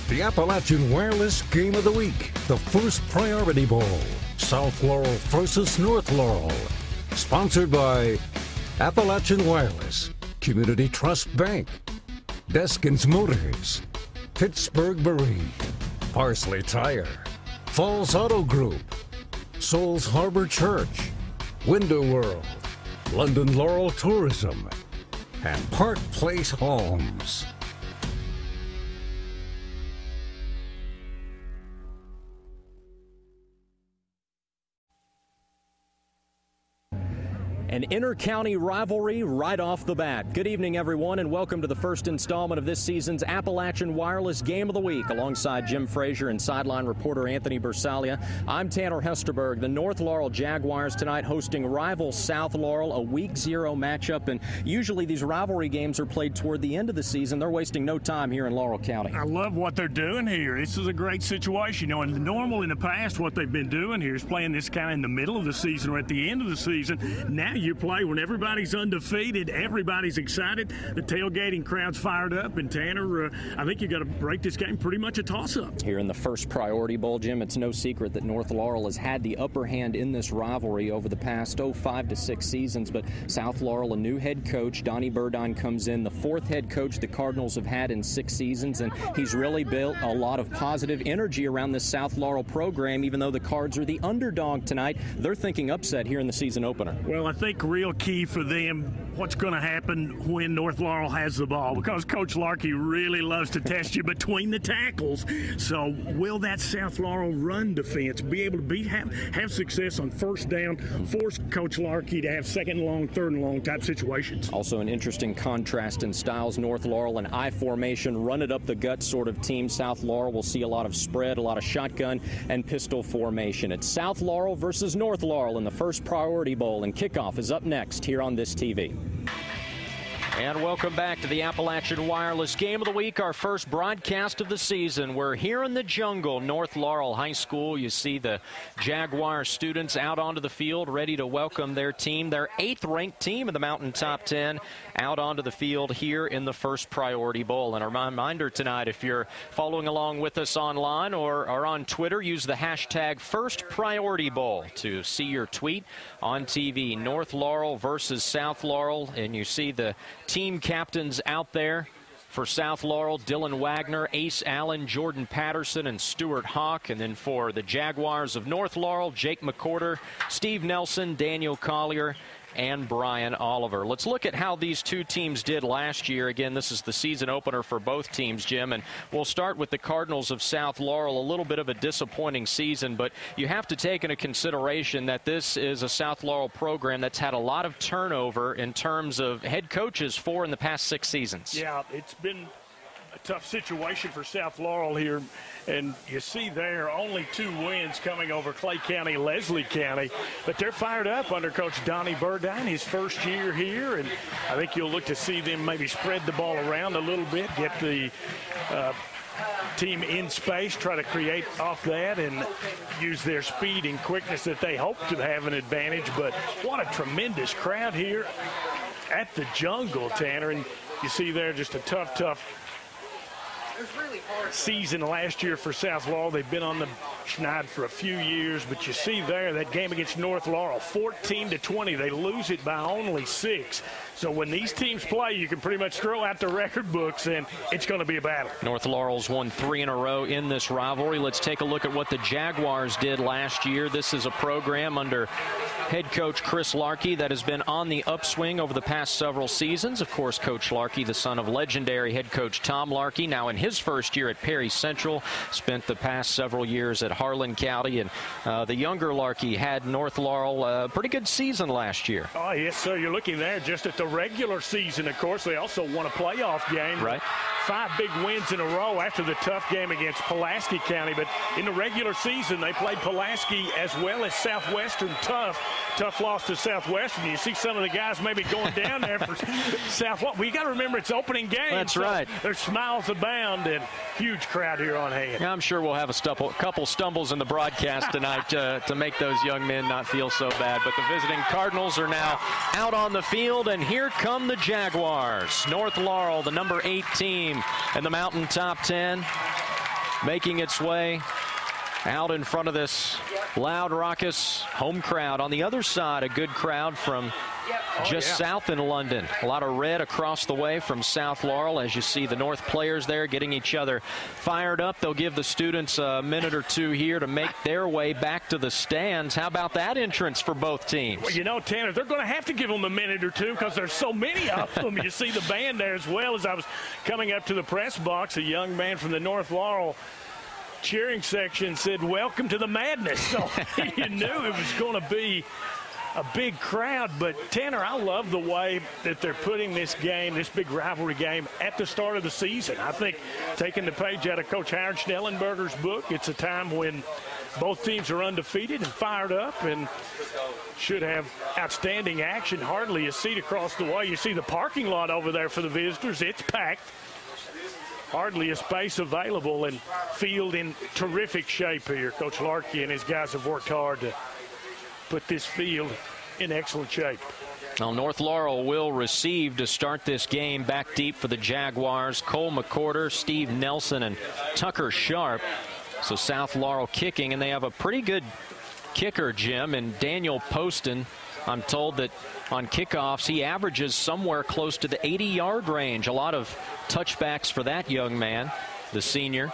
The Appalachian Wireless Game of the Week, the first Priority Bowl, South Laurel versus North Laurel. Sponsored by Appalachian Wireless, Community Trust Bank, Deskins Motors, Pittsburgh Marine, Parsley Tire, Falls Auto Group, Souls Harbor Church, Window World, London Laurel Tourism, and Park Place Homes. An inter-county rivalry right off the bat. Good evening, everyone, and welcome to the first installment of this season's Appalachian Wireless Game of the Week. Alongside Jim Frazier and sideline reporter Anthony Bersalia, I'm Tanner Hesterberg. The North Laurel Jaguars tonight hosting rival South Laurel, a Week 0 matchup. And usually these rivalry games are played toward the end of the season. They're wasting no time here in Laurel County. I love what they're doing here. This is a great situation. You know, and normal in the past, what they've been doing here is playing this kind of in the middle of the season or at the end of the season. Now you play when everybody's undefeated, everybody's excited, the tailgating crowd's fired up, and Tanner, I think you got to break this game pretty much a toss-up. Here in the first Priority Bowl, Jim, it's no secret that North Laurel has had the upper hand in this rivalry over the past 5 to 6 seasons, but South Laurel, a new head coach, Donnie Burdine, comes in, the fourth head coach the Cardinals have had in 6 seasons, and he's really built a lot of positive energy around this South Laurel program. Even though the Cards are the underdog tonight, they're thinking upset here in the season opener. Well, I think real key for them, what's going to happen when North Laurel has the ball, because Coach Larkey really loves to test you between the tackles. So will that South Laurel run defense be able to have success on first down, force Coach Larkey to have second and long, third and long type situations? Also an interesting contrast in styles. North Laurel, an I formation, run it up the gut sort of team. South Laurel will see a lot of spread, a lot of shotgun and pistol formation. It's South Laurel versus North Laurel in the first Priority Bowl, and kickoff is up next here on this TV. And welcome back to the Appalachian Wireless Game of the Week, our first broadcast of the season. We're here in the jungle, North Laurel High School. You see the Jaguar students out onto the field ready to welcome their team, their 8th-ranked team in the Mountain Top 10, out onto the field here in the first Priority Bowl. And a reminder tonight, if you're following along with us online or on Twitter, use the hashtag #FirstPriorityBowl to see your tweet on TV. North Laurel versus South Laurel, and you see the team captains out there. For South Laurel, Dylan Wagner, Ace Allen, Jordan Patterson, and Stuart Hawk. And then for the Jaguars of North Laurel, Jake McCorder, Steve Nelson, Daniel Collier, and Brian Oliver. Let's look at how these two teams did last year. Again, this is the season opener for both teams, Jim, and we'll start with the Cardinals of South Laurel. A little bit of a disappointing season, but you have to take into consideration that this is a South Laurel program that's had a lot of turnover in terms of head coaches in the past 6 seasons. Yeah, it's been a tough situation for South Laurel here, and you see there only 2 wins coming over Clay County, Leslie County, but they're fired up under Coach Donnie Burdine, his first year here, and I think you'll look to see them maybe spread the ball around a little bit, get the team in space, try to create off that and use their speed and quickness that they hope to have an advantage. But what a tremendous crowd here at the jungle, Tanner, and you see there just a tough season last year for South Laurel. They've been on the schneid for a few years, but you see there that game against North Laurel, 14-20. They lose it by only 6. So when these teams play, you can pretty much throw out the record books, and it's going to be a battle. North Laurel's won 3 in a row in this rivalry. Let's take a look at what the Jaguars did last year. This is a program under head coach Chris Larkey that has been on the upswing over the past several seasons. Of course, Coach Larkey, the son of legendary head coach Tom Larkey, now in his first year at Perry Central, spent the past several years at Harlan County, and the younger Larkey had North Laurel a pretty good season last year. Oh, yes, sir. You're looking there just at the regular season. Of course, they also won a playoff game. Right. 5 big wins in a row after the tough game against Pulaski County. But in the regular season, they played Pulaski as well as Southwestern tough. Tough loss to Southwestern. You see some of the guys maybe going down there for Southwestern. We got to remember it's opening game. That's so right. There's smiles abound and huge crowd here on hand. Yeah, I'm sure we'll have a couple stumbles in the broadcast tonight to make those young men not feel so bad. But the visiting Cardinals are now out on the field, and here come the Jaguars. North Laurel, the number 8 team in the Mountain Top 10, making its way out in front of this loud, raucous home crowd. On the other side, a good crowd from just south in London. A lot of red across the way from South Laurel as you see the North players there getting each other fired up. They'll give the students a minute or two here to make their way back to the stands. How about that entrance for both teams? Well, you know, Tanner, they're going to have to give them a minute or two because there's so many of them. You see the band there as well. As I was coming up to the press box, a young man from the North Laurel cheering section said, "Welcome to the madness." So you knew it was going to be a big crowd. But Tanner, I love the way that they're putting this game, this big rivalry game, at the start of the season. I think taking the page out of Coach Howard Schnellenberger's book, it's a time when both teams are undefeated and fired up and should have outstanding action. Hardly a seat across the way. You see the parking lot over there for the visitors. It's packed. Hardly a space available, and field in terrific shape here. Coach Larkey and his guys have worked hard to put this field in excellent shape. Well, North Laurel will receive to start this game. Back deep for the Jaguars, Cole McCorder, Steve Nelson, and Tucker Sharp. So South Laurel kicking, and they have a pretty good kicker, Jim, and Daniel Poston. I'm told that on kickoffs he averages somewhere close to the 80-yard range. A lot of touchbacks for that young man, the senior.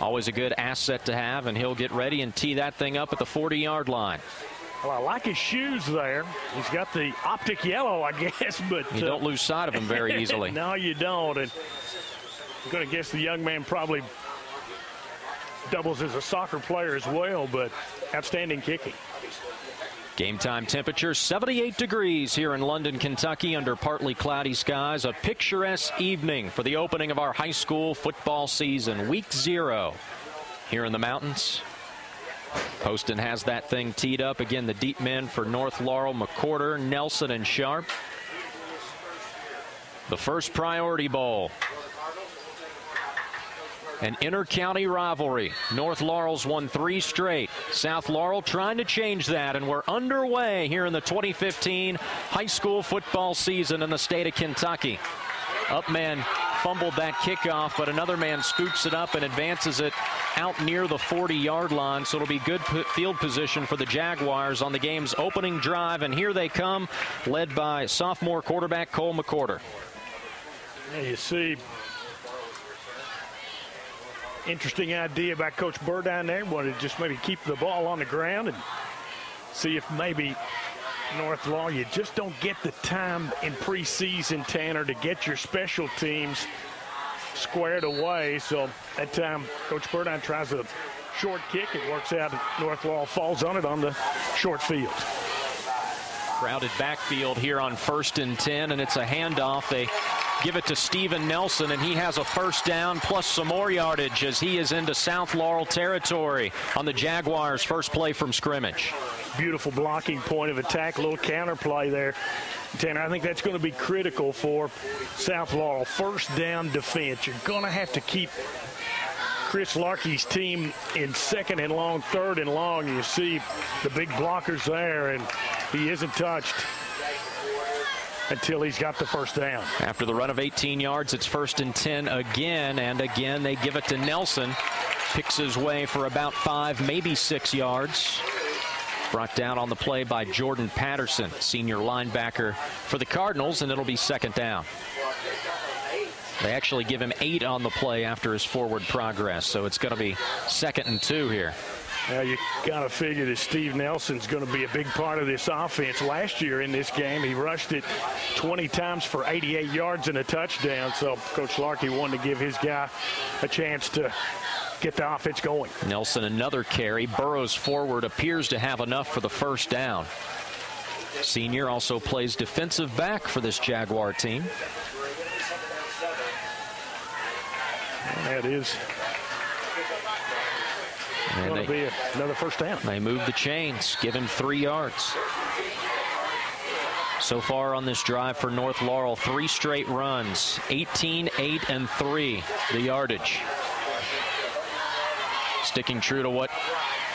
Always a good asset to have, and he'll get ready and tee that thing up at the 40-yard line. Well, I like his shoes there. He's got the optic yellow, I guess, but you don't lose sight of him very easily. No, you don't. And I'm going to guess the young man probably doubles as a soccer player as well, but outstanding kicking. Game time temperature 78 degrees here in London, Kentucky, under partly cloudy skies. A picturesque evening for the opening of our high school football season, week 0 here in the mountains. Poston has that thing teed up. Again, the deep men for North Laurel, McCorder, Nelson, and Sharp. The first Priority Bowl. An inter-county rivalry. North Laurel's won 3 straight. South Laurel trying to change that, and we're underway here in the 2015 high school football season in the state of Kentucky. Up man fumbled that kickoff, but another man scoops it up and advances it out near the 40-yard line, so it'll be good field position for the Jaguars on the game's opening drive, and here they come, led by sophomore quarterback Cole McCorder. Yeah, you see, interesting idea by Coach Burdine there. Wanted to just maybe keep the ball on the ground and see if maybe North Laurel, you just don't get the time in preseason, Tanner, to get your special teams squared away. So that time, Coach Burdine tries a short kick. It works out. North Laurel falls on it on the short field. Crowded backfield here on 1st and 10, and it's a handoff. They give it to Steven Nelson, and he has a first down plus some more yardage as he is into South Laurel territory on the Jaguars' first play from scrimmage. Beautiful blocking point of attack, a little counterplay there. Tanner, I think that's going to be critical for South Laurel. First down defense. You're going to have to keep Chris Larkey's team in 2nd and long, 3rd and long. You see the big blockers there, and he isn't touched until he's got the first down. After the run of 18 yards, it's 1st and 10 again, and again they give it to Nelson. Picks his way for about 5, maybe 6 yards. Brought down on the play by Jordan Patterson, senior linebacker for the Cardinals, and it'll be 2nd down. They actually give him 8 on the play after his forward progress, so it's going to be 2nd and 2 here. Now you got to figure that Steve Nelson's going to be a big part of this offense. Last year in this game, he rushed it 20 times for 88 yards and a touchdown. So Coach Larkey wanted to give his guy a chance to get the offense going. Nelson another carry. Burrows forward, appears to have enough for the first down. Senior also plays defensive back for this Jaguar team. That is going to be another first down. They move the chains, give him 3 yards. So far on this drive for North Laurel, 3 straight runs, 18, 8, and 3, the yardage. Sticking true to what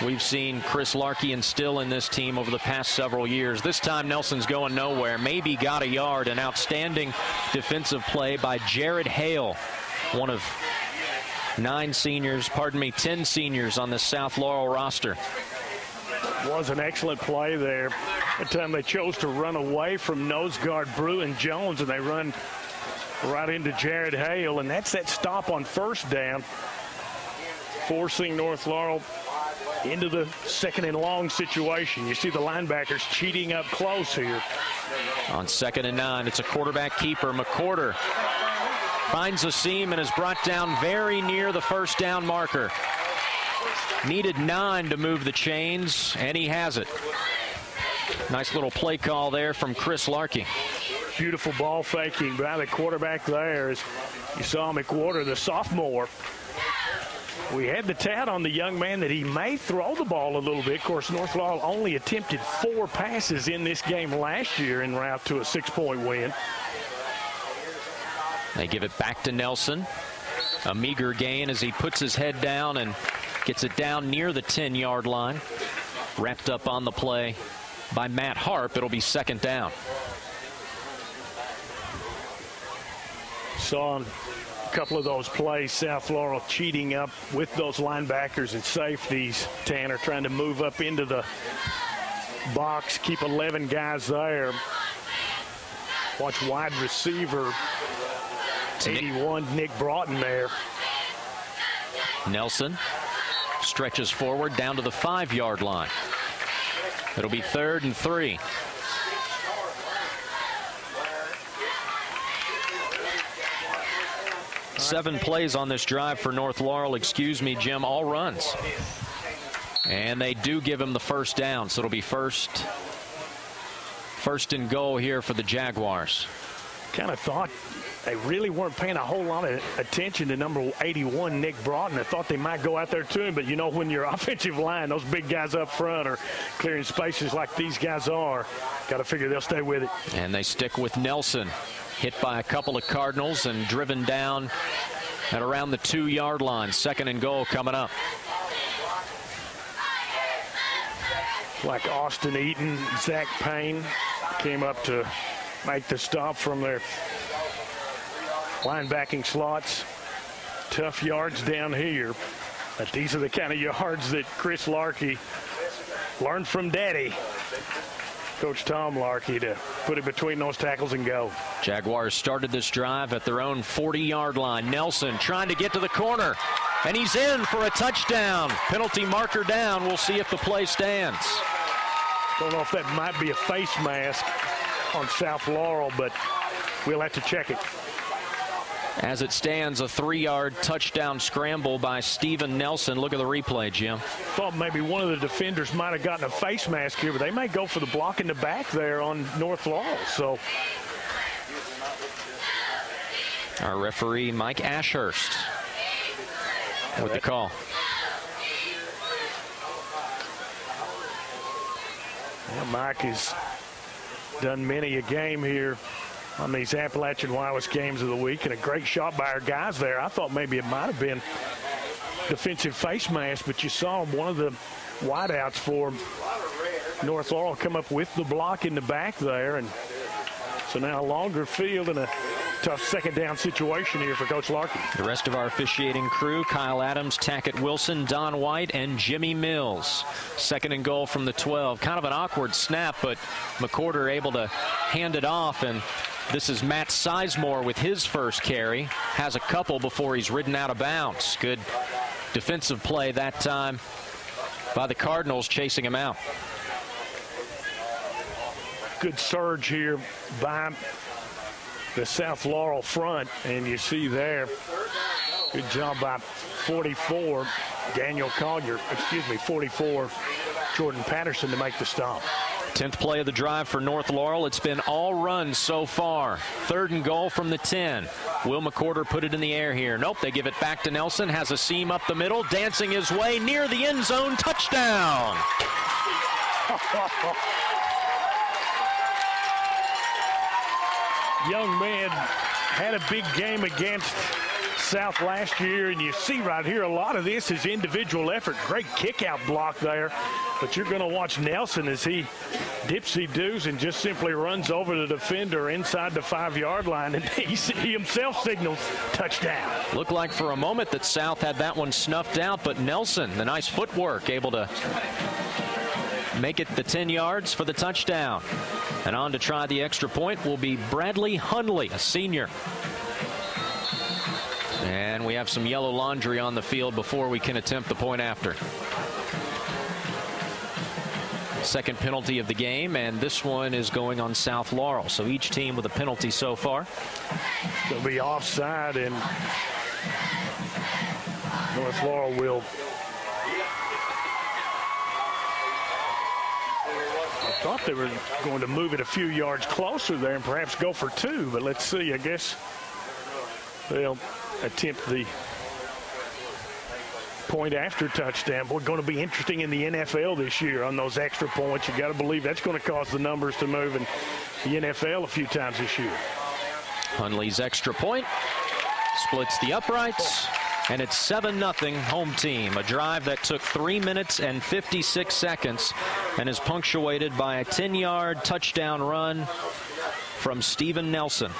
we've seen Chris Larkey instill in this team over the past several years. This time Nelson's going nowhere. Maybe got a yard. An outstanding defensive play by Jared Hale, one of 10 seniors on the South Laurel roster. Was an excellent play there. That time they chose to run away from nose guard Bruin Jones, and they run right into Jared Hale, and that's that stop on first down, forcing North Laurel into the 2nd and long situation. You see the linebackers cheating up close here. On 2nd and 9, it's a quarterback keeper. McCorder finds a seam and is brought down very near the first down marker. Needed 9 to move the chains, and he has it. Nice little play call there from Chris Larkey. Beautiful ball faking by the quarterback there. As you saw McWhorter, the sophomore. We had the tat on the young man that he may throw the ball a little bit. Of course, North Laurel only attempted 4 passes in this game last year en route to a 6-point win. They give it back to Nelson. A meager gain as he puts his head down and gets it down near the 10-yard line. Wrapped up on the play by Matt Harp. It'll be 2nd down. Saw a couple of those plays, South Laurel cheating up with those linebackers and safeties. Tanner trying to move up into the box, keep 11 guys there. Watch wide receiver 81 Nick Broughton there. Nelson stretches forward down to the 5-yard line. It'll be 3rd and 3. Seven plays on this drive for North Laurel, Jim, all runs. And they do give him the first down, so it'll be first and goal here for the Jaguars. Kind of thought they really weren't paying a whole lot of attention to number 81, Nick Broughton. I thought they might go out there to him, but you know, when your offensive line, those big guys up front are clearing spaces like these guys are, got to figure they'll stay with it. And they stick with Nelson. Hit by a couple of Cardinals and driven down at around the 2-yard line. 2nd and goal coming up. Like Austin Eaton, Zach Payne came up to make the stop from their linebacking slots. Tough yards down here, but these are the kind of yards that Chris Larkey learned from Daddy, Coach Tom Larkey, to put it between those tackles and go. Jaguars started this drive at their own 40-yard line. Nelson trying to get to the corner, and he's in for a touchdown. Penalty marker down. We'll see if the play stands. Don't know if that might be a face mask on South Laurel, but we'll have to check it. As it stands, a 3-yard touchdown scramble by Steven Nelson. Look at the replay, Jim. Thought maybe one of the defenders might have gotten a face mask here, but they may go for the block in the back there on North Laurel. So our referee, Mike Ashurst, with the call. Well, Mike has done many a game here on these Appalachian Wireless games of the week, and a great shot by our guys there. I thought maybe it might have been defensive face mask, but you saw one of the wideouts for North Laurel come up with the block in the back there, and so now a longer field and a tough 2nd down situation here for Coach Larkey. The rest of our officiating crew: Kyle Adams, Tackett Wilson, Don White, and Jimmy Mills. 2nd and goal from the 12. Kind of an awkward snap, but McCorder able to hand it off, and this is Matt Sizemore with his first carry. Has a couple before he's ridden out of bounds. Good defensive play that time by the Cardinals, chasing him out. Good surge here by the South Laurel front, and you see there, good job by 44, Daniel Collier, 44, Jordan Patterson, to make the stop. 10th play of the drive for North Laurel. It's been all runs so far. 3rd and goal from the 10. Will McCorder put it in the air here? Nope, they give it back to Nelson. Has a seam up the middle, dancing his way near the end zone. Touchdown! Young man had a big game against South last year, and you see right here a lot of this is individual effort. Great kick-out block there, but you're going to watch Nelson as he dipsy-doos and just simply runs over the defender inside the 5-yard line, and he himself signals touchdown. Looked like for a moment that South had that one snuffed out, but Nelson, the nice footwork, able to make it the 10 yards for the touchdown. And on to try the extra point will be Bradley Hundley, a senior. And we have some yellow laundry on the field before we can attempt the point after. Second penalty of the game, and this one is going on South Laurel. So each team with a penalty so far. It'll be offside, and North Laurel will. I thought they were going to move it a few yards closer there and perhaps go for 2, but let's see. I guess they'll attempt the point after touchdown. Boy, going to be interesting in the NFL this year on those extra points. You got to believe that's going to cause the numbers to move in the NFL a few times this year. Hundley's extra point splits the uprights, and it's 7-0 home team. A drive that took 3 minutes and 56 seconds and is punctuated by a 10-yard touchdown run from Steven Nelson.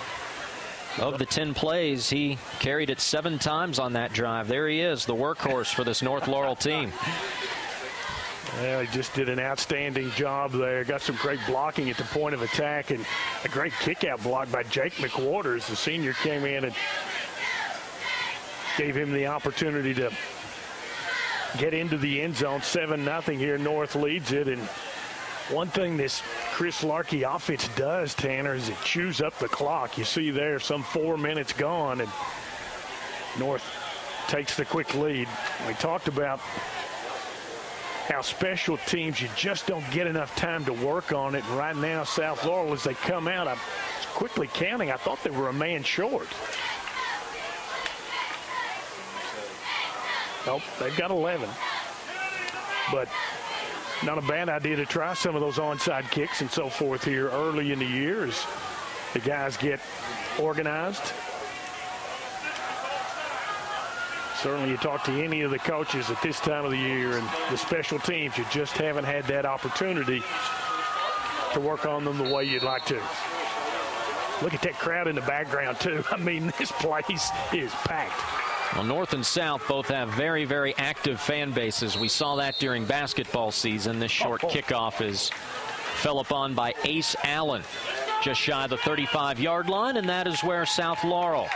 Of the 10 plays, he carried it 7 times on that drive. There he is, the workhorse for this North Laurel team. Well, he just did an outstanding job there. Got some great blocking at the point of attack, and a great kick-out block by Jake McWaters. The senior came in and gave him the opportunity to get into the end zone. 7-0 here. North leads it, and one thing this Chris Larkey offense does, Tanner, is it chews up the clock. You see there some 4 minutes gone, and North takes the quick lead. We talked about how special teams, you just don't get enough time to work on it. And right now, South Laurel, as they come out, I'm quickly counting, I thought they were a man short. Nope, they've got 11. But not a bad idea to try some of those onside kicks and so forth here early in the year as the guys get organized. Certainly you talk to any of the coaches at this time of the year and the special teams, you just haven't had that opportunity to work on them the way you'd like to. Look at that crowd in the background too. I mean, this place is packed. Well, North and South both have very, very active fan bases. We saw that during basketball season. This short kickoff is fell upon by Ace Allen, just shy of the 35-yard line, and that is where South Laurel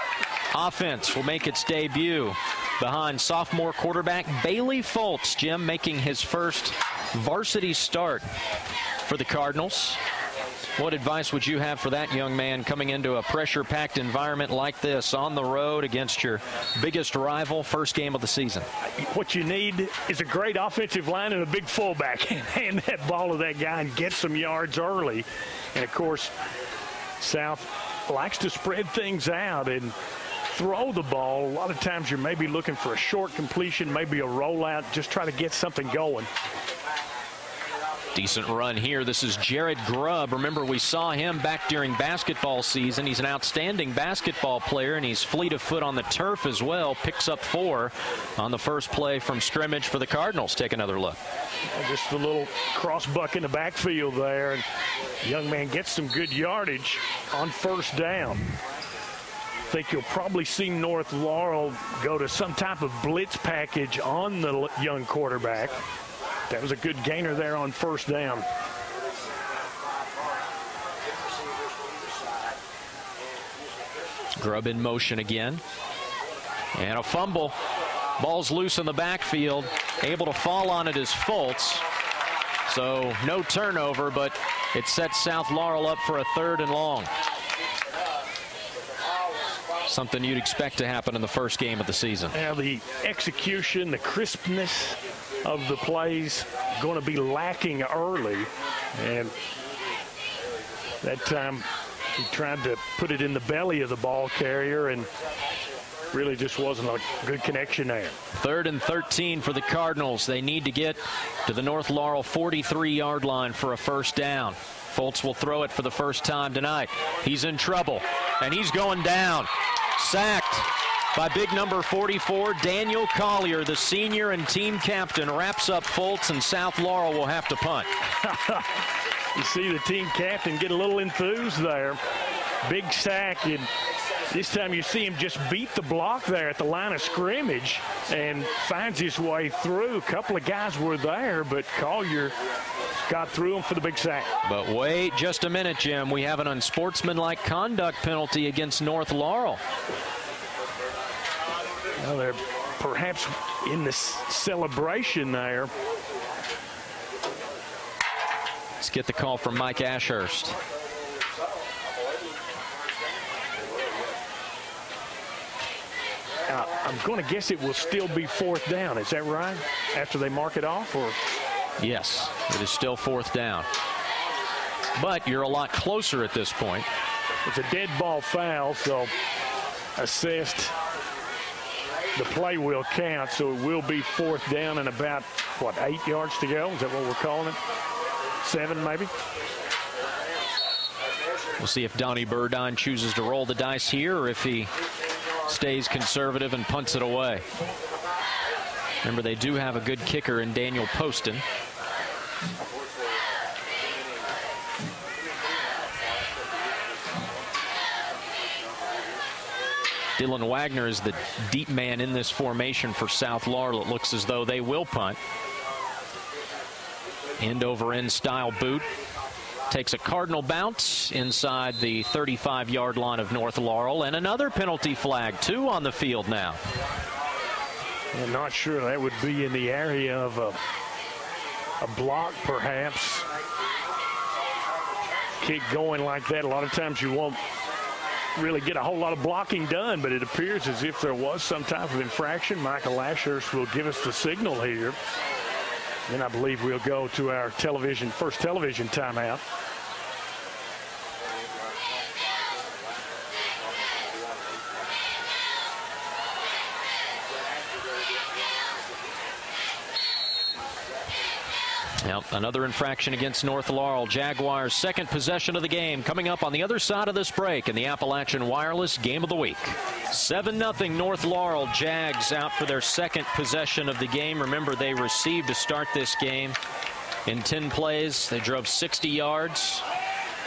offense will make its debut behind sophomore quarterback Bailey Foltz. Jim making his first varsity start for the Cardinals. What advice would you have for that young man coming into a pressure-packed environment like this on the road against your biggest rival, first game of the season? What you need is a great offensive line and a big fullback. Hand that ball to that guy and get some yards early. And, of course, South likes to spread things out and throw the ball. A lot of times you're maybe looking for a short completion, maybe a rollout, just try to get something going. Decent run here. This is Jared Grubb. Remember, we saw him back during basketball season. He's an outstanding basketball player, and he's fleet of foot on the turf as well. Picks up 4 on the first play from scrimmage for the Cardinals. Take another look. Just a little cross buck in the backfield there. And the young man gets some good yardage on first down. I think you'll probably see North Laurel go to some type of blitz package on the young quarterback. That was a good gainer there on first down. Grubb in motion again. And a fumble. Ball's loose in the backfield. Able to fall on it is Foltz. So no turnover, but it sets South Laurel up for a 3rd and long. Something you'd expect to happen in the first game of the season. Now the execution, the crispness of the plays going to be lacking early. And that time he tried to put it in the belly of the ball carrier and really just wasn't a good connection there. 3rd and 13 for the Cardinals. They need to get to the North Laurel 43-yard line for a first down. Foltz will throw it for the first time tonight. He's in trouble, and he's going down. Sacked by big number 44, Daniel Collier, the senior and team captain, wraps up Foltz, and South Laurel will have to punt. You see the team captain get a little enthused there. Big sack, and this time you see him just beat the block there at the line of scrimmage and finds his way through. A couple of guys were there, but Collier got through him for the big sack. But wait just a minute, Jim. We have an unsportsmanlike conduct penalty against North Laurel. Well, they're perhaps in the celebration there. Let's get the call from Mike Ashurst. I'm going to guess it will still be 4th down. Is that right? After they mark it off? Or yes, it is still 4th down. But you're a lot closer at this point. It's a dead ball foul, so assessed. The play will count, so it will be 4th down and about, what, 8 yards to go? Is that what we're calling it? 7 maybe? We'll see if Donnie Burdine chooses to roll the dice here or if he stays conservative and punts it away. Remember, they do have a good kicker in Daniel Poston. Dylan Wagner is the deep man in this formation for South Laurel. It looks as though they will punt. End-over-end style boot. Takes a Cardinal bounce inside the 35-yard line of North Laurel, and another penalty flag, 2 on the field now. I'm not sure that would be in the area of a block, perhaps. Kick going like that, a lot of times you won't really get a whole lot of blocking done, but it appears as if there was some type of infraction. Michael Ashurst will give us the signal here. Then I believe we'll go to our first television timeout. Now, another infraction against North Laurel. Jaguars' second possession of the game coming up on the other side of this break in the Appalachian Wireless Game of the Week. 7-0 North Laurel. Jags out for their second possession of the game. Remember, they received to start this game in 10 plays. They drove 60 yards.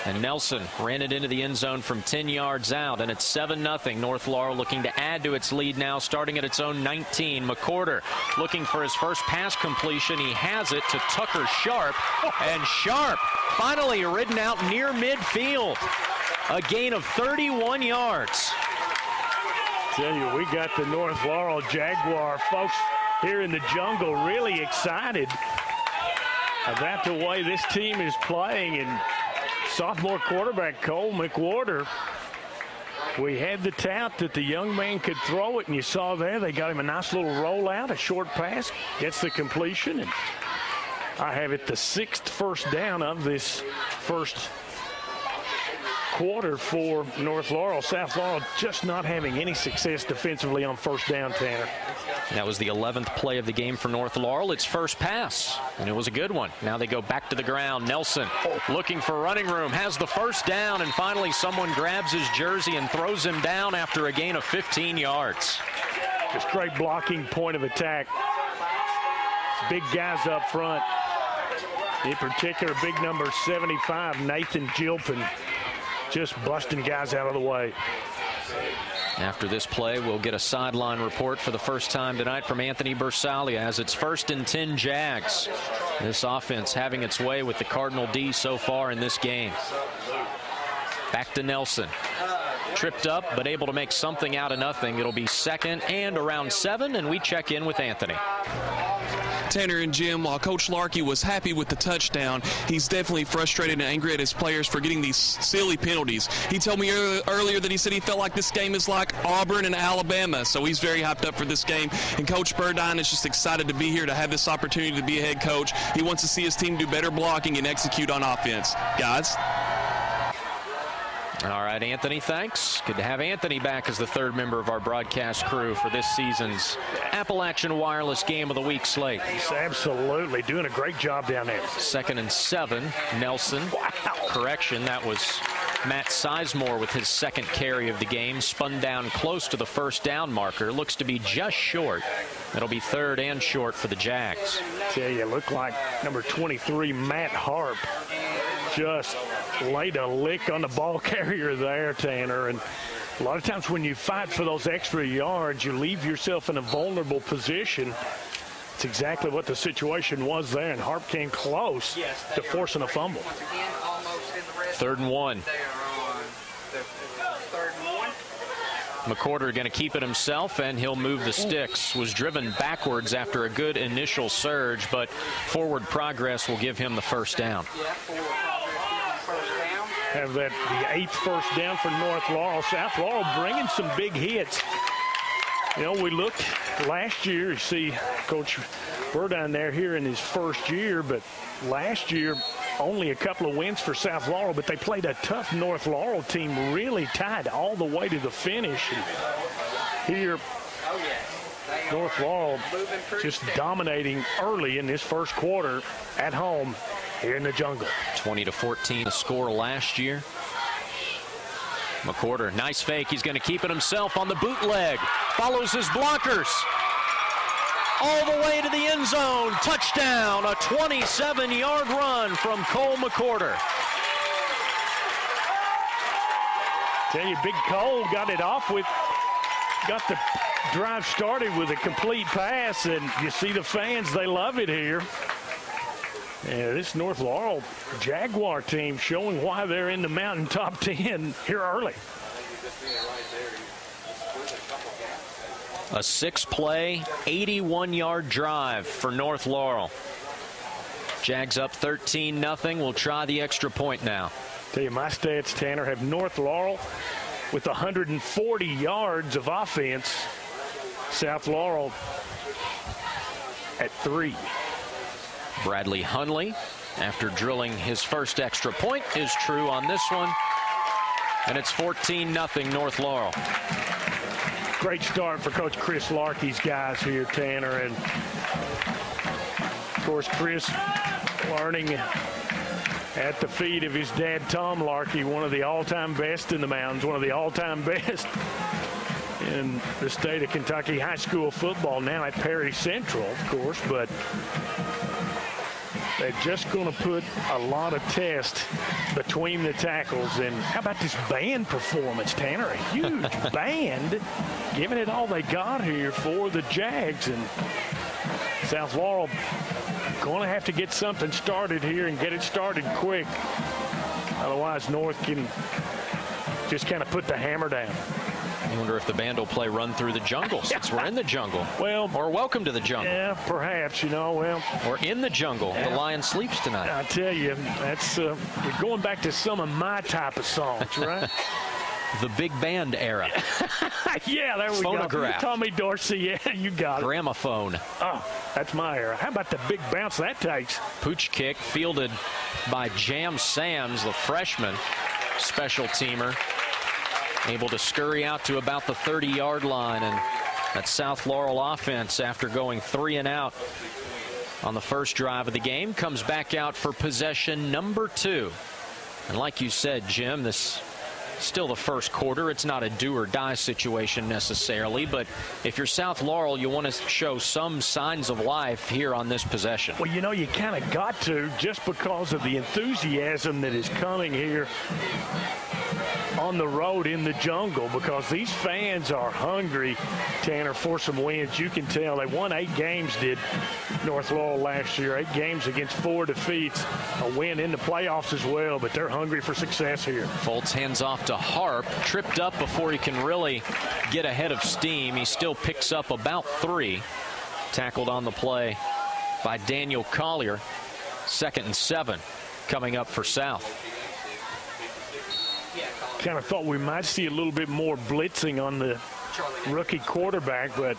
And Nelson ran it into the end zone from 10 yards out, and it's 7-0. North Laurel looking to add to its lead now, starting at its own 19. McCorder looking for his first pass completion. He has it to Tucker Sharp, and Sharp finally ridden out near midfield. A gain of 31 yards. Tell you, we got the North Laurel Jaguar folks here in the jungle really excited about the way this team is playing. And sophomore quarterback Cole McWhorter, we had the tout that the young man could throw it, and you saw there they got him a nice little rollout, a short pass, gets the completion, and I have it the 6th first down of this first quarter for North Laurel. South Laurel just not having any success defensively on first down, Tanner. That was the 11th play of the game for North Laurel. Its first pass, and it was a good one. Now they go back to the ground. Nelson looking for running room, has the first down, and finally someone grabs his jersey and throws him down after a gain of 15 yards. Just great blocking point of attack. Big guys up front. In particular, big number 75, Nathan Gilpin, just busting guys out of the way. After this play, we'll get a sideline report for the first time tonight from Anthony Bersalia as it's 1st and 10 Jags. This offense having its way with the Cardinal D so far in this game. Back to Nelson. Tripped up, but able to make something out of nothing. It'll be 2nd and around 7, and we check in with Anthony. Tanner and Jim, while Coach Larkey was happy with the touchdown, he's definitely frustrated and angry at his players for getting these silly penalties. He told me earlier that he said he felt like this game is like Auburn and Alabama, so he's very hyped up for this game. And Coach Burdine is just excited to be here to have this opportunity to be a head coach. He wants to see his team do better blocking and execute on offense. Guys? All right, Anthony, thanks. Good to have Anthony back as the third member of our broadcast crew for this season's Appalachian Wireless Game of the Week slate. He's absolutely doing a great job down there. 2nd and 7, Nelson. Wow. Correction, that was Matt Sizemore with his second carry of the game. Spun down close to the first down marker. Looks to be just short. It'll be 3rd and short for the Jags. Tell you, looked like number 23, Matt Harp, just laid a lick on the ball carrier there, Tanner. And a lot of times when you fight for those extra yards, you leave yourself in a vulnerable position. It's exactly what the situation was there, and Harp came close to forcing a fumble. 3rd and 1. McCorder going to keep it himself, and he'll move the sticks. Was driven backwards after a good initial surge, but forward progress will give him the first down. Have that the 8th first down for North Laurel. South Laurel bringing some big hits. You know, we looked last year, you see Coach Burdine there here in his first year, but last year only a couple of wins for South Laurel, but they played a tough North Laurel team, really tied all the way to the finish. And here, North Laurel just dominating early in this first quarter at home here in the jungle. 20-14 the score last year. McCorder, nice fake. He's going to keep it himself on the bootleg. Follows his blockers. All the way to the end zone. Touchdown. A 27-yard run from Cole McCorder. Tell you, Big Cole got it off with, got the drive started with a complete pass, and you see the fans, they love it here. And this North Laurel Jaguar team showing why they're in the Mountain Top 10 here early. A 6-play, 81-yard drive for North Laurel. Jags up 13-0. We'll try the extra point now. Tell you, my stats, Tanner, have North Laurel with 140 yards of offense. South Laurel at 3. Bradley Hunley, after drilling his first extra point, is true on this one. And it's 14-0 North Laurel. Great start for Coach Chris Larkey's guys here, Tanner. And, of course, Chris learning at the feet of his dad, Tom Larkey, one of the all-time best in the mountains, one of the all-time best in the state of Kentucky high school football, now at Perry Central, of course. But they're just going to put a lot of test between the tackles. And how about this band performance, Tanner? A huge band giving it all they got here for the Jags. And South Laurel going to have to get something started here and get it started quick. Otherwise, North can just kind of put the hammer down. I wonder if the band will play Run Through the Jungle since we're in the jungle. Well, or Welcome to the Jungle. Yeah, perhaps, you know, well. Or In the Jungle. Yeah. The Lion Sleeps Tonight. I tell you, that's we're going back to some of my type of songs, right? The big band era. Yeah, there we Phonograph. go. Tommy Dorsey, yeah, you got it. Gramophone. Oh, that's my era. How about the big bounce that takes? Pooch kick fielded by Jam Sams, the freshman special teamer. Able to scurry out to about the 30-yard line, and that South Laurel offense, after going 3 and out on the first drive of the game, comes back out for possession number 2. And like you said, Jim, this is still the first quarter. It's not a do-or-die situation necessarily, but if you're South Laurel, you want to show some signs of life here on this possession. Well, you know, you kind of got to, just because of the enthusiasm that is coming here on the road in the jungle, because these fans are hungry, Tanner, for some wins. You can tell they won 8 games, did North Laurel last year. 8 games against 4 defeats, a win in the playoffs as well, but they're hungry for success here. Foltz hands off to Harp, tripped up before he can really get ahead of steam. He still picks up about 3. Tackled on the play by Daniel Collier. 2nd and 7 coming up for South. Kind of thought we might see a little bit more blitzing on the rookie quarterback, but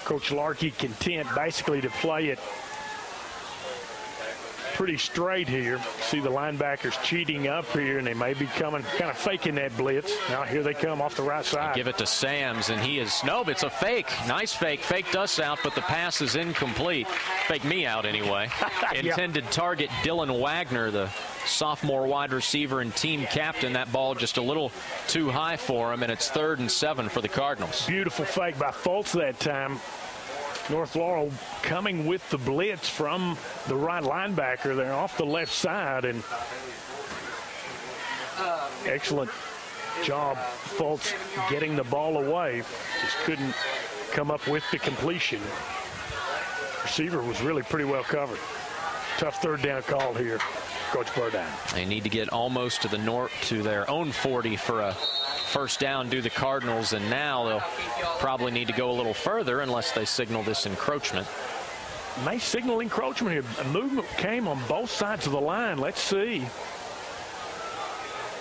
Coach Larkey content basically to play it pretty straight here. See the linebackers cheating up here, and they may be coming, kind of faking that blitz. Now here they come off the right side. Give it to Sams, and he is, nope, it's a fake. Nice fake. Faked us out, but the pass is incomplete. Faked me out anyway. Intended target Dylan Wagner, the sophomore wide receiver and team captain. That ball just a little too high for him, and it's 3rd and 7 for the Cardinals. Beautiful fake by Fultz that time. North Laurel coming with the blitz from the right linebacker there off the left side, and excellent job Fultz getting the ball away. Just couldn't come up with the completion. Receiver was really pretty well covered. Tough 3rd down call here, Coach Burdine. They need to get almost to their own 40 for a 1st down, do the Cardinals, and now they'll probably need to go a little further unless they signal this encroachment. Nice signal encroachment here. A movement came on both sides of the line. Let's see.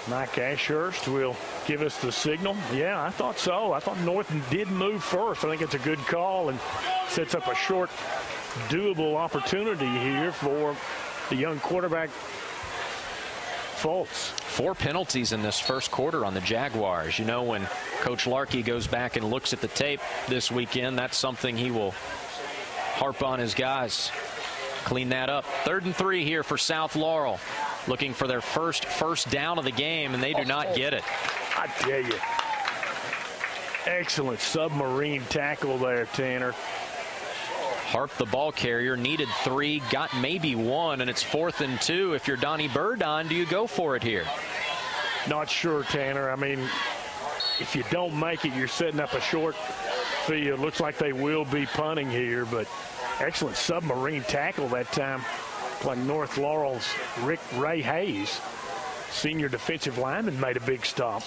Mike Ashurst will give us the signal. Yeah, I thought so. I thought North did move first. I think it's a good call and sets up a short, doable opportunity here for the young quarterback, Fultz. 4 penalties in this 1st quarter on the Jaguars. You know, when Coach Larkey goes back and looks at the tape this weekend, that's something he will harp on his guys. Clean that up. 3rd and 3 here for South Laurel. Looking for their first down of the game, and they do not get it. I tell you. Excellent submarine tackle there, Tanner. Harp, the ball carrier, needed 3, got maybe 1, and it's 4th and 2. If you're Donnie Burdine, do you go for it here? Not sure, Tanner. I mean, if you don't make it, you're setting up a short field. Looks like they will be punting here, but excellent submarine tackle that time. Like North Laurel's Ray Hayes, senior defensive lineman, made a big stop.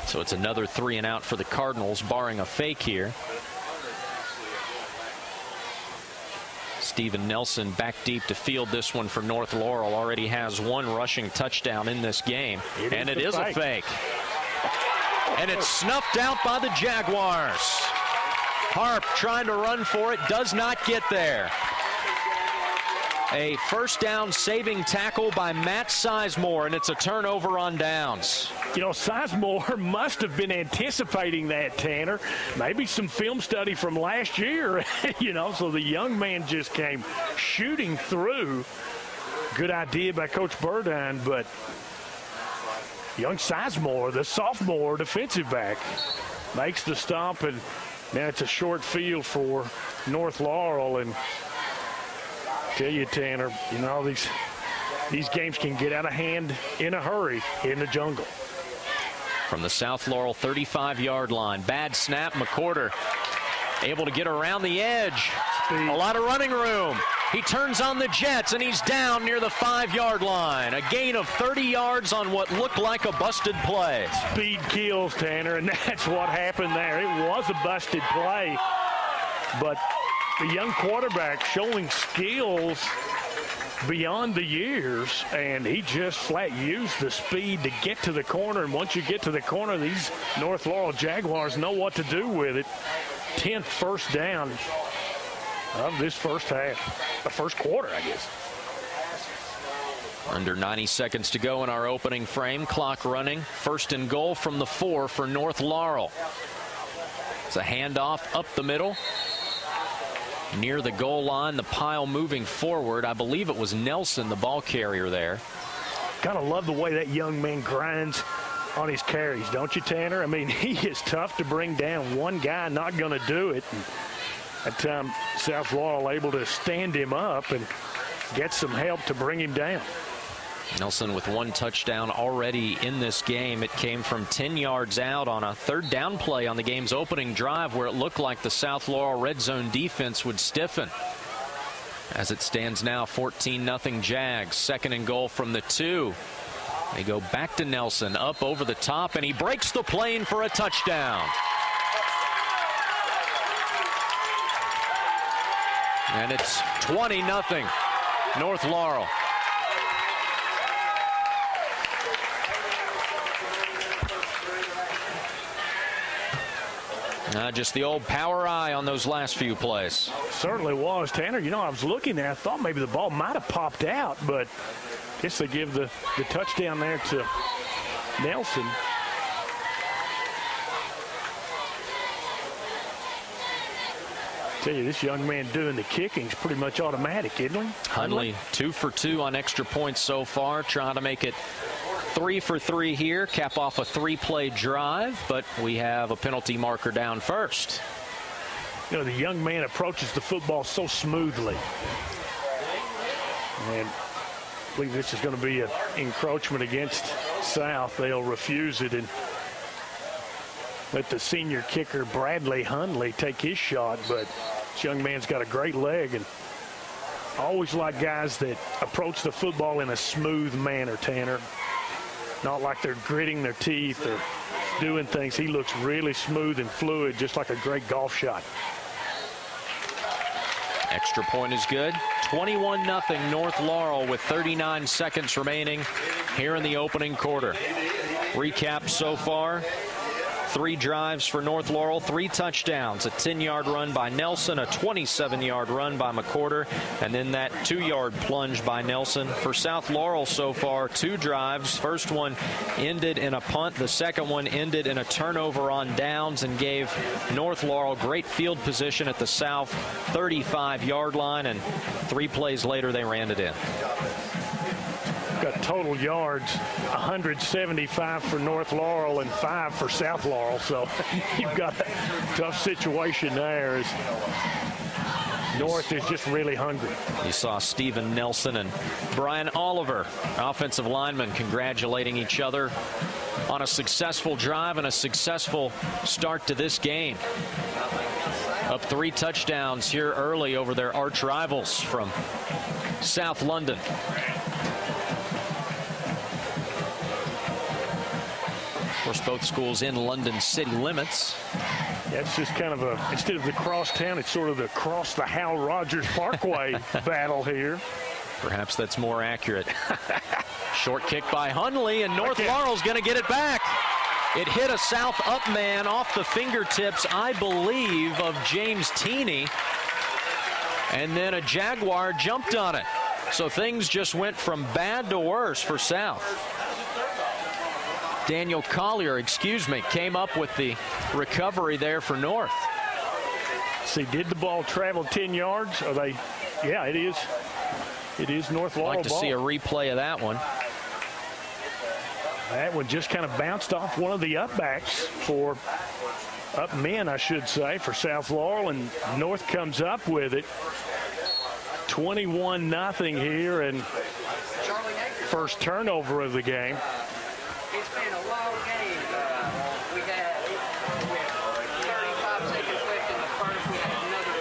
So it's another 3 and out for the Cardinals, barring a fake here. Steven Nelson back deep to field this one for North Laurel. Already has 1 rushing touchdown in this game. And it is a fake. And it's snuffed out by the Jaguars. Harp trying to run for it, does not get there. A 1st down saving tackle by Matt Sizemore, and it's a turnover on downs. You know, Sizemore must have been anticipating that, Tanner. Maybe some film study from last year, you know, so the young man just came shooting through. Good idea by Coach Burdine, but young Sizemore, the sophomore defensive back, makes the stop, and now it's a short field for North Laurel. And tell you, Tanner, you know, these games can get out of hand in a hurry in the jungle. From the South Laurel 35-yard line, bad snap. McCorder able to get around the edge. Speed. A lot of running room. He turns on the Jets, and he's down near the 5-yard line. A gain of 30 yards on what looked like a busted play. Speed kills, Tanner, and that's what happened there. It was a busted play, but the young quarterback showing skills beyond the years, and he just flat used the speed to get to the corner. And once you get to the corner, these North Laurel Jaguars know what to do with it. 10th 1st down of this first half, the 1st quarter, I guess. Under 90 seconds to go in our opening frame. Clock running. 1st and goal from the 4 for North Laurel. It's a handoff up the middle. Near the goal line, the pile moving forward. I believe it was Nelson, the ball carrier there. Gotta love the way that young man grinds on his carries, don't you, Tanner? I mean, he is tough to bring down. One guy not going to do it. And that time, South Laurel able to stand him up and get some help to bring him down. Nelson with 1 touchdown already in this game. It came from 10 yards out on a 3rd down play on the game's opening drive, where it looked like the South Laurel red zone defense would stiffen. As it stands now, 14-0 Jags. 2nd and goal from the 2. They go back to Nelson, up over the top, and he breaks the plane for a touchdown. And it's 20-0 North Laurel. Just the old power eye on those last few plays. Certainly was, Tanner. You know, I was looking there. I thought maybe the ball might have popped out, but I guess they give the touchdown there to Nelson. Tell you, this young man doing the kicking is pretty much automatic, isn't he? Hundley 2 for 2 on extra points so far, trying to make it 3 for 3 here, cap off a 3-play drive, but we have a penalty marker down first. You know, the young man approaches the football so smoothly. And I believe this is going to be an encroachment against South. They'll refuse it and let the senior kicker, Bradley Hundley, take his shot. But this young man's got a great leg, and I always like guys that approach the football in a smooth manner, Tanner. Not like they're gritting their teeth or doing things. He looks really smooth and fluid, just like a great golf shot. Extra point is good. 21-0 North Laurel with 39 seconds remaining here in the opening quarter. Recap so far. 3 drives for North Laurel, 3 touchdowns, a 10-yard run by Nelson, a 27-yard run by McCorder, and then that 2-yard plunge by Nelson. For South Laurel so far, 2 drives. First one ended in a punt. The second one ended in a turnover on downs and gave North Laurel great field position at the South 35-yard line, and 3 plays later they ran it in. Got total yards 175 for North Laurel and 5 for South Laurel, so you've got a tough situation there as North is just really hungry. You saw Stephen Nelson and Brian Oliver, offensive linemen, congratulating each other on a successful drive and a successful start to this game. Up 3 touchdowns here early over their arch rivals from South London. Of course, both schools in London city limits. Yeah, it's just kind of a, instead of the crosstown, it's sort of the cross the Hal Rogers Parkway battle here. Perhaps that's more accurate. Short kick by Hundley, and North Laurel's going to get it back. It hit a South up man off the fingertips, I believe, of James Teeney. And then a Jaguar jumped on it. So things just went from bad to worse for South. Daniel Collier, came up with the recovery there for North. See, did the ball travel 10 yards? Are they? Yeah, it is. It is North Laurel. I'd like to see a replay of that one. That one just kind of bounced off one of the upbacks for up men, I should say, for South Laurel, and North comes up with it. 21-0 here, and first turnover of the game. It's been a long game. We had 35 seconds left in the first. We had another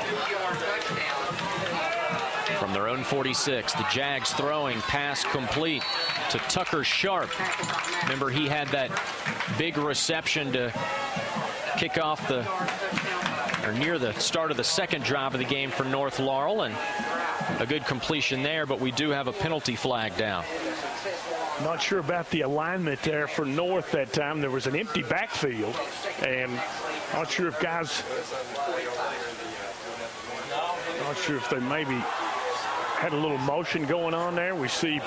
2-yard touchdown. From their own 46, the Jags throwing, pass complete to Tucker Sharp. Remember, he had that big reception to kick off the, or near the start of the second drive of the game for North Laurel, and a good completion there, but we do have a penalty flag down. Not sure about the alignment there for North that time. There was an empty backfield, and not sure if guys, not sure if they maybe had a little motion going on there. We see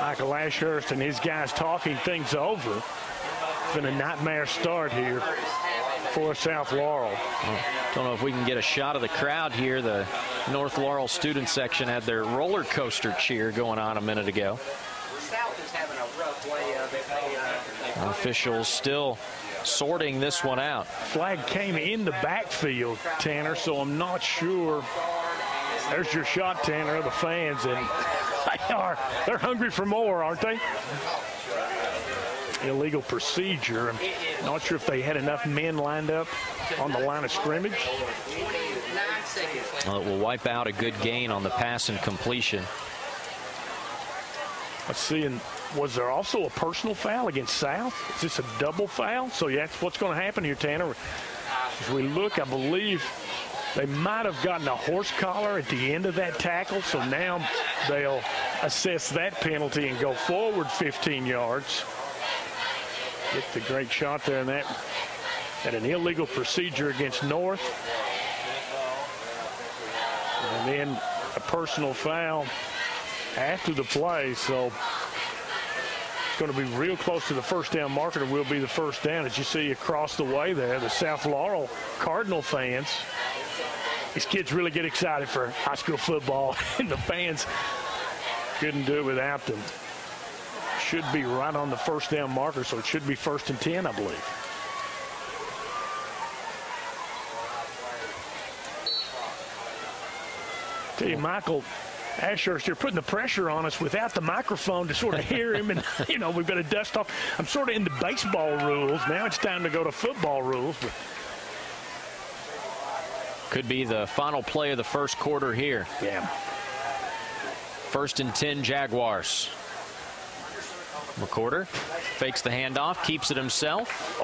Michael Ashurst and his guys talking things over. It's been a nightmare start here for South Laurel. Well, don't know if we can get a shot of the crowd here. The North Laurel student section had their roller coaster cheer going on a minute ago. South is having a rough way of it. Officials still sorting this one out. Flag came in the backfield, Tanner, so I'm not sure. There's your shot, Tanner, of the fans, and they're hungry for more, aren't they? Illegal procedure. I'm not sure if they had enough men lined up on the line of scrimmage. Well, it will wipe out a good gain on the pass and completion. Let's see, and was there also a personal foul against South? Is this a double foul? So yeah, that's what's going to happen here, Tanner. As we look, I believe They might have gotten a horse collar at the end of that tackle, so now they'll assess that penalty and go forward 15 yards. Get the great shot there in that. At an illegal procedure against North. And then a personal foul after the play, so it's going to be real close to the first down marker and will be the first down. As you see across the way there, the South Laurel Cardinal fans. These kids really get excited for high school football, and the fans couldn't do it without them. Should be right on the first down marker, so it should be 1st and 10, I believe. Tell you, Michael Ashurst, you're putting the pressure on us without the microphone to sort of hear him, and you know we've got to dust off. I'm sort of into baseball rules. Now it's time to go to football rules. But could be the final play of the first quarter here. Yeah. 1st and 10 Jaguars. McCorder fakes the handoff, keeps it himself.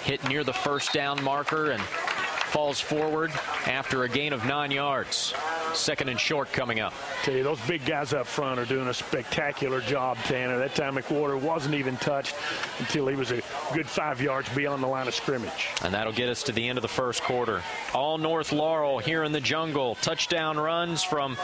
Hit near the first down marker and falls forward after a gain of 9 yards. 2nd and short coming up. Tell you, those big guys up front are doing a spectacular job, Tanner. That time McWhorter wasn't even touched until he was a good 5 yards beyond the line of scrimmage. And that'll get us to the end of the first quarter. All North Laurel here in the jungle. Touchdown runs from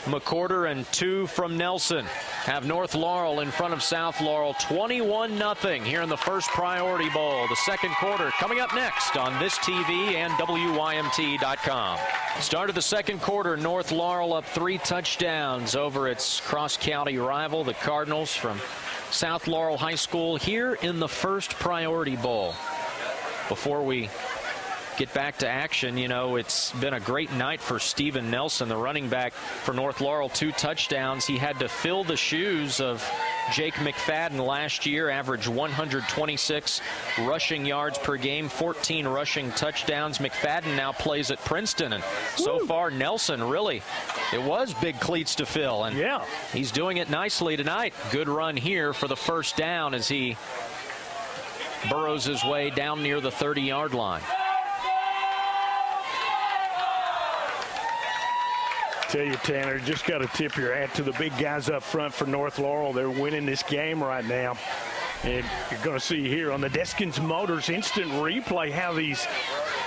McWhorter and 2 from Nelson. Have North Laurel in front of South Laurel 21-0 here in the first Priority Bowl. The second quarter coming up next on this TV and WYMT.com. Start of the second quarter, North Laurel up 3 touchdowns over its cross-county rival, the Cardinals from South Laurel High School, here in the first Priority Bowl. Before we get back to action, you know, it's been a great night for Steven Nelson, the running back for North Laurel. 2 touchdowns. He had to fill the shoes of Jake McFadden last year, averaged 126 rushing yards per game, 14 rushing touchdowns. McFadden now plays at Princeton, and so far Nelson really, it was big cleats to fill, and yeah, he's doing it nicely tonight. Good run here for the first down as he burrows his way down near the 30-yard line. Tell you, Tanner, just got to tip your hat to the big guys up front for North Laurel. They're winning this game right now. And you're going to see here on the Deskins Motors instant replay how these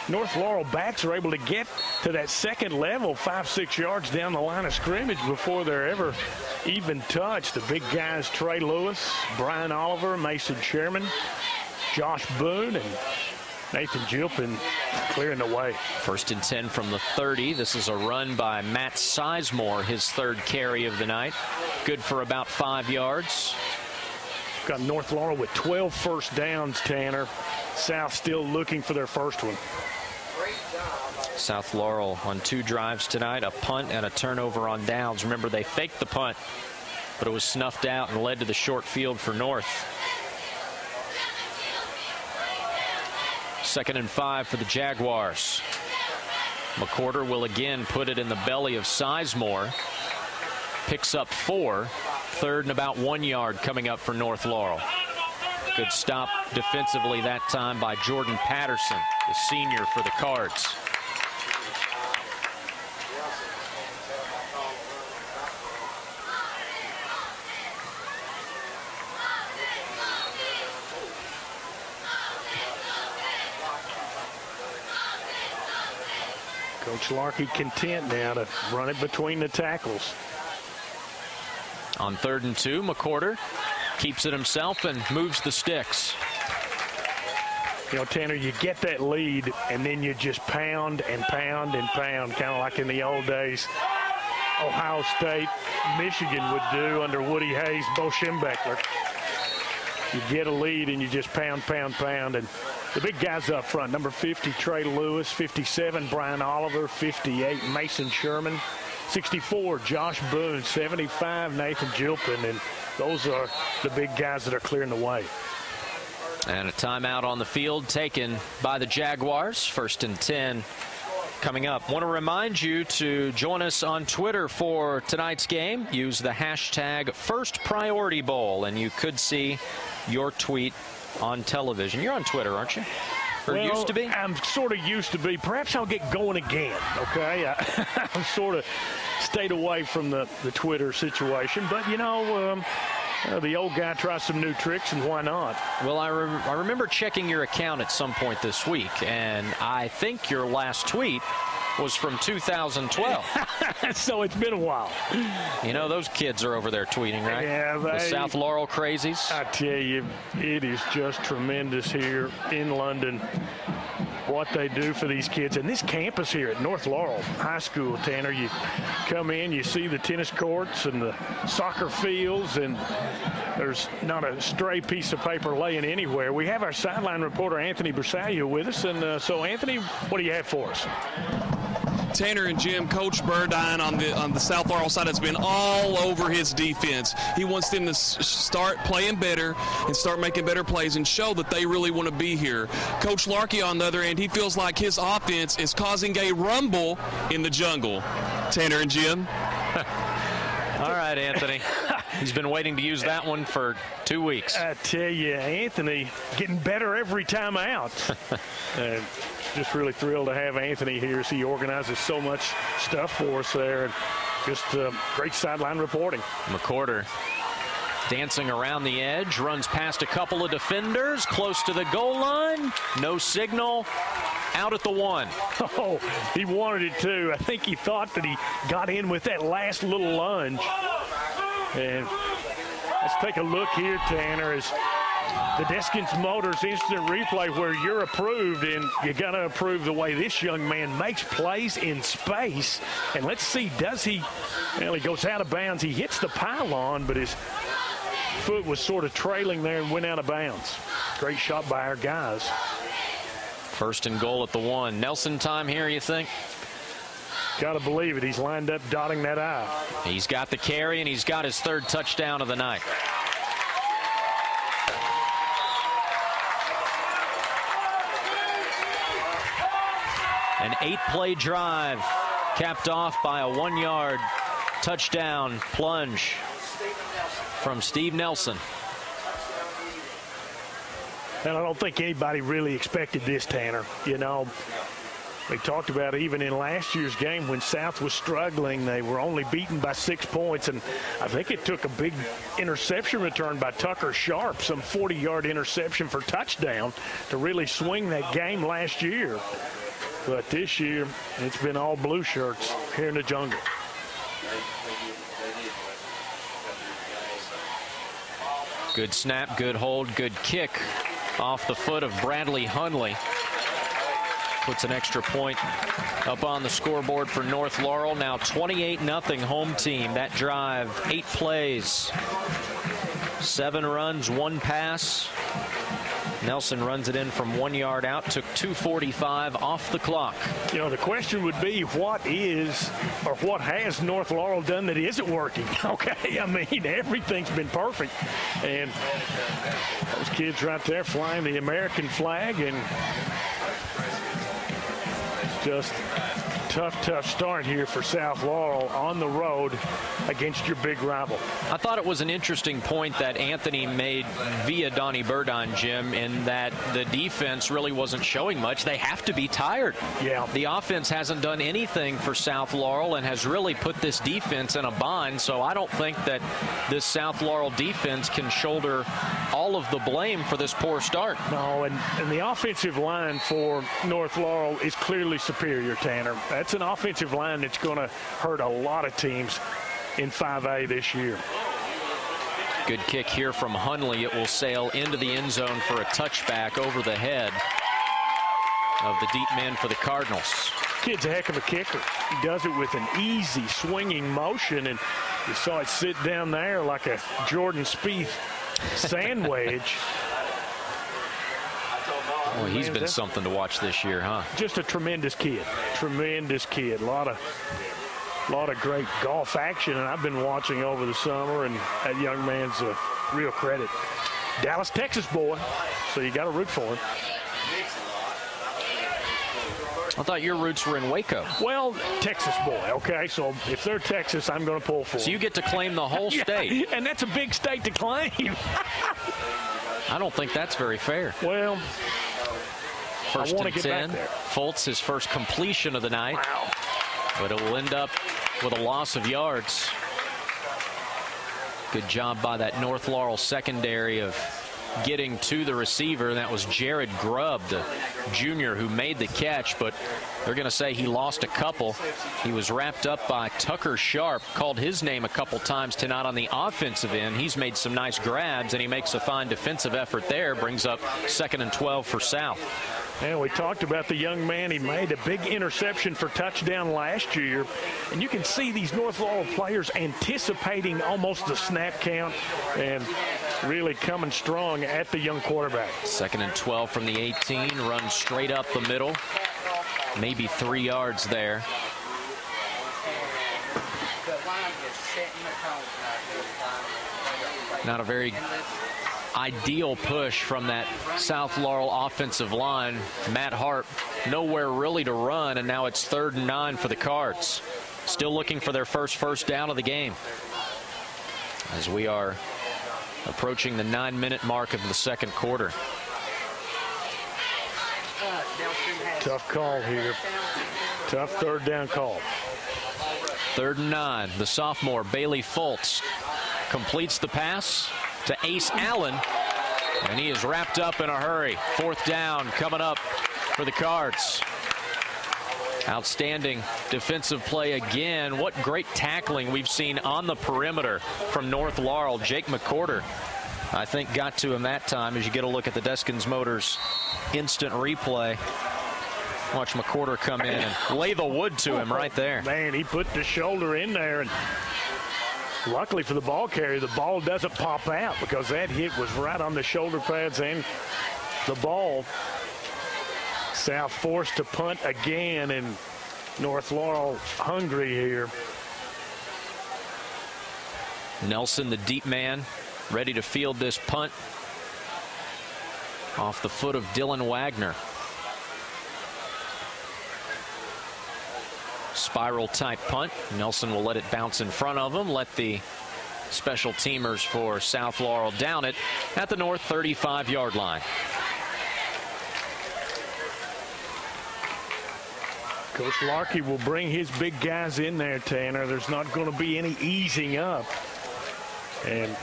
North Laurel backs are able to get to that second level 5-6 yards down the line of scrimmage before they're ever even touched. The big guys, Trey Lewis, Brian Oliver, Mason Sherman, Josh Boone, and Nathan Gilpin clearing the way. 1st and 10 from the 30. This is a run by Matt Sizemore, his 3rd carry of the night. Good for about 5 yards. Got North Laurel with 12 first downs, Tanner. South still looking for their first one. South Laurel on 2 drives tonight, a punt and a turnover on downs. Remember, they faked the punt, but it was snuffed out and led to the short field for North. 2nd and 5 for the Jaguars. McWhorter will again put it in the belly of Sizemore. Picks up 4. 3rd and about 1 yard coming up for North Laurel. Good stop defensively that time by Jordan Patterson, the senior for the Cards. Coach Larkey content now to run it between the tackles. On 3rd and 2, McWhorter keeps it himself and moves the sticks. You know, Tanner, you get that lead, and then you just pound and pound and pound, kind of like in the old days Ohio State, Michigan would do under Woody Hayes, Bo Schembechler. You get a lead, and you just pound, pound, pound. And the big guys up front, number 50, Trey Lewis, 57, Brian Oliver, 58, Mason Sherman, 64, Josh Boone, 75, Nathan Gilpin. And those are the big guys that are clearing the way. And a timeout on the field taken by the Jaguars. 1st and 10 coming up. Want to remind you to join us on Twitter for tonight's game. Use the hashtag #FirstPriorityBowl, and you could see your tweet on television. You're on Twitter, aren't you? Or used to be? I'm sort of used to be. Perhaps I'll get going again, okay? I'm sort of stayed away from the Twitter situation. But, you know, the old guy tries some new tricks, and why not? Well, I remember checking your account at some point this week, and I think your last tweet was from 2012. So it's been a while. You know, those kids are over there tweeting, right? Yeah, the South Laurel crazies. I tell you, it is just tremendous here in London what they do for these kids. And this campus here at North Laurel High School, Tanner, you come in, you see the tennis courts and the soccer fields, and there's not a stray piece of paper laying anywhere. We have our sideline reporter, Anthony Bersaglio, with us. And so, Anthony, what do you have for us? Tanner and Jim, Coach Burdine on the South Laurel side has been all over his defense. He wants them to start playing better and start making better plays and show that they really want to be here. Coach Larkey, on the other end, he feels like his offense is causing a rumble in the jungle. Tanner and Jim. All right, Anthony. He's been waiting to use that one for 2 weeks. I tell you, Anthony getting better every time out. Just really thrilled to have Anthony here as he organizes so much stuff for us there. And just great sideline reporting. McCorder dancing around the edge, runs past a couple of defenders, close to the goal line. No signal. Out at the 1. Oh, he wanted it too. I think he thought that he got in with that last little lunge. And let's take a look here, Tanner, as the Deskins Motors instant replay where you're approved, and you got to approve the way this young man makes plays in space. And let's see, does he? Well, he goes out of bounds. He hits the pylon, but his foot was sort of trailing there and went out of bounds. Great shot by our guys. First and goal at the 1. Nelson time here, you think? Got to believe it. He's lined up dotting that I. He's got the carry, and he's got his 3rd touchdown of the night. An 8-play drive capped off by a 1-yard touchdown plunge from Steve Nelson. And I don't think anybody really expected this, Tanner. You know, we talked about even in last year's game when South was struggling, they were only beaten by 6 points. And I think it took a big interception return by Tucker Sharp, some 40-yard interception for touchdown, to really swing that game last year. But this year, it's been all blue shirts here in the jungle. Good snap, good hold, good kick off the foot of Bradley Hunley. Puts an extra point up on the scoreboard for North Laurel. Now 28-0 home team. That drive, 8 plays, 7 runs, 1 pass. Nelson runs it in from 1 yard out, took 2:45 off the clock. You know, the question would be, what is or what has North Laurel done that isn't working? Okay, I mean, everything's been perfect. And those kids right there flying the American flag, and just tough start here for South Laurel on the road against your big rival. I thought it was an interesting point that Anthony made via Donnie Burdine, Jim, in that the defense really wasn't showing much. They have to be tired. Yeah. The offense hasn't done anything for South Laurel and has really put this defense in a bind, so I don't think that this South Laurel defense can shoulder all of the blame for this poor start. No, and the offensive line for North Laurel is clearly superior, Tanner. That's an offensive line that's going to hurt a lot of teams in 5A this year. Good kick here from Hunley. It will sail into the end zone for a touchback over the head of the deep man for the Cardinals. Kid's a heck of a kicker. He does it with an easy swinging motion, and you saw it sit down there like a Jordan Spieth sand wedge. Well, he's been something to watch this year, huh? Just a tremendous kid. Tremendous kid. A lot of great golf action, and I've been watching over the summer, and that young man's a real credit. Dallas, Texas boy, so you got to root for him. I thought your roots were in Waco. Well, Texas boy, okay? So if they're Texas, I'm going to pull for them. So you get to claim the whole state. And that's a big state to claim. I don't think that's very fair. Well, First and 10. Fultz, his first completion of the night. Wow. But it will end up with a loss of yards. Good job by that North Laurel secondary of getting to the receiver. That was Jared Grubb, the junior, who made the catch, but they're going to say he lost a couple. He was wrapped up by Tucker Sharp, called his name a couple times tonight on the offensive end. He's made some nice grabs, and he makes a fine defensive effort there. Brings up 2nd and 12 for South. And we talked about the young man. He made a big interception for touchdown last year. And you can see these North Laurel players anticipating almost the snap count and really coming strong at the young quarterback. 2nd and 12 from the 18. Runs straight up the middle. Maybe 3 yards there. Not a very ideal push from that South Laurel offensive line. Matt Hart nowhere really to run, and now it's 3rd and 9 for the Cards. Still looking for their first down of the game as we are approaching the 9-minute mark of the second quarter. Tough call here. Tough 3rd down call. 3rd and 9. The sophomore Bailey Fultz completes the pass to Ace Allen, and he is wrapped up in a hurry. 4th down coming up for the Cards. Outstanding defensive play again. What great tackling we've seen on the perimeter from North Laurel. Jake McCorder, I think, got to him that time. As you get a look at the Deskins Motors instant replay, watch McCorder come in and lay the wood to him right there. Man, he put the shoulder in there, and luckily for the ball carrier, the ball doesn't pop out because that hit was right on the shoulder pads and the ball. South forced to punt again, and North Laurel hungry here. Nelson, the deep man, ready to field this punt off the foot of Dylan Wagner. Spiral type punt. Nelson will let it bounce in front of him. Let the special teamers for South Laurel down it at the North 35-yard line. Coach Larkey will bring his big guys in there, Tanner. There's not going to be any easing up. And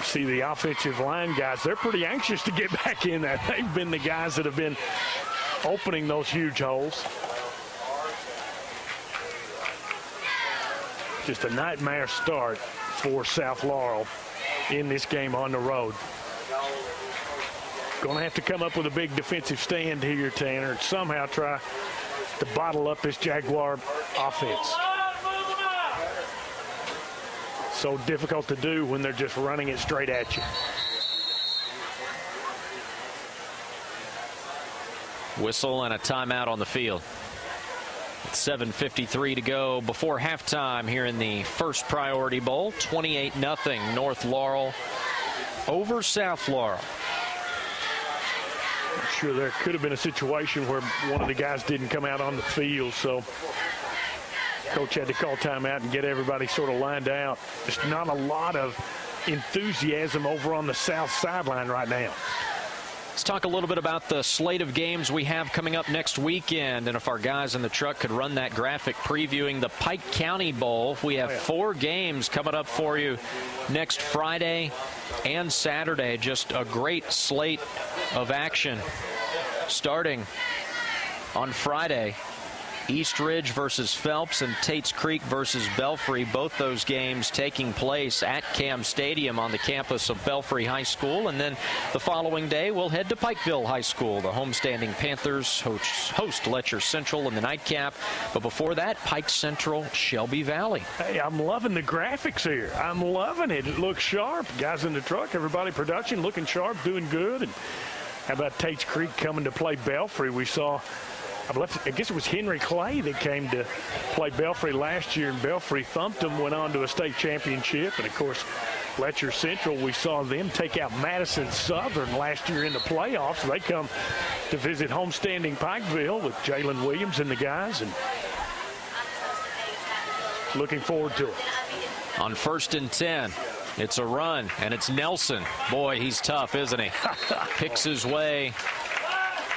see the offensive line guys, they're pretty anxious to get back in there. They've been the guys that have been opening those huge holes. Just a nightmare start for South Laurel in this game on the road. Going to have to come up with a big defensive stand here, Tanner, and somehow try to bottle up this Jaguar offense. So difficult to do when they're just running it straight at you. Whistle and a timeout on the field. 7:53 to go before halftime here in the First Priority Bowl. 28-0 North Laurel over South Laurel. I'm sure there could have been a situation where one of the guys didn't come out on the field, so coach had to call timeout and get everybody sort of lined out. Just not a lot of enthusiasm over on the south sideline right now. Let's talk a little bit about the slate of games we have coming up next weekend, and if our guys in the truck could run that graphic previewing the Pike County Bowl. We have 4 games coming up for you next Friday and Saturday. Just a great slate of action starting on Friday. East Ridge versus Phelps and Tates Creek versus Belfry. Both those games taking place at Cam Stadium on the campus of Belfry High School. And then the following day, we'll head to Pikeville High School. The homestanding Panthers host Letcher Central in the nightcap. But before that, Pike Central, Shelby Valley. Hey, I'm loving the graphics here. I'm loving it. It looks sharp. Guys in the truck, everybody production looking sharp, doing good. And how about Tates Creek coming to play Belfry? We saw, I guess it was Henry Clay that came to play Belfry last year, and Belfry thumped them, went on to a state championship. And, of course, Letcher Central, we saw them take out Madison Southern last year in the playoffs. They come to visit homestanding Pikeville with Jalen Williams and the guys, and looking forward to it. On 1st and 10, it's a run, and it's Nelson. Boy, he's tough, isn't he? Picks his way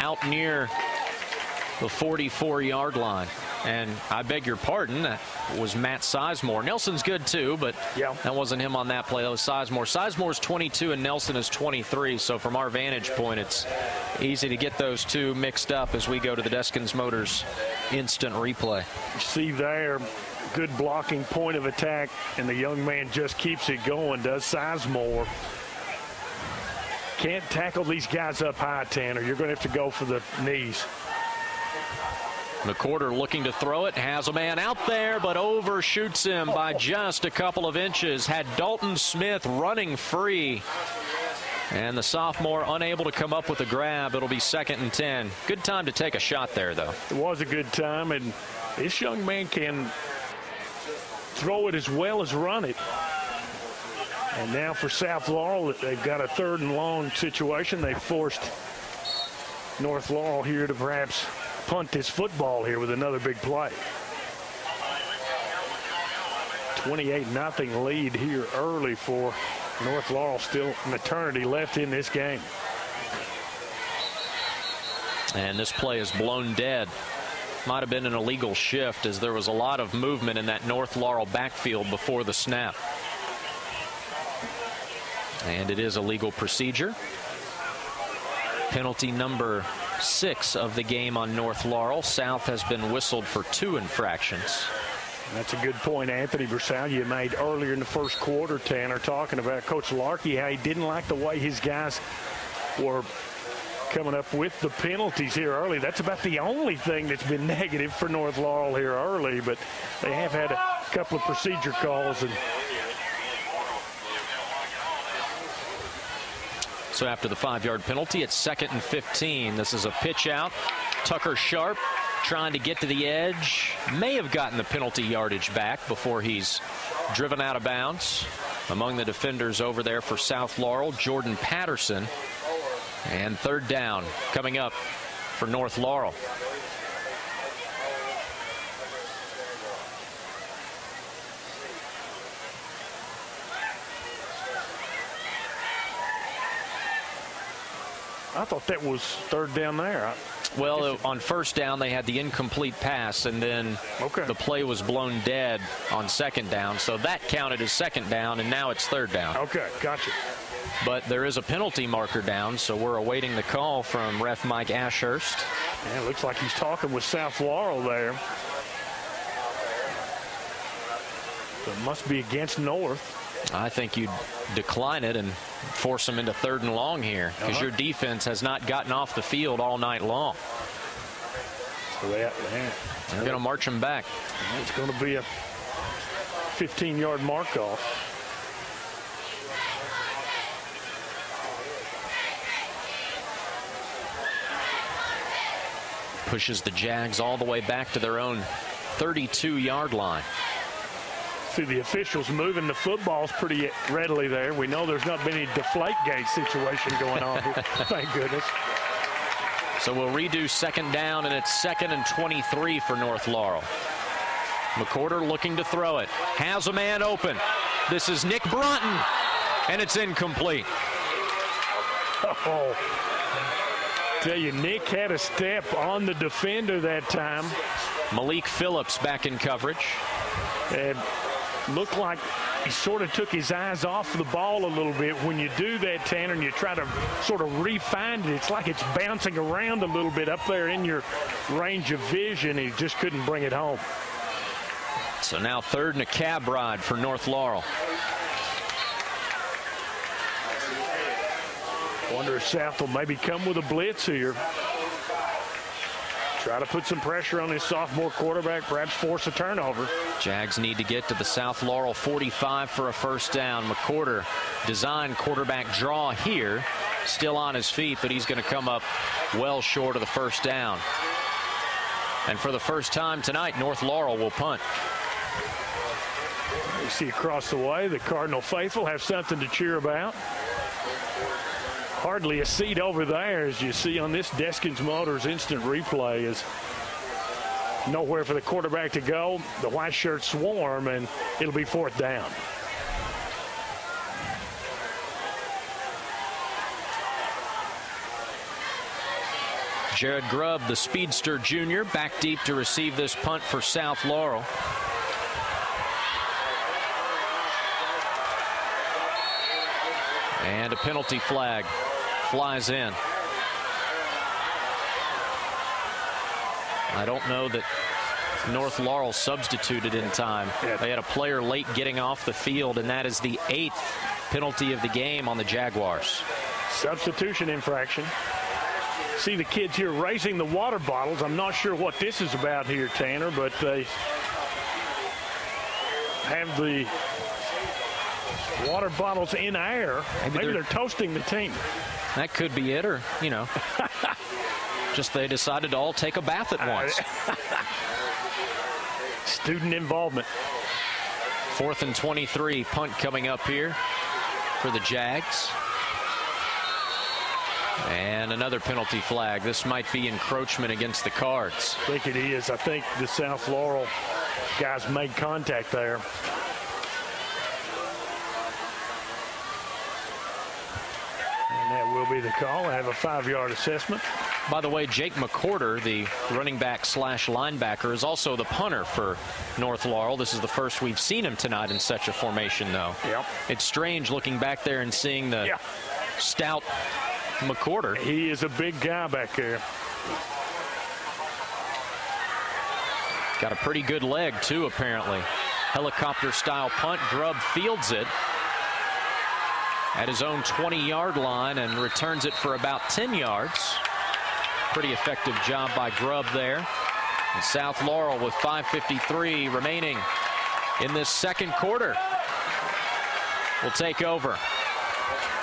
out near the 44-yard line. And I beg your pardon, that was Matt Sizemore. Nelson's good too, but that wasn't him on that play. That was Sizemore. Sizemore's 22 and Nelson is 23. So from our vantage point, it's easy to get those two mixed up as we go to the Deskins Motors instant replay. You see there, good blocking point of attack, and the young man just keeps it going, does Sizemore. Can't tackle these guys up high, Tanner. You're going to have to go for the knees. McCorder looking to throw it, has a man out there, but overshoots him by just a couple of inches. Had Dalton Smith running free, and the sophomore unable to come up with a grab. It'll be 2nd and 10. Good time to take a shot there, though. It was a good time, and this young man can throw it as well as run it. And now for South Laurel, they've got a 3rd and long situation. They forced North Laurel here to perhaps punt this football here with another big play. 28-0 lead here early for North Laurel. Still an eternity left in this game. And this play is blown dead. Might have been an illegal shift, as there was a lot of movement in that North Laurel backfield before the snap. And it is a legal procedure. Penalty number 6 of the game on North Laurel. South has been whistled for 2 infractions. That's a good point Anthony Bersalia made earlier in the first quarter, Tanner, talking about Coach Larkey, how he didn't like the way his guys were coming up with the penalties here early. That's about the only thing that's been negative for North Laurel here early, but they have had a couple of procedure calls. And so after the 5-yard penalty, it's 2nd and 15. This is a pitch out. Tucker Sharp trying to get to the edge. May have gotten the penalty yardage back before he's driven out of bounds. Among the defenders over there for South Laurel, Jordan Patterson. And 3rd down coming up for North Laurel. I thought that was 3rd down there. Well, on 1st down, they had the incomplete pass, and then the play was blown dead on 2nd down. So that counted as 2nd down, and now it's 3rd down. Okay, gotcha. But there is a penalty marker down, so we're awaiting the call from ref Mike Ashurst. Yeah, it looks like he's talking with South Laurel there. So it must be against North. I think you'd decline it and force them into 3rd and long here, because your defense has not gotten off the field all night long. So they're going to march them back. It's going to be a 15-yard mark off. Pushes the Jags all the way back to their own 32-yard line. See the officials moving the footballs pretty readily there. We know there's not been any Deflategate situation going on here. Thank goodness. So we'll redo 2nd down, and it's 2nd and 23 for North Laurel. McCorder looking to throw it. Has a man open. This is Nick Broughton, and it's incomplete. Oh. Tell you, Nick had a step on the defender that time. Malik Phillips back in coverage. And looked like he sort of took his eyes off the ball a little bit. When you do that, Tanner, and you try to sort of re-find it, it's like it's bouncing around a little bit up there in your range of vision. He just couldn't bring it home. So now 3rd and a cab ride for North Laurel. Wonder if South will maybe come with a blitz here. Try to put some pressure on his sophomore quarterback, perhaps force a turnover. Jags need to get to the South Laurel 45 for a 1st down. McCorder design quarterback draw here. Still on his feet, but he's going to come up well short of the 1st down. And for the first time tonight, North Laurel will punt. You see across the way, the Cardinal faithful have something to cheer about. Hardly a seat over there, as you see on this Deskins Motors instant replay. Is nowhere for the quarterback to go. The white shirts swarm, and it'll be 4th down. Jared Grubb, the speedster junior, back deep to receive this punt for South Laurel. And a penalty flag flies in. I don't know that North Laurel substituted in time. They had a player late getting off the field, and that is the 8th penalty of the game on the Jaguars. Substitution infraction. See the kids here raising the water bottles. I'm not sure what this is about here, Tanner, but they have the water bottles in air. Maybe they're toasting the team. That could be it, or, you know, just they decided to all take a bath at once. Student involvement. 4th and 23, punt coming up here for the Jags. And another penalty flag. This might be encroachment against the Cards. I think it is. I think the South Laurel guys made contact there. And that will be the call. I have a 5-yard assessment. By the way, Jake McCorder, the running back / linebacker, is also the punter for North Laurel. This is the first we've seen him tonight in such a formation, though. Yep. It's strange looking back there and seeing the stout McCorder. He is a big guy back there. Got a pretty good leg, too, apparently. Helicopter-style punt. Grubb fields it at his own 20-yard line and returns it for about 10 yards. Pretty effective job by Grubb there. And South Laurel with 5:53 remaining in this second quarter will take over.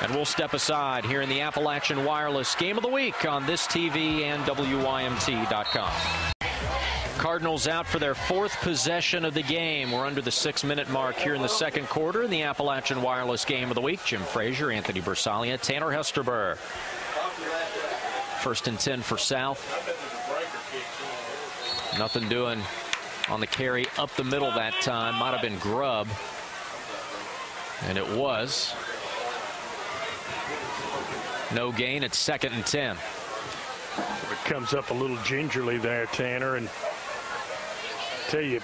And we'll step aside here in the Appalachian Wireless Game of the Week on this TV and WYMT.com. Cardinals out for their 4th possession of the game. We're under the 6-minute mark here in the second quarter in the Appalachian Wireless Game of the Week. Jim Frazier, Anthony Bersalia, Tanner Hesterber. 1st and 10 for South. Nothing doing on the carry up the middle that time. Might have been Grubb. And it was. No gain. It's 2nd and 10. It comes up a little gingerly there, Tanner, and I tell you,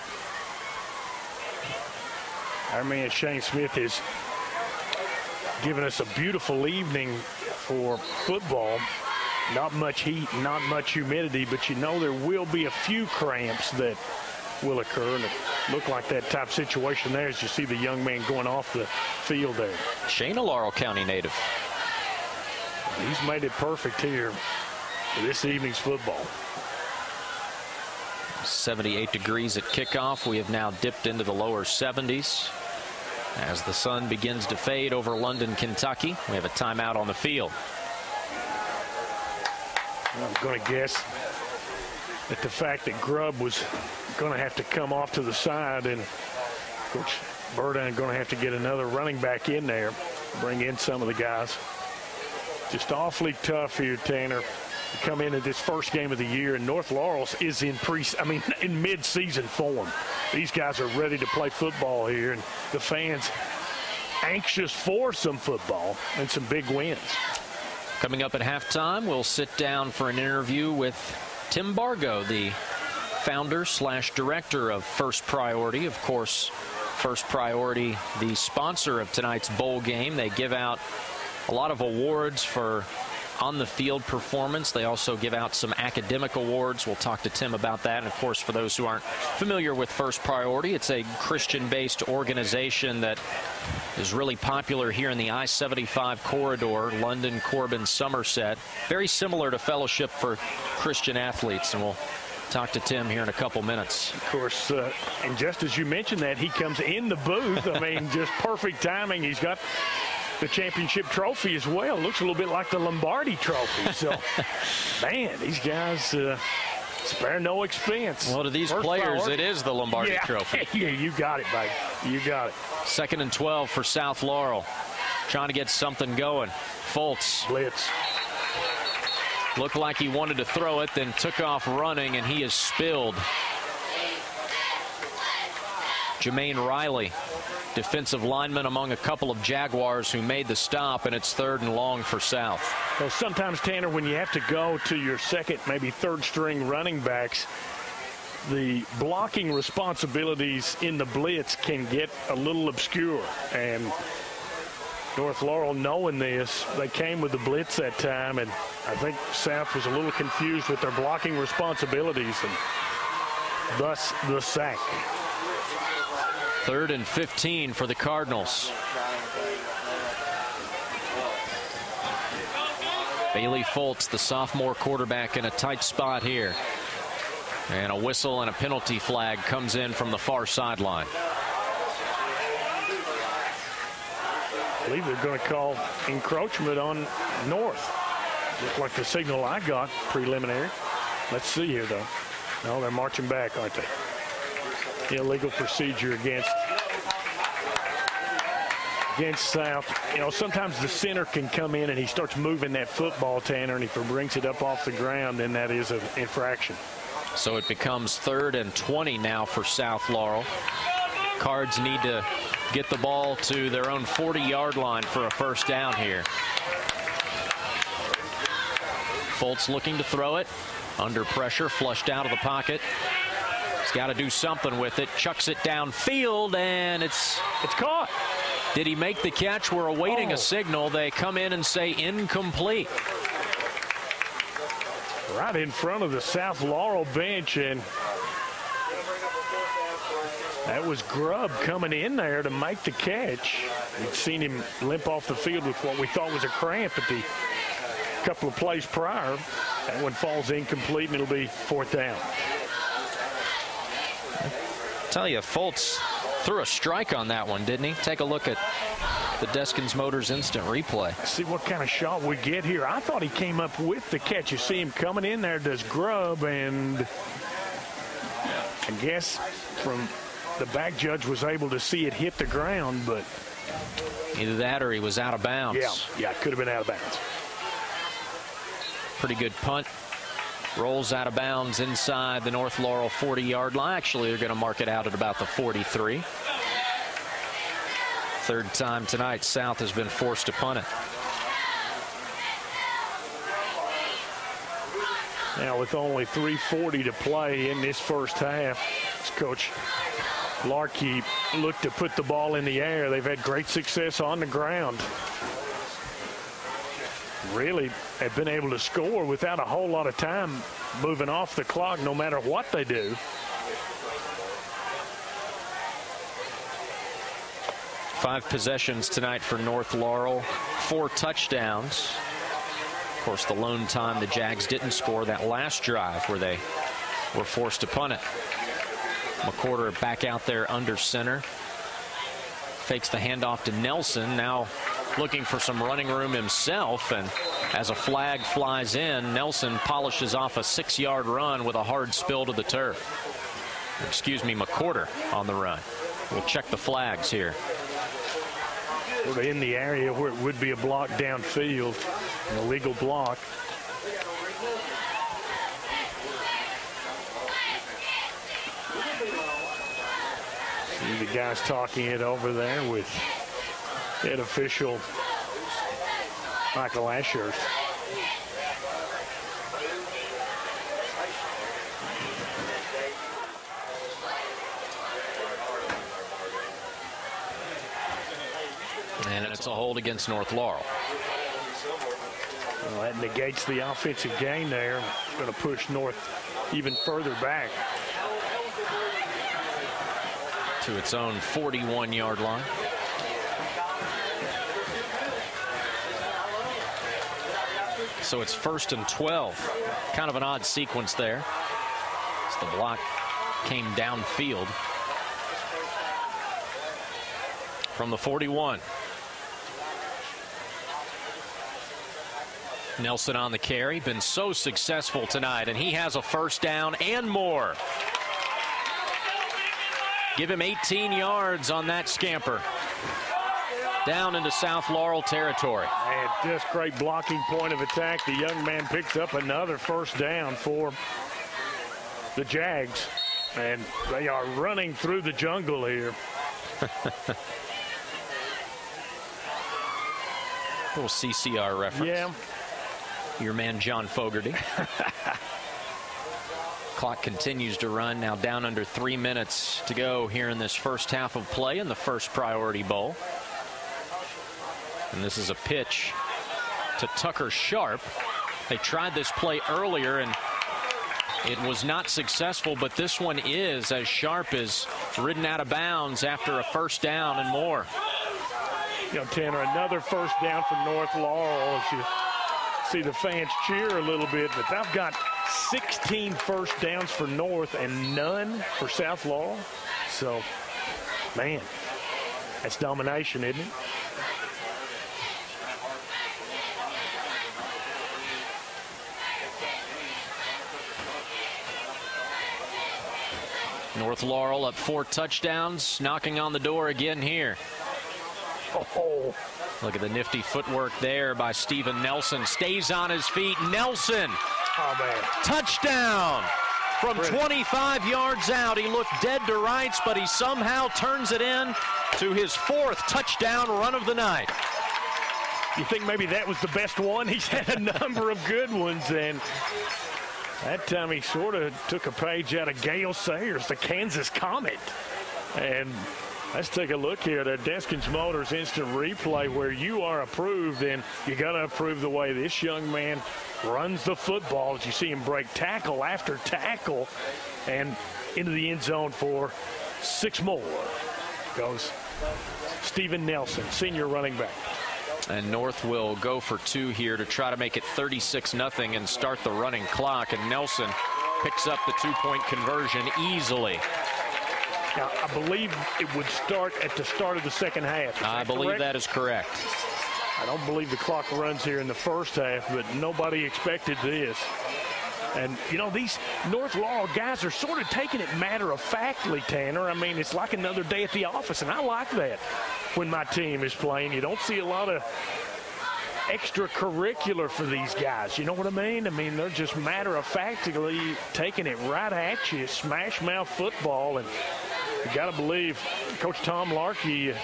our man Shane Smith has given us a beautiful evening for football. Not much heat, not much humidity, but you know there will be a few cramps that will occur, and it looked like that type situation there as you see the young man going off the field there. Shane, a Laurel County native. He's made it perfect here for this evening's football. 78 degrees at kickoff. We have now dipped into the lower 70s as the sun begins to fade over London, Kentucky. We have a timeout on the field. I'm going to guess that the fact that Grubb was going to have to come off to the side, and Coach Burden going to have to get another running back in there, bring in some of the guys. Just awfully tough here, Tanner, to come into this first game of the year, and North Laurel is in mid-season form. These guys are ready to play football here, and the fans anxious for some football and some big wins. Coming up at halftime, we'll sit down for an interview with Tim Bargo, the founder / director of First Priority. Of course, First Priority, the sponsor of tonight's bowl game. They give out a lot of awards for on-the-field performance. They also give out some academic awards. We'll talk to Tim about that. And, of course, for those who aren't familiar with First Priority, it's a Christian-based organization that is really popular here in the I-75 corridor, London, Corbin, Somerset. Very similar to Fellowship for Christian Athletes. And we'll talk to Tim here in a couple minutes. Of course, and just as you mentioned that, he comes in the booth. I mean, just perfect timing. He's got the championship trophy as well. Looks a little bit like the Lombardi trophy. So, man, these guys spare no expense. Well, to these players, it is the Lombardi trophy. Yeah, you got it, baby. You got it. 2nd and 12 for South Laurel. Trying to get something going. Fultz. Blitz. Looked like he wanted to throw it, then took off running, and he is spilled. Jermaine Riley defensive lineman among a couple of Jaguars who made the stop, and it's 3rd and long for South. Well, sometimes, Tanner, when you have to go to your second, maybe third string running backs, the blocking responsibilities in the blitz can get a little obscure. And North Laurel, knowing this, they came with the blitz that time, and I think South was a little confused with their blocking responsibilities, and thus the sack. 3rd and 15 for the Cardinals. Bailey Foltz, the sophomore quarterback, in a tight spot here. And a whistle and a penalty flag comes in from the far sideline. I believe they're going to call encroachment on North. Looked like the signal I got preliminary. Let's see here, though. No, they're marching back, aren't they? Illegal procedure against South. You know, sometimes the center can come in and he starts moving that football, Tanner, and if he brings it up off the ground, then that is an infraction. So it becomes 3rd and 20 now for South Laurel. Cards need to get the ball to their own 40-yard line for a first down here. Foltz looking to throw it. Under pressure, flushed out of the pocket. He's got to do something with it. Chucks it downfield, and it's caught. Did he make the catch? We're awaiting a signal. They come in and say incomplete. Right in front of the South Laurel bench, and that was Grubb coming in there to make the catch. We'd seen him limp off the field with what we thought was a cramp at the couple of plays prior. That one falls incomplete, and it'll be 4th down. I tell you, Foltz threw a strike on that one, didn't he? Take a look at the Deskins Motors instant replay. See what kind of shot we get here. I thought he came up with the catch. You see him coming in there, does Grubb, and I guess from the back judge was able to see it hit the ground, but either that or he was out of bounds. Yeah, could have been out of bounds. Pretty good punt. Rolls out of bounds inside the North Laurel 40-yard line. Actually, they're going to mark it out at about the 43. 3rd time tonight South has been forced to punt it. Now with only 3:40 to play in this first half, Coach Larkey looked to put the ball in the air. They've had great success on the ground. Really have been able to score without a whole lot of time moving off the clock, no matter what they do. Five possessions tonight for North Laurel, 4 touchdowns. Of course, the lone time the Jags didn't score that last drive where they were forced to punt it. McCorder back out there under center. Fakes the handoff to Nelson. Now looking for some running room himself, and as a flag flies in, Nelson polishes off a 6-yard run with a hard spill to the turf. Excuse me, McCorder on the run. We'll check the flags here. Sort of in the area where it would be a block downfield, an illegal block. See the guys talking it over there with head official Michael Ashurst. And it's a hold against North Laurel. Well, that negates the offensive gain there. It's going to push North even further back to its own 41-yard line. So it's 1st and 12. Kind of an odd sequence there, as the block came downfield from the 41. Nelson on the carry, been so successful tonight, and he has a first down and more. Give him 18 yards on that scamper. Down into South Laurel territory. And just great blocking point of attack. The young man picks up another first down for the Jags. And they are running through the jungle here. Little CCR reference. Yeah. Your man John Fogarty. Clock continues to run, now down under 3 minutes to go here in this first half of play in the first Priority Bowl. And this is a pitch to Tucker Sharp. They tried this play earlier and it was not successful, but this one is, as Sharp is ridden out of bounds after a first down and more. You know, Tanner, another first down for North Laurel. As you see the fans cheer a little bit, but they've got 16 first downs for North and none for South Laurel. So, man, that's domination, isn't it? North Laurel up 4 touchdowns, knocking on the door again here. Oh. Look at the nifty footwork there by Steven Nelson. Stays on his feet. Nelson. Oh, man. Touchdown. From 25 yards out, he looked dead to rights, but he somehow turns it in to his 4th touchdown run of the night. You think maybe that was the best one? He's had a number of good ones, and that time he sort of took a page out of Gale Sayers, the Kansas Comet. And let's take a look here at Deskins Motors instant replay, where you are approved, and you got to approve the way this young man runs the football. As you see him break tackle after tackle and into the end zone for 6 more. Goes Steven Nelson, senior running back. And North will go for 2 here to try to make it 36-0 and start the running clock. And Nelson picks up the 2-point conversion easily. Now, I believe it would start at the start of the second half. I believe correct? that is correct. I don't believe the clock runs here in the first half, but nobody expected this. And, you know, these North Laurel guys are sort of taking it matter-of-factly, Tanner. I mean, it's like another day at the office, and I like that when my team is playing. You don't see a lot of extracurricular for these guys. You know what I mean? I mean, they're just matter-of-factly taking it right at you, smash-mouth football. And you got to believe Coach Tom Larkey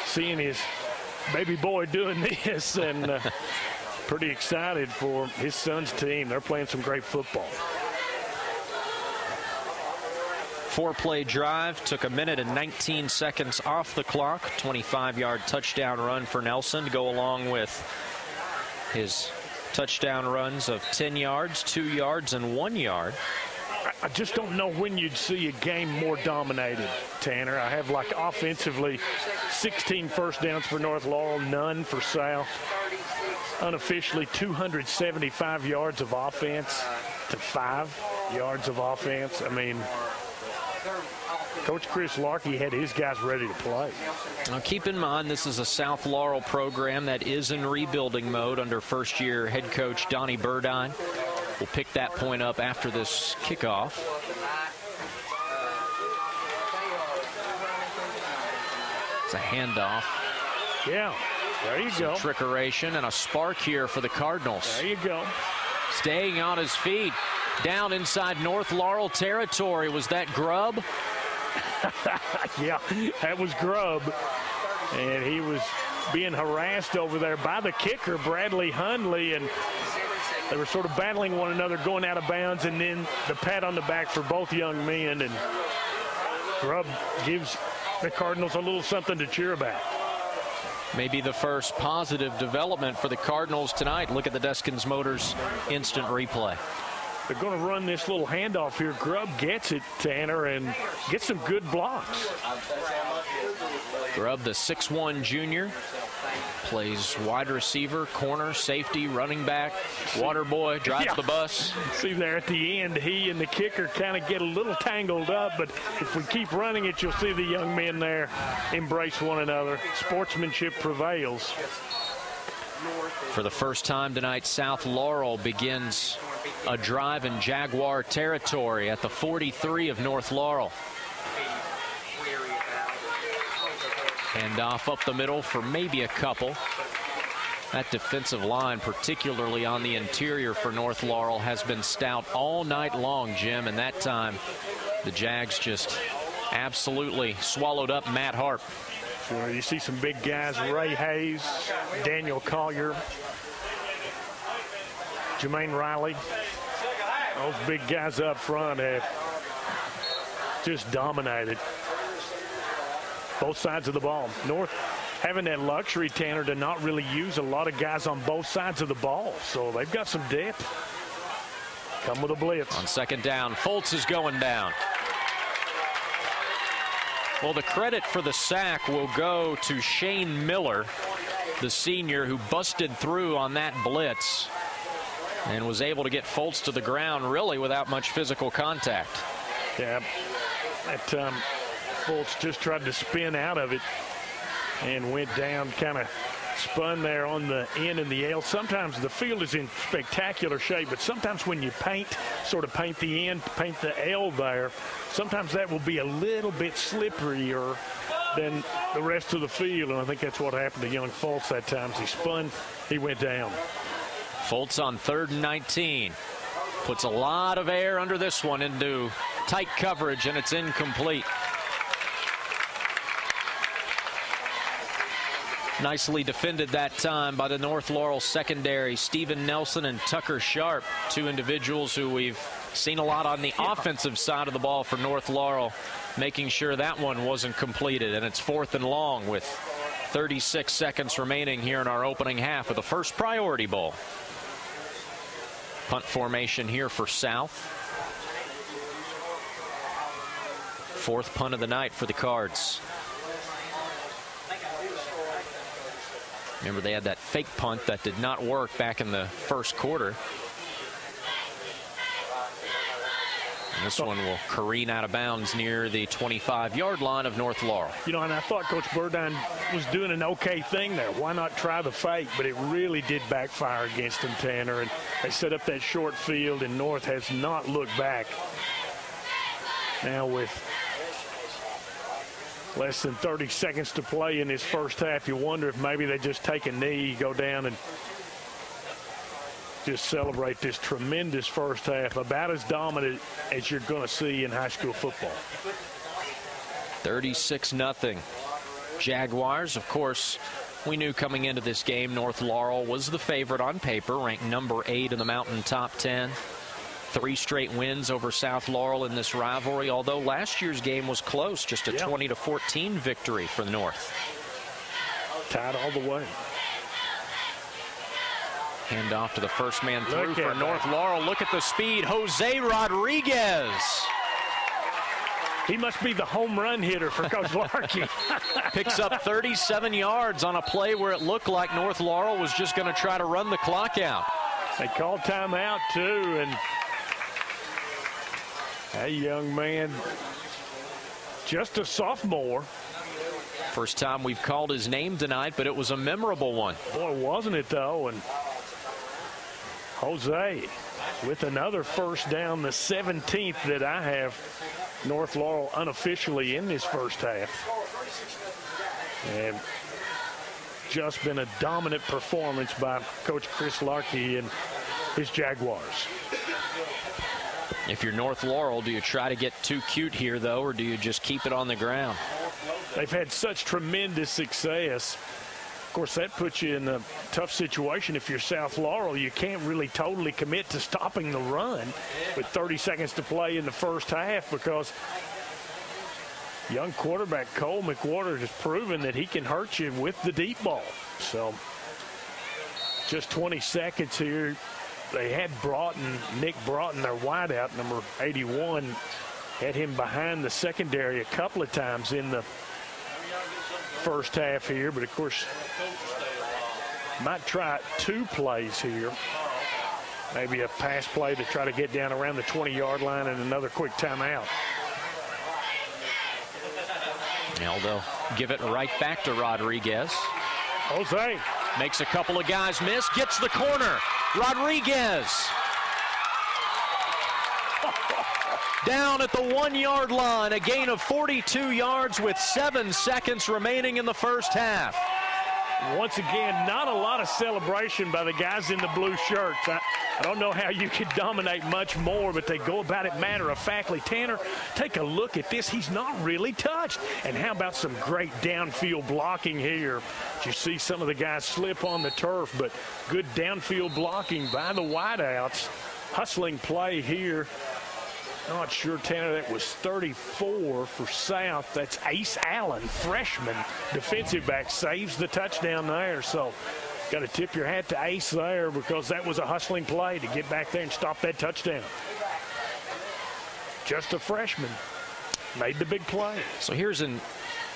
seeing his baby boy doing this and pretty excited for his son's team. They're playing some great football. 4-play drive, took 1 minute and 19 seconds off the clock. 25-yard touchdown run for Nelson to go along with his touchdown runs of 10 yards, 2 yards, and 1 yard. I just don't know when you'd see a game more dominated, Tanner. I have, like, offensively 16 first downs for North Laurel, none for South. Unofficially 275 yards of offense to 5 yards of offense. I mean, Coach Chris Larkey had his guys ready to play. Now keep in mind, this is a South Laurel program that is in rebuilding mode under first-year head coach Donnie Burdine. We'll pick that point up after this kickoff. It's a handoff. Yeah, there you go. Trickeration and a spark here for the Cardinals. There you go. Staying on his feet, down inside North Laurel territory. Was that Grubb? Yeah, that was Grubb. And he was being harassed over there by the kicker, Bradley Hundley, and they were sort of battling one another going out of bounds, and then the pat on the back for both young men, and Grubb gives the Cardinals a little something to cheer about. Maybe the first positive development for the Cardinals tonight. Look at the Deskins Motors instant replay. They're going to run this little handoff here. Grubb gets it, Tanner, and gets some good blocks. Grubb, the 6'1 junior, plays wide receiver, corner, safety, running back, water boy, drives the bus. See there at the end, he and the kicker kind of get a little tangled up, but if we keep running it, you'll see the young men there embrace one another. Sportsmanship prevails. For the first time tonight, South Laurel begins a drive in Jaguar territory at the 43 of North Laurel. And off up the middle for maybe a couple. That defensive line, particularly on the interior for North Laurel, has been stout all night long, Jim. And that time, the Jags just absolutely swallowed up Matt Harp. Sure, you see some big guys, Ray Hayes, Daniel Collier, Jermaine Riley. Those big guys up front have just dominated both sides of the ball. North having that luxury, Tanner, to not really use a lot of guys on both sides of the ball. So they've got some depth. Come with a blitz. On second down, Fultz is going down. Well, the credit for the sack will go to Shane Miller, the senior who busted through on that blitz and was able to get Fultz to the ground really without much physical contact. Yeah, that time Fultz just tried to spin out of it and went down, kind of spun there on the N and the L. Sometimes the field is in spectacular shape, but sometimes when you sort of paint the N, paint the L there, sometimes that will be a little bit slipperier than the rest of the field, and I think that's what happened to young Fultz that time. As he spun, he went down. Fultz on 3rd and 19. Puts a lot of air under this one into tight coverage, and it's incomplete. Nicely defended that time by the North Laurel secondary. Steven Nelson and Tucker Sharp, two individuals who we've seen a lot on the offensive side of the ball for North Laurel, making sure that one wasn't completed. And it's 4th and long with 36 seconds remaining here in our opening half of the first Priority Bowl. Punt formation here for South. 4th punt of the night for the Cards. Remember, they had that fake punt that did not work back in the first quarter. And this one will careen out of bounds near the 25-yard line of North Laurel. You know, and I thought Coach Burdine was doing an okay thing there. Why not try the fake? But it really did backfire against them, Tanner. And they set up that short field, and North has not looked back. Now with less than 30 seconds to play in this first half, you wonder if maybe they just take a knee, go down, and just celebrate this tremendous first half, about as dominant as you're going to see in high school football. 36-0. Jaguars, of course, we knew coming into this game North Laurel was the favorite on paper, ranked number 8 in the Mountain Top 10. 3 straight wins over South Laurel in this rivalry, although last year's game was close, just a 20-14 victory for the North. Tied all the way. Hand off to the first man through for North Laurel. Look at the speed. Jose Rodriguez. He must be the home run hitter for Coach Larkey. Picks up 37 yards on a play where it looked like North Laurel was just going to try to run the clock out. They called timeout, too, and that young man, just a sophomore. First time we've called his name tonight, but it was a memorable one. Boy, wasn't it, though? And Jose with another first down, the 17th that I have North Laurel unofficially in this first half. And just been a dominant performance by Coach Chris Larkey and his Jaguars. If you're North Laurel, do you try to get too cute here, though, or do you just keep it on the ground? They've had such tremendous success. Of course, that puts you in a tough situation. If you're South Laurel, you can't really totally commit to stopping the run with 30 seconds to play in the first half, because young quarterback Cole McWhorter has proven that he can hurt you with the deep ball. So just 20 seconds here. They had Nick Broughton, their wideout, number 81, had him behind the secondary a couple of times in the first half here. But, of course, might try 2 plays here. Maybe a pass play to try to get down around the 20-yard line and another quick timeout. Now they'll give it right back to Rodriguez. Jose makes a couple of guys miss, gets the corner. Rodriguez down at the 1-yard line, a gain of 42 yards with 7 seconds remaining in the first half. Once again, not a lot of celebration by the guys in the blue shirts. I don't know how you could dominate much more, but they go about it matter-of-factly. Tanner, take a look at this. He's not really touched. And how about some great downfield blocking here? You see some of the guys slip on the turf, but good downfield blocking by the wideouts. Hustling play here. Not sure, Tanner, that was 34 for South. That's Ace Allen, freshman defensive back, saves the touchdown there. So got to tip your hat to Ace there, because that was a hustling play to get back there and stop that touchdown. Just a freshman made the big play. So here's an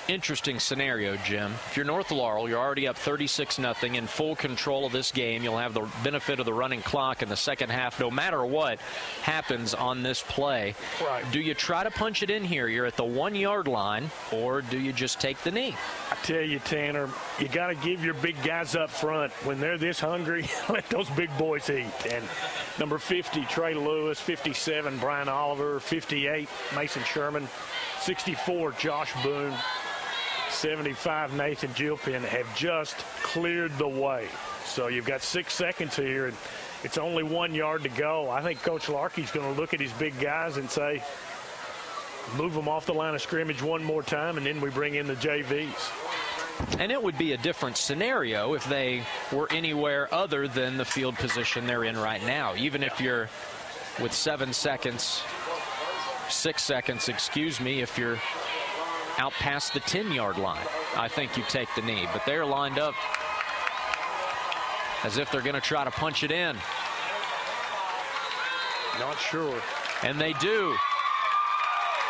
interesting scenario, Jim. If you're North Laurel, you're already up 36-0 in full control of this game. You'll have the benefit of the running clock in the second half no matter what happens on this play. Right. Do you try to punch it in here? You're at the 1-yard line, or do you just take the knee? I tell you, Tanner, you got to give your big guys up front. When they're this hungry, let those big boys eat. And number 50, Trey Lewis, 57, Brian Oliver, 58, Mason Sherman, 64, Josh Boone, 75, Nathan Gilpin, have just cleared the way. So you've got 6 seconds here, and it's only 1 yard to go. I think Coach Larkey's going to look at his big guys and say, move them off the line of scrimmage one more time, and then we bring in the JVs. And it would be a different scenario if they were anywhere other than the field position they're in right now. Even if you're with 7 seconds, 6 seconds, excuse me, if you're out past the 10-yard line, I think you take the knee. But they're lined up as if they're going to try to punch it in. Not sure. And they do.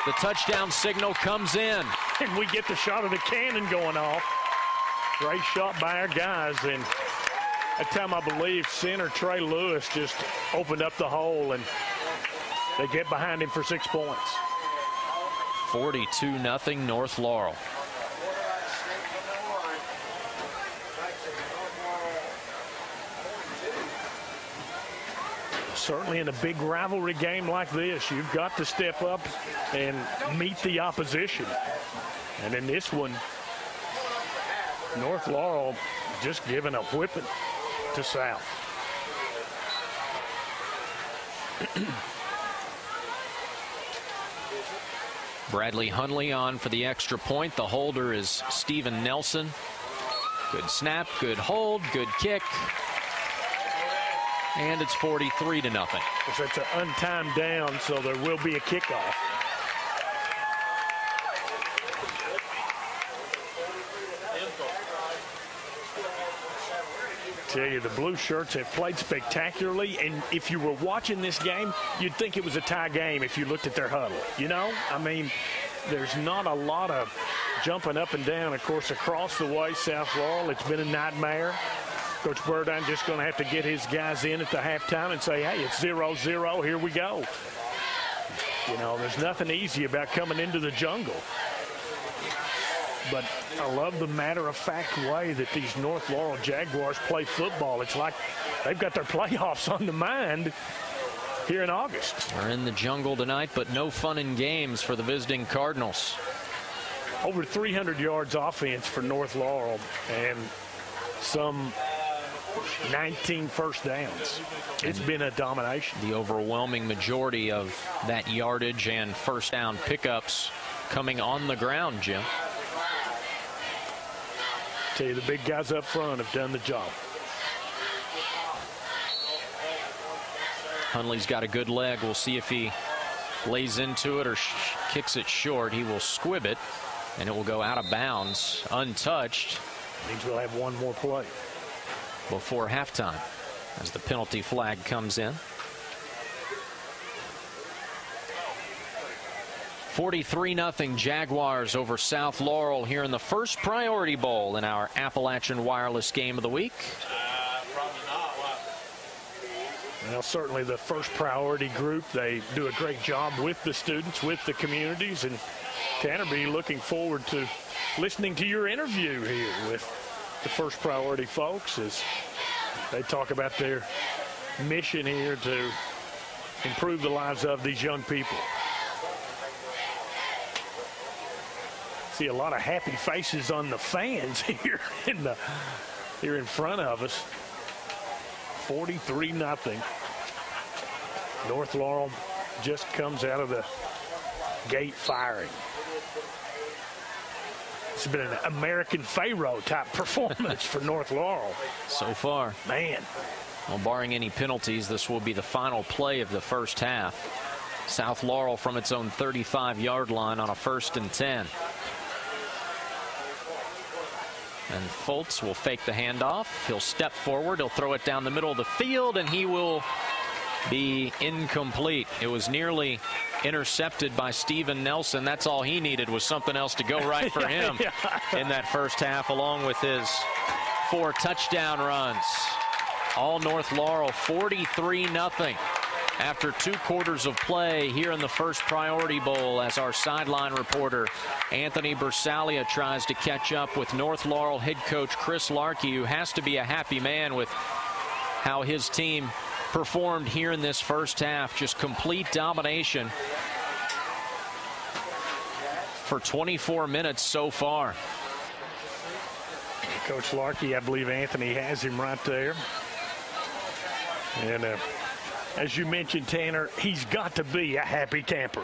The touchdown signal comes in. And we get the shot of the cannon going off. Great shot by our guys. And that time, I believe, center Trey Lewis just opened up the hole, and they get behind him for 6 points. 42-0 North Laurel. Certainly in a big rivalry game like this, you've got to step up and meet the opposition. And in this one, North Laurel just giving a whipping to South. Bradley Hunley on for the extra point. The holder is Steven Nelson. Good snap, good hold, good kick. And it's 43-0. It's an untimed down, so there will be a kickoff. Tell you, the blue shirts have played spectacularly, and if you were watching this game, you'd think it was a tie game if you looked at their huddle. You know, I mean, there's not a lot of jumping up and down. Of course, across the way, South Laurel, it's been a nightmare. Coach Burdine just going to have to get his guys in at the halftime and say, hey, it's 0-0, here we go. You know, there's nothing easy about coming into the jungle. But I love the matter-of-fact way that these North Laurel Jaguars play football. It's like they've got their playoffs on the mind here in August. We're in the jungle tonight, but no fun and games for the visiting Cardinals. Over 300 yards offense for North Laurel and some 19 first downs. It's been a domination. The overwhelming majority of that yardage and first down pickups coming on the ground, Jim. Tell you, the big guys up front have done the job. Hunley's got a good leg. We'll see if he lays into it or kicks it short. He will squib it, and it will go out of bounds, untouched. Means we'll have one more play before halftime as the penalty flag comes in. 43-0 Jaguars over South Laurel here in the first Priority Bowl in our Appalachian Wireless Game of the Week. Well, certainly the first priority group, they do a great job with the students, with the communities, and Tanner, be looking forward to listening to your interview here with the first priority folks as they talk about their mission here to improve the lives of these young people. See a lot of happy faces on the fans here in front of us. 43-0. North Laurel just comes out of the gate firing. It's been an American Pharaoh type performance for North Laurel so far. Man. Well, barring any penalties, this will be the final play of the first half. South Laurel from its own 35-yard line on a 1st and 10. And Fultz will fake the handoff. He'll step forward. He'll throw it down the middle of the field, and he will be incomplete. It was nearly intercepted by Steven Nelson. That's all he needed, was something else to go right for him in that first half, along with his 4 touchdown runs. All North Laurel 43-0 after 2 quarters of play here in the First Priority Bowl, as our sideline reporter Anthony Bersalia tries to catch up with North Laurel head coach Chris Larkey, who has to be a happy man with how his team performed here in this first half. Just complete domination for 24 minutes so far. Coach Larkey, I believe Anthony has him right there. And as you mentioned, Tanner, he's got to be a happy camper.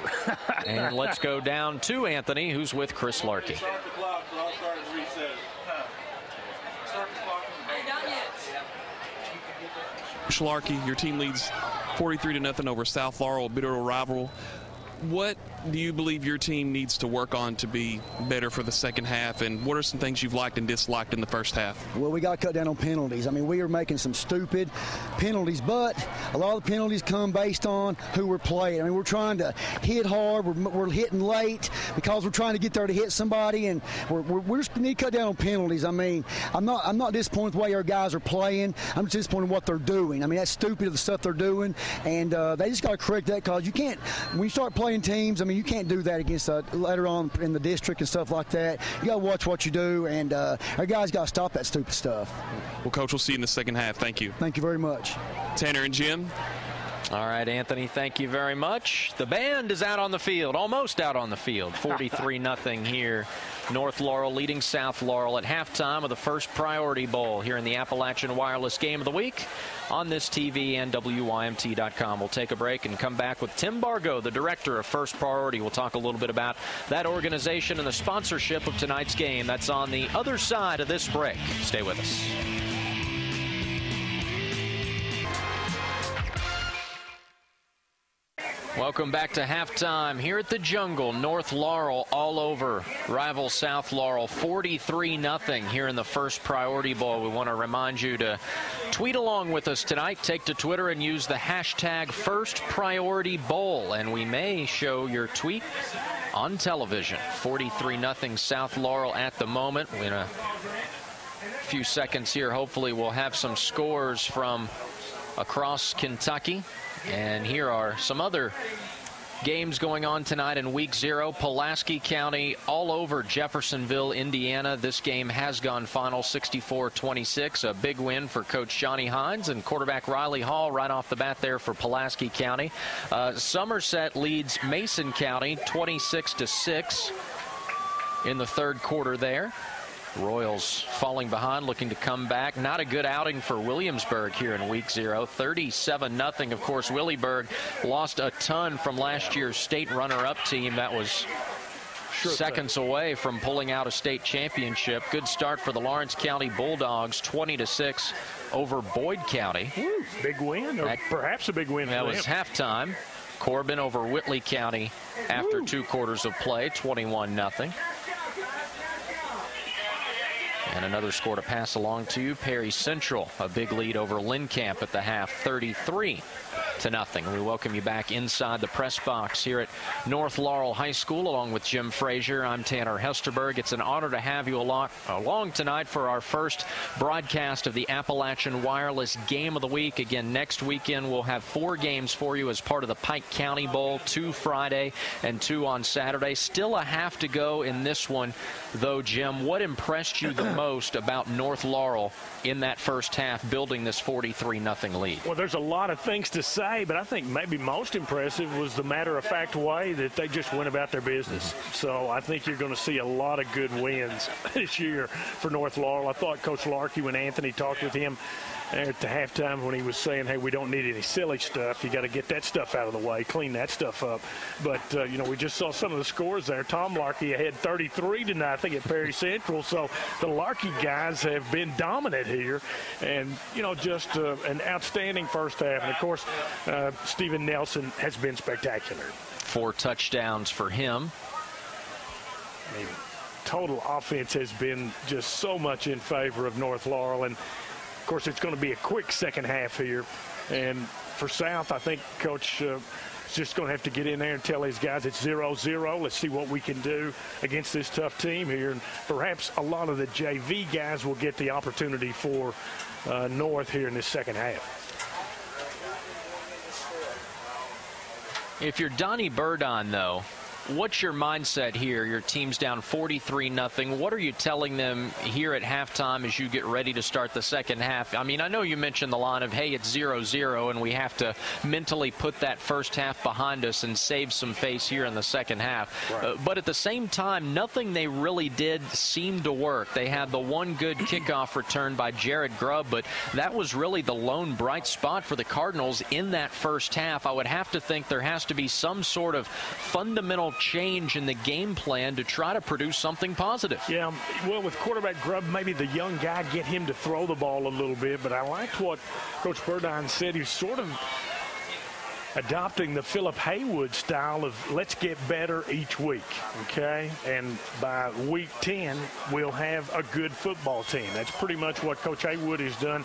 And let's go down to Anthony, who's with Chris Larkey. Larkey, your team leads 43-0 over South Laurel, a bitter rival. What do you believe your team needs to work on to be better for the second half, and what are some things you've liked and disliked in the first half? Well, we got to cut down on penalties. I mean, we are making some stupid penalties, but a lot of the penalties come based on who we're playing. I mean, we're trying to hit hard. We're hitting late because we're trying to get there to hit somebody, and we just need to cut down on penalties. I mean, I'm not disappointed with the way our guys are playing. I'm just disappointed in what they're doing. I mean, that's stupid, the stuff they're doing, and they just got to correct that, because you can't, when you start playing teams, I mean, you can't do that against later on in the district and stuff like that. You got to watch what you do, and our guys got to stop that stupid stuff. Well, Coach, we'll see you in the second half. Thank you. Thank you very much. Tanner and Jim. All right, Anthony, thank you very much. The band is out on the field, almost out on the field. 43-0 here. North Laurel leading South Laurel at halftime of the First Priority Bowl here in the Appalachian Wireless Game of the Week on this TV and WYMT.com. We'll take a break and come back with Tim Bargo, the director of First Priority. We'll talk a little bit about that organization and the sponsorship of tonight's game. That's on the other side of this break. Stay with us. Welcome back to halftime here at the Jungle. North Laurel all over rival South Laurel, 43-0 here in the First Priority Bowl. We want to remind you to tweet along with us tonight. Take to Twitter and use the hashtag First Priority Bowl, and we may show your tweet on television. 43-0 South Laurel at the moment. In a few seconds here, hopefully we'll have some scores from across Kentucky. And here are some other games going on tonight in Week 0. Pulaski County all over Jeffersonville, Indiana. This game has gone final, 64-26. A big win for Coach Johnny Hines and quarterback Riley Hall right off the bat there for Pulaski County. Somerset leads Mason County 26-6 in the third quarter there. Royals falling behind, looking to come back. Not a good outing for Williamsburg here in Week 0. 37-0. Of course, Williamsburg lost a ton from last year's state runner-up team that was seconds away from pulling out a state championship. Good start for the Lawrence County Bulldogs, 20-6 over Boyd County. Woo, big win, or perhaps a big win. That was halftime. Corbin over Whitley County after 2 quarters of play, 21-0. And another score to pass along to Perry Central, a big lead over Lincamp at the half, 33-0. We welcome you back inside the press box here at North Laurel High School along with Jim Frazier. I'm Tanner Hesterberg. It's an honor to have you along tonight for our first broadcast of the Appalachian Wireless Game of the Week. Again, next weekend we'll have 4 games for you as part of the Pike County Bowl, 2 Friday and 2 on Saturday. Still a half to go in this one, though, Jim. What impressed you the most about North Laurel in that first half, building this 43-0 lead? Well, there's a lot of things to say say, but I think maybe most impressive was the matter-of-fact way that they just went about their business. So I think you're going to see a lot of good wins this year for North Laurel. I thought Coach Larkey, when Anthony talked with him at the halftime, when he was saying, hey, we don't need any silly stuff. You got to get that stuff out of the way, clean that stuff up. But, you know, we just saw some of the scores there. Tom Larkey had 33 tonight, I think, at Perry Central. So the Larkey guys have been dominant here. And, you know, just an outstanding first half. And, of course, Steven Nelson has been spectacular. 4 touchdowns for him. I mean, total offense has been just so much in favor of North Laurel. And, of course, it's going to be a quick second half here. And for South, I think Coach is just going to have to get in there and tell his guys it's 0-0. Let's see what we can do against this tough team here. And perhaps a lot of the JV guys will get the opportunity for North here in this second half. If you're Donnie Burdon, though, what's your mindset here? Your team's down 43-0. What are you telling them here at halftime as you get ready to start the second half? I mean, I know you mentioned the line of, hey, it's 0-0, and we have to mentally put that first half behind us and save some face here in the second half. Right. But at the same time, nothing they really did seemed to work. They had the one good kickoff return by Jared Grubb, but that was really the lone bright spot for the Cardinals in that first half. I would have to think there has to be some sort of fundamental change in the game plan to try to produce something positive. Yeah, well, with quarterback Grubb, maybe the young guy, get him to throw the ball a little bit, but I liked what Coach Burdine said. He's sort of adopting the Philip Haywood style of let's get better each week, okay? And by week 10, we'll have a good football team. That's pretty much what Coach Haywood has done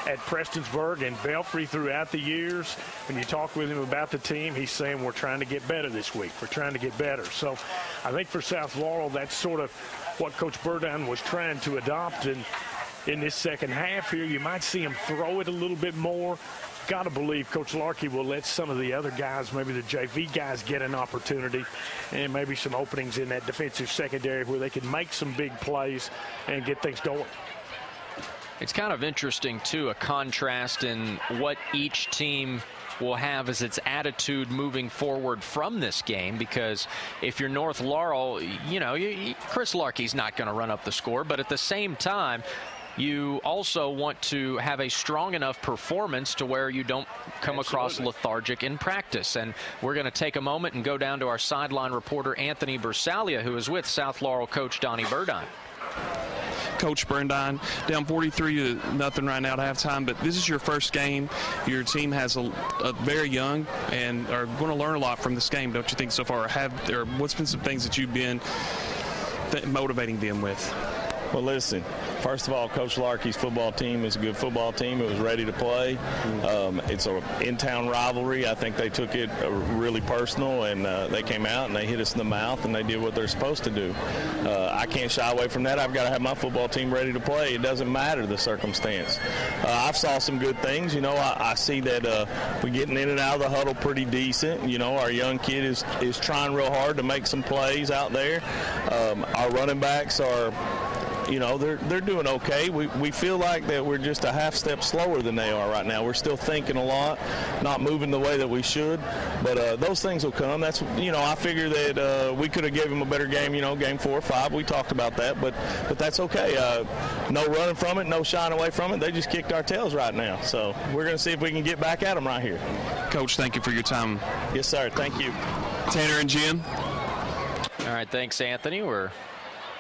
at Prestonsburg and Belfry throughout the years. When you talk with him about the team, he's saying we're trying to get better this week. We're trying to get better. So I think for South Laurel, that's sort of what Coach Burdine was trying to adopt. And in this second half here, you might see him throw it a little bit more. Got to believe Coach Larkey will let some of the other guys, maybe the JV guys, get an opportunity and maybe some openings in that defensive secondary where they can make some big plays and get things going. It's kind of interesting, too, a contrast in what each team will have as its attitude moving forward from this game, because if you're North Laurel, you know, Chris Larkey's not going to run up the score, but at the same time, you also want to have a strong enough performance to where you don't come across lethargic in practice. And we're going to take a moment and go down to our sideline reporter, Anthony Bersalia, who is with South Laurel coach Donnie Burdine. Coach Burdine, down 43-0 right now at halftime, but this is your first game. Your team has a very young and are going to learn a lot from this game, don't you think, so far? What's been some things that you've been motivating them with? Well, listen, first of all, Coach Larkey's football team is a good football team. It was ready to play. It's an in-town rivalry. I think they took it really personal, and they came out and they hit us in the mouth, and they did what they're supposed to do. I can't shy away from that. I've got to have my football team ready to play. It doesn't matter the circumstance. I've saw some good things. You know, I see that we're getting in and out of the huddle pretty decent. You know, our young kid is trying real hard to make some plays out there. Our running backs are, you know, they're doing okay. We feel like that we're just a half step slower than they are right now. We're still thinking a lot, not moving the way that we should. But those things will come. That's, you know, I figure that we could have given them a better game, you know, game 4 or 5. We talked about that, but that's okay. No running from it, no shying away from it. They just kicked our tails right now. So we're going to see if we can get back at them right here. Coach, thank you for your time. Yes, sir. Thank you. Tanner and Jim. All right, thanks, Anthony. We're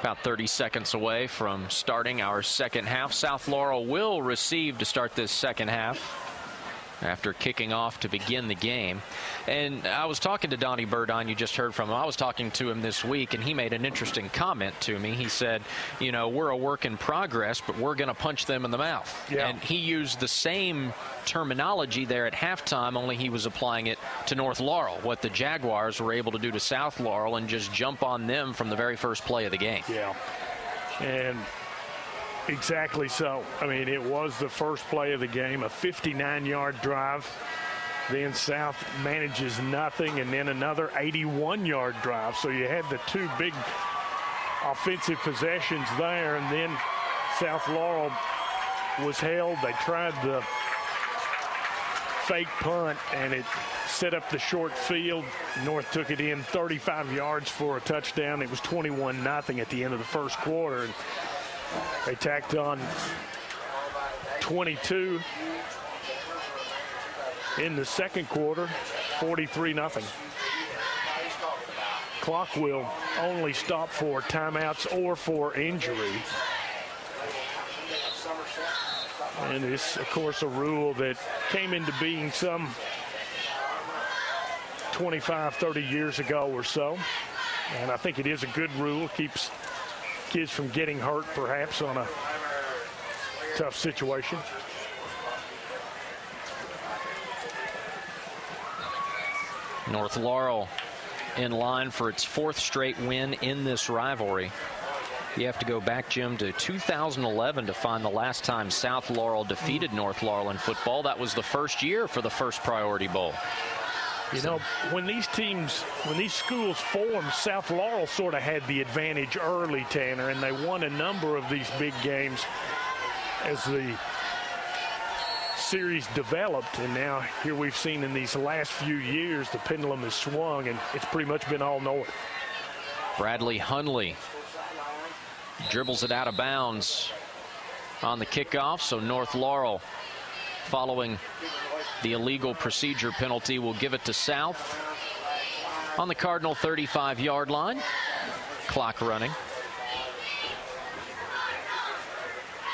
about 30 seconds away from starting our second half. South Laurel will receive to start this second half after kicking off to begin the game. And I was talking to Donnie Burdine, you just heard from him. I was talking to him this week, and he made an interesting comment to me. He said, you know, we're a work in progress, but we're going to punch them in the mouth. Yeah. And he used the same terminology there at halftime, only he was applying it to North Laurel, what the Jaguars were able to do to South Laurel and just jump on them from the very first play of the game. Yeah. And exactly so. I mean, it was the first play of the game, a 59-yard drive. Then South manages nothing, and then another 81-yard drive. So you had the two big offensive possessions there, and then South Laurel was held. They tried the fake punt, and it set up the short field. North took it in 35 yards for a touchdown. It was 21-0 at the end of the first quarter. And they tacked on 22 in the second quarter, 43-0. Clock will only stop for timeouts or for injury. And it's, of course, a rule that came into being some 25, 30 years ago or so. And I think it is a good rule. Keeps kids from getting hurt, perhaps, on a tough situation. North Laurel in line for its 4th straight win in this rivalry. You have to go back, Jim, to 2011 to find the last time South Laurel defeated North Laurel in football. That was the first year for the first Priority Bowl. You know, when these schools formed, South Laurel sort of had the advantage early, Tanner, and they won a number of these big games as the series developed. And now here we've seen in these last few years the pendulum has swung, and it's pretty much been all North. Bradley Hunley dribbles it out of bounds on the kickoff, so North Laurel, following the illegal procedure penalty, will give it to South on the Cardinal 35-yard line. Clock running.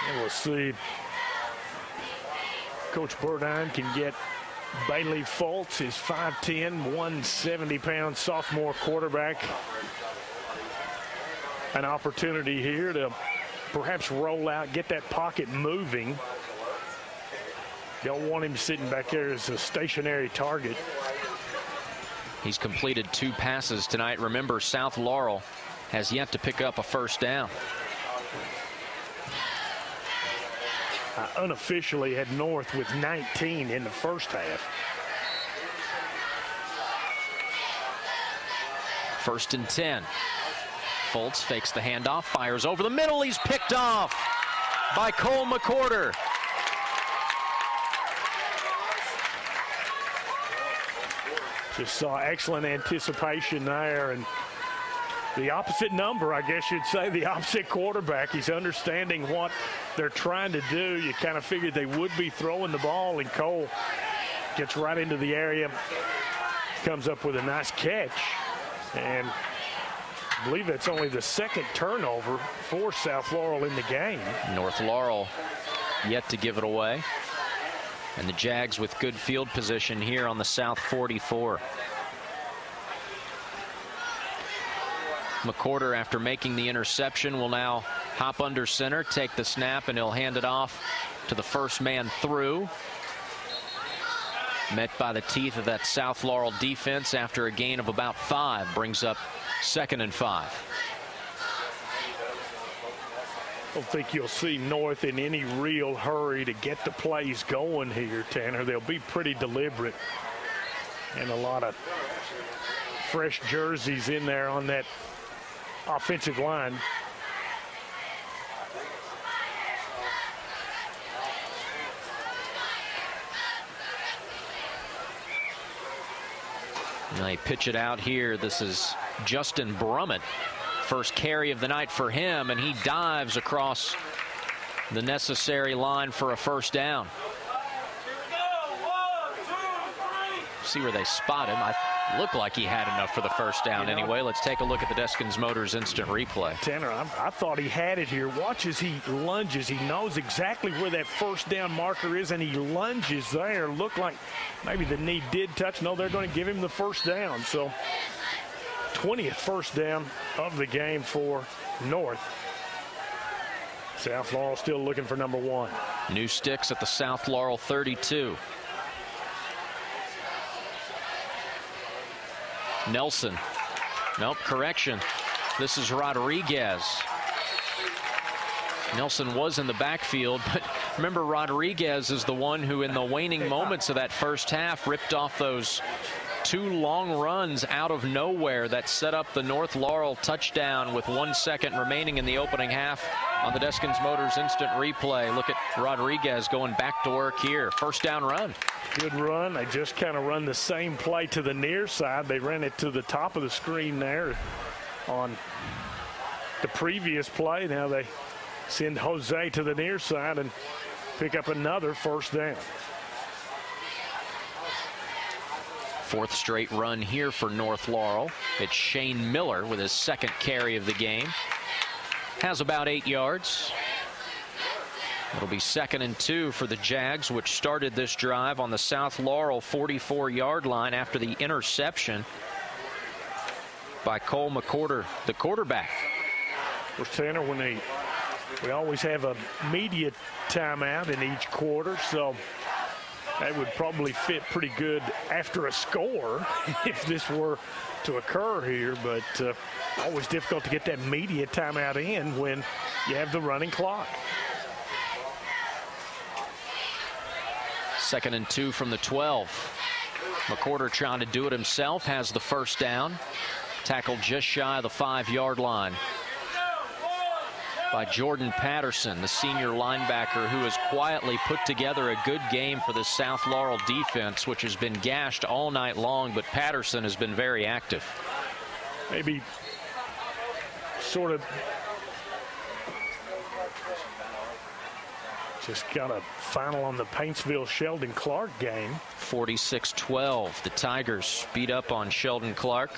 And we'll see Coach Burdine can get Bailey Fultz, his 5'10", 170-pound sophomore quarterback, an opportunity here to perhaps roll out, get that pocket moving. Don't want him sitting back there as a stationary target. He's completed 2 passes tonight. Remember, South Laurel has yet to pick up a first down. Unofficially had North with 19 in the first half. 1st and 10. Fultz fakes the handoff, fires over the middle. He's picked off by Cole McCorder. Just saw excellent anticipation there, and the opposite number, I guess you'd say, the opposite quarterback. He's understanding what they're trying to do. You kind of figured they would be throwing the ball, and Cole gets right into the area, comes up with a nice catch, and I believe that's only the 2nd turnover for South Laurel in the game. North Laurel yet to give it away. And the Jags with good field position here on the South 44. McCorder, after making the interception, will now hop under center, take the snap, and he'll hand it off to the first man through. Met by the teeth of that South Laurel defense after a gain of about 5. Brings up 2nd and 5. I don't think you'll see North in any real hurry to get the plays going here, Tanner. They'll be pretty deliberate, and a lot of fresh jerseys in there on that offensive line. And they pitch it out here. This is Justin Brummett. First carry of the night for him, and he dives across the necessary line for a first down. See where they spot him. I looked like he had enough for the first down anyway. Let's take a look at the Deskins Motors instant replay. Tanner, I thought he had it here. Watch as he lunges. He knows exactly where that first down marker is, and he lunges there. Looked like maybe the knee did touch. No, they're going to give him the first down. So 20th first down of the game for North. South Laurel still looking for number 1. New sticks at the South Laurel 32. Nelson. Nope, correction. This is Rodriguez. Nelson was in the backfield, but remember, Rodriguez is the one who in the waning moments of that first half ripped off those 2 long runs out of nowhere that set up the North Laurel touchdown with 1 second remaining in the opening half On the Deskins Motors instant replay, look at Rodriguez going back to work here. First down run. Good run. They just kind of run the same play to the near side. They ran it to the top of the screen there on the previous play. Now they send Jose to the near side and pick up another first down. Fourth straight run here for North Laurel. It's Shane Miller with his second carry of the game. Has about 8 yards. It'll be 2nd and 2 for the Jags, which started this drive on the South Laurel 44-yard line after the interception by Cole McCorder, the quarterback. Well, Tanner, we always have a media timeout in each quarter, so that would probably fit pretty good after a score if this were to occur here, but always difficult to get that media timeout in when you have the running clock. 2nd and 2 from the 12. McCorder trying to do it himself, has the first down. Tackled just shy of the 5-yard line by Jordan Patterson, the senior linebacker who has quietly put together a good game for the South Laurel defense, which has been gashed all night long, but Patterson has been very active. Maybe sort of just got a final on the Paintsville-Sheldon Clark game. 46-12. The Tigers beat up on Sheldon Clark.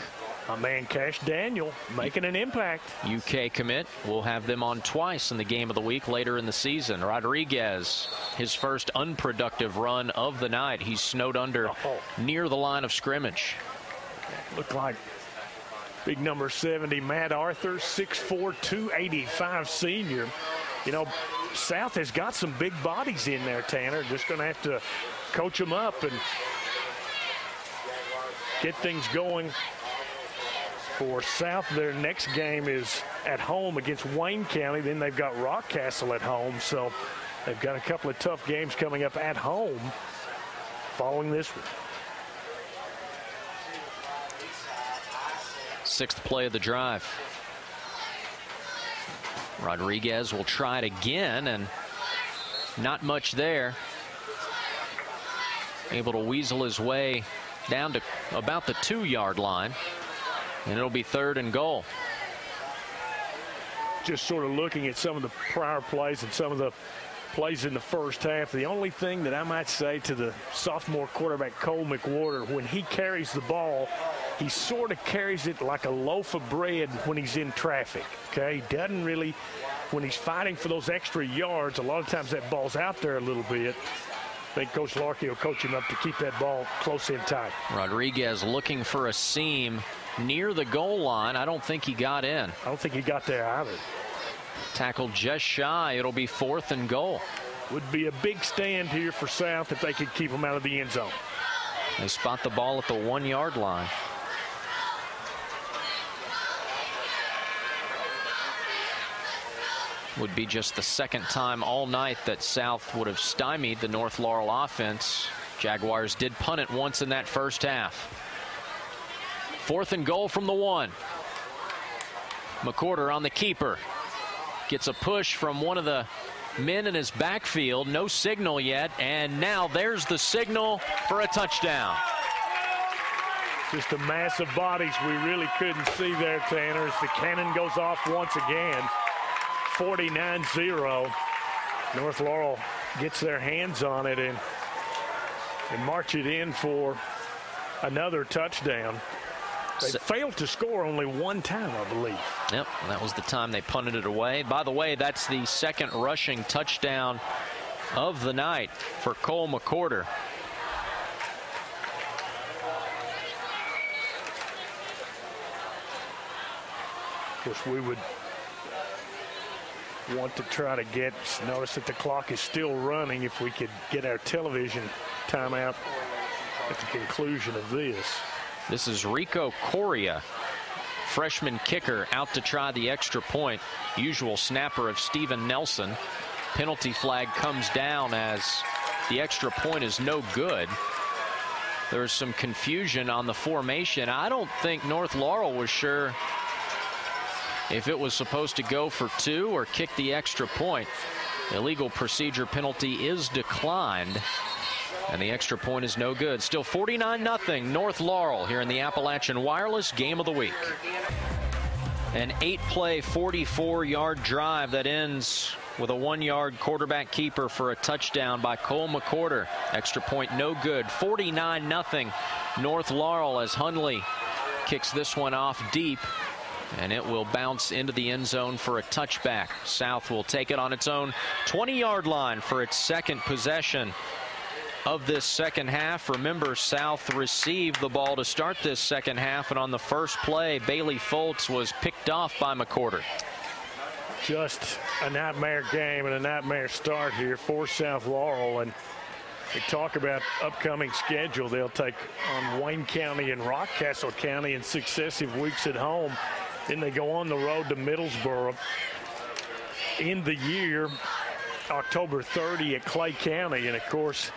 My man Cash Daniel making an impact. UK commit. We'll have them on twice in the game of the week later in the season. Rodriguez, his first unproductive run of the night. He's snowed under near the line of scrimmage. Looked like big number 70, Matt Arthur, 6'4", 285 senior. You know, South has got some big bodies in there, Tanner. Just going to have to coach them up and get things going. For South, their next game is at home against Wayne County. Then they've got Rockcastle at home. So they've got a couple of tough games coming up at home following this one. 6th play of the drive. Rodriguez will try it again, and not much there. Able to weasel his way down to about the 2-yard line. And it'll be 3rd and goal. Just sort of looking at some of the prior plays and some of the plays in the first half, the only thing that I might say to the sophomore quarterback Cole McWhorter, when he carries the ball, he sort of carries it like a loaf of bread when he's in traffic. Okay, he doesn't really, when he's fighting for those extra yards, a lot of times that ball's out there a little bit. I think Coach Larkey will coach him up to keep that ball close and tight. Rodriguez looking for a seam near the goal line. I don't think he got in. I don't think he got there either. Tackled just shy. It'll be 4th and goal. Would be a big stand here for South if they could keep him out of the end zone. They spot the ball at the 1-yard line. Would be just the 2nd time all night that South would have stymied the North Laurel offense. Jaguars did punt it once in that first half. 4th and goal from the 1. McCorder on the keeper. Gets a push from one of the men in his backfield. No signal yet, and now there's the signal for a touchdown. Just a mass of bodies we really couldn't see there, Tanner, as the cannon goes off once again. 49-0. North Laurel gets their hands on it and march it in for another touchdown. They failed to score only one time, I believe. Yep, that was the time they punted it away. By the way, that's the 2nd rushing touchdown of the night for Cole McCorder. Of course, we would want to try to get, notice that the clock is still running, if we could get our television timeout at the conclusion of this. This is Rico Coria, freshman kicker, out to try the extra point. Usual snapper of Steven Nelson. Penalty flag comes down as the extra point is no good. There's some confusion on the formation. I don't think North Laurel was sure if it was supposed to go for 2 or kick the extra point. Illegal procedure penalty is declined, and the extra point is no good. Still 49-0 North Laurel here in the Appalachian Wireless Game of the Week. An 8-play, 44-yard drive that ends with a 1-yard quarterback keeper for a touchdown by Cole McCorder. Extra point no good. 49-0 North Laurel as Hundley kicks this one off deep, and it will bounce into the end zone for a touchback. South will take it on its own 20-yard line for its second possession of this second half. Remember, South received the ball to start this second half, and on the first play, Bailey Foltz was picked off by McCorder. Just a nightmare game and a nightmare start here for South Laurel. And we talk about upcoming schedule. They'll take on Wayne County and Rockcastle County in successive weeks at home. Then they go on the road to Middlesboro. In the year, October 30 at Clay County. And, of course,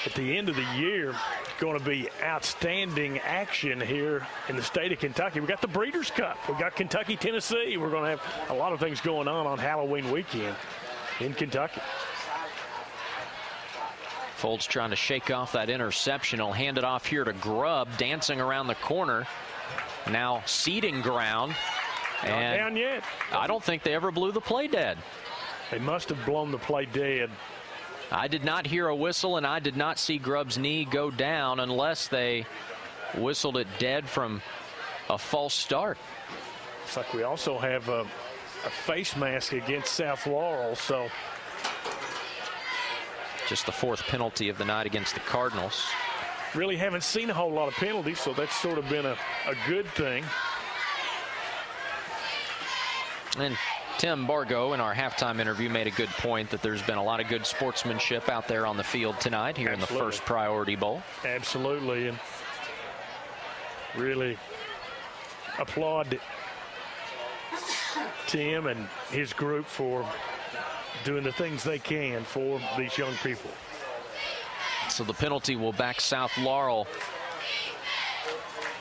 at the end of the year, going to be outstanding action here in the state of Kentucky. We got the Breeders' Cup. We got Kentucky, Tennessee. We're going to have a lot of things going on Halloween weekend in Kentucky. Foltz trying to shake off that interception. He'll hand it off here to Grubb, dancing around the corner. Now ceding ground. Not down yet. I don't think they ever blew the play dead. They must have blown the play dead. I did not hear a whistle, and I did not see Grubb's knee go down unless they whistled it dead from a false start. Looks like we also have a face mask against South Laurel. So just the 4th penalty of the night against the Cardinals. Really haven't seen a whole lot of penalties, so that's sort of been a good thing. And Tim Bargo in our halftime interview made a good point that there's been a lot of good sportsmanship out there on the field tonight here in the first Priority Bowl. Absolutely, and really applaud Tim and his group for doing the things they can for these young people. So the penalty will back South Laurel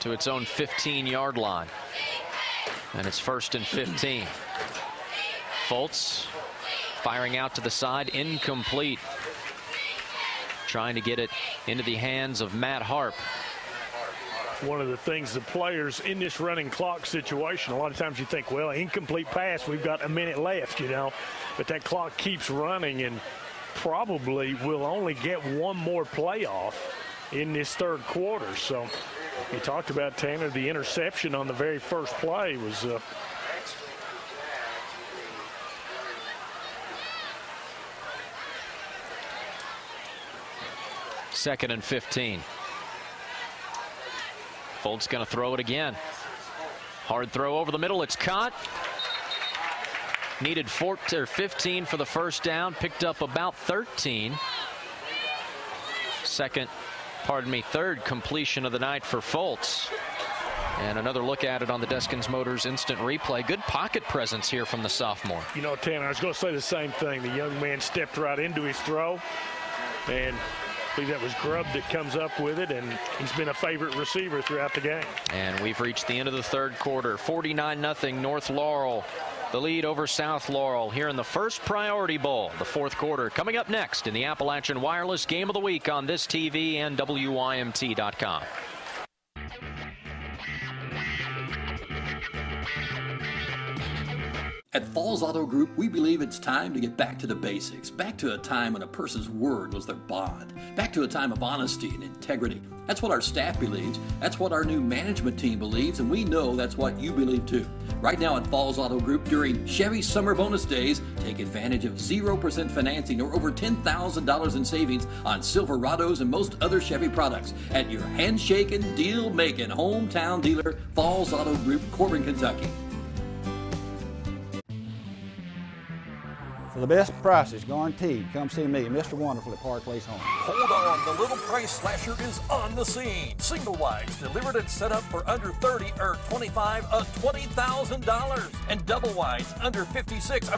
to its own 15-yard line. And it's 1st and 15. Foltz firing out to the side, incomplete. Trying to get it into the hands of Matt Harp. One of the things the players in this running clock situation, a lot of times you think, well, incomplete pass, we've got a minute left, you know, but that clock keeps running, and probably will only get one more playoff in this third quarter. So you talked about, Tanner, the interception on the very first play was Second and 15. Foltz going to throw it again. Hard throw over the middle. It's caught. Needed 14 or 15 for the first down. Picked up about 13. Third completion of the night for Foltz. And another look at it on the Deskins Motors instant replay. Good pocket presence here from the sophomore. You know, Tanner, I was going to say the same thing. The young man stepped right into his throw, and I believe that was Grubb that comes up with it, and he's been a favorite receiver throughout the game. And we've reached the end of the third quarter. 49-0 North Laurel. The lead over South Laurel here in the first Priority Bowl. The fourth quarter coming up next in the Appalachian Wireless Game of the Week on this TV and WYMT.com. At Falls Auto Group, we believe it's time to get back to the basics, back to a time when a person's word was their bond, back to a time of honesty and integrity. That's what our staff believes, that's what our new management team believes, and we know that's what you believe too. Right now at Falls Auto Group, during Chevy Summer Bonus Days, take advantage of 0% financing or over $10,000 in savings on Silverados and most other Chevy products at your handshaking, deal-making hometown dealer, Falls Auto Group, Corbin, Kentucky. For the best prices guaranteed, come see me, Mr. Wonderful at Park Place Home. Hold on, the little price slasher is on the scene. Single wides delivered and set up for under 30 or 25 of $20,000. And double wides under 46,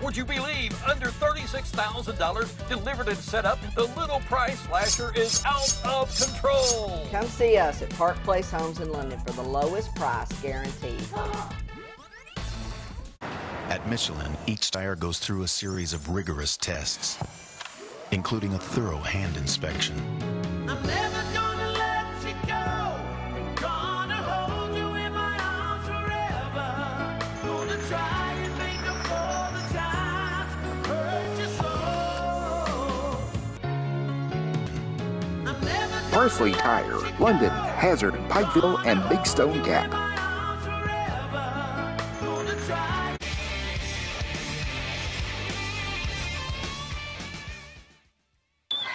would you believe, under $36,000 delivered and set up. The little price slasher is out of control. Come see us at Park Place Homes in London for the lowest price guaranteed. At Michelin, each tire goes through a series of rigorous tests, including a thorough hand inspection. I'm never gonna let you go. Gonna hold you in my arms forever. Gonna try and make up for the times hurt you so. I'm never Parsley Tire, London, Hazard, Pikeville, and Big Stone Gap.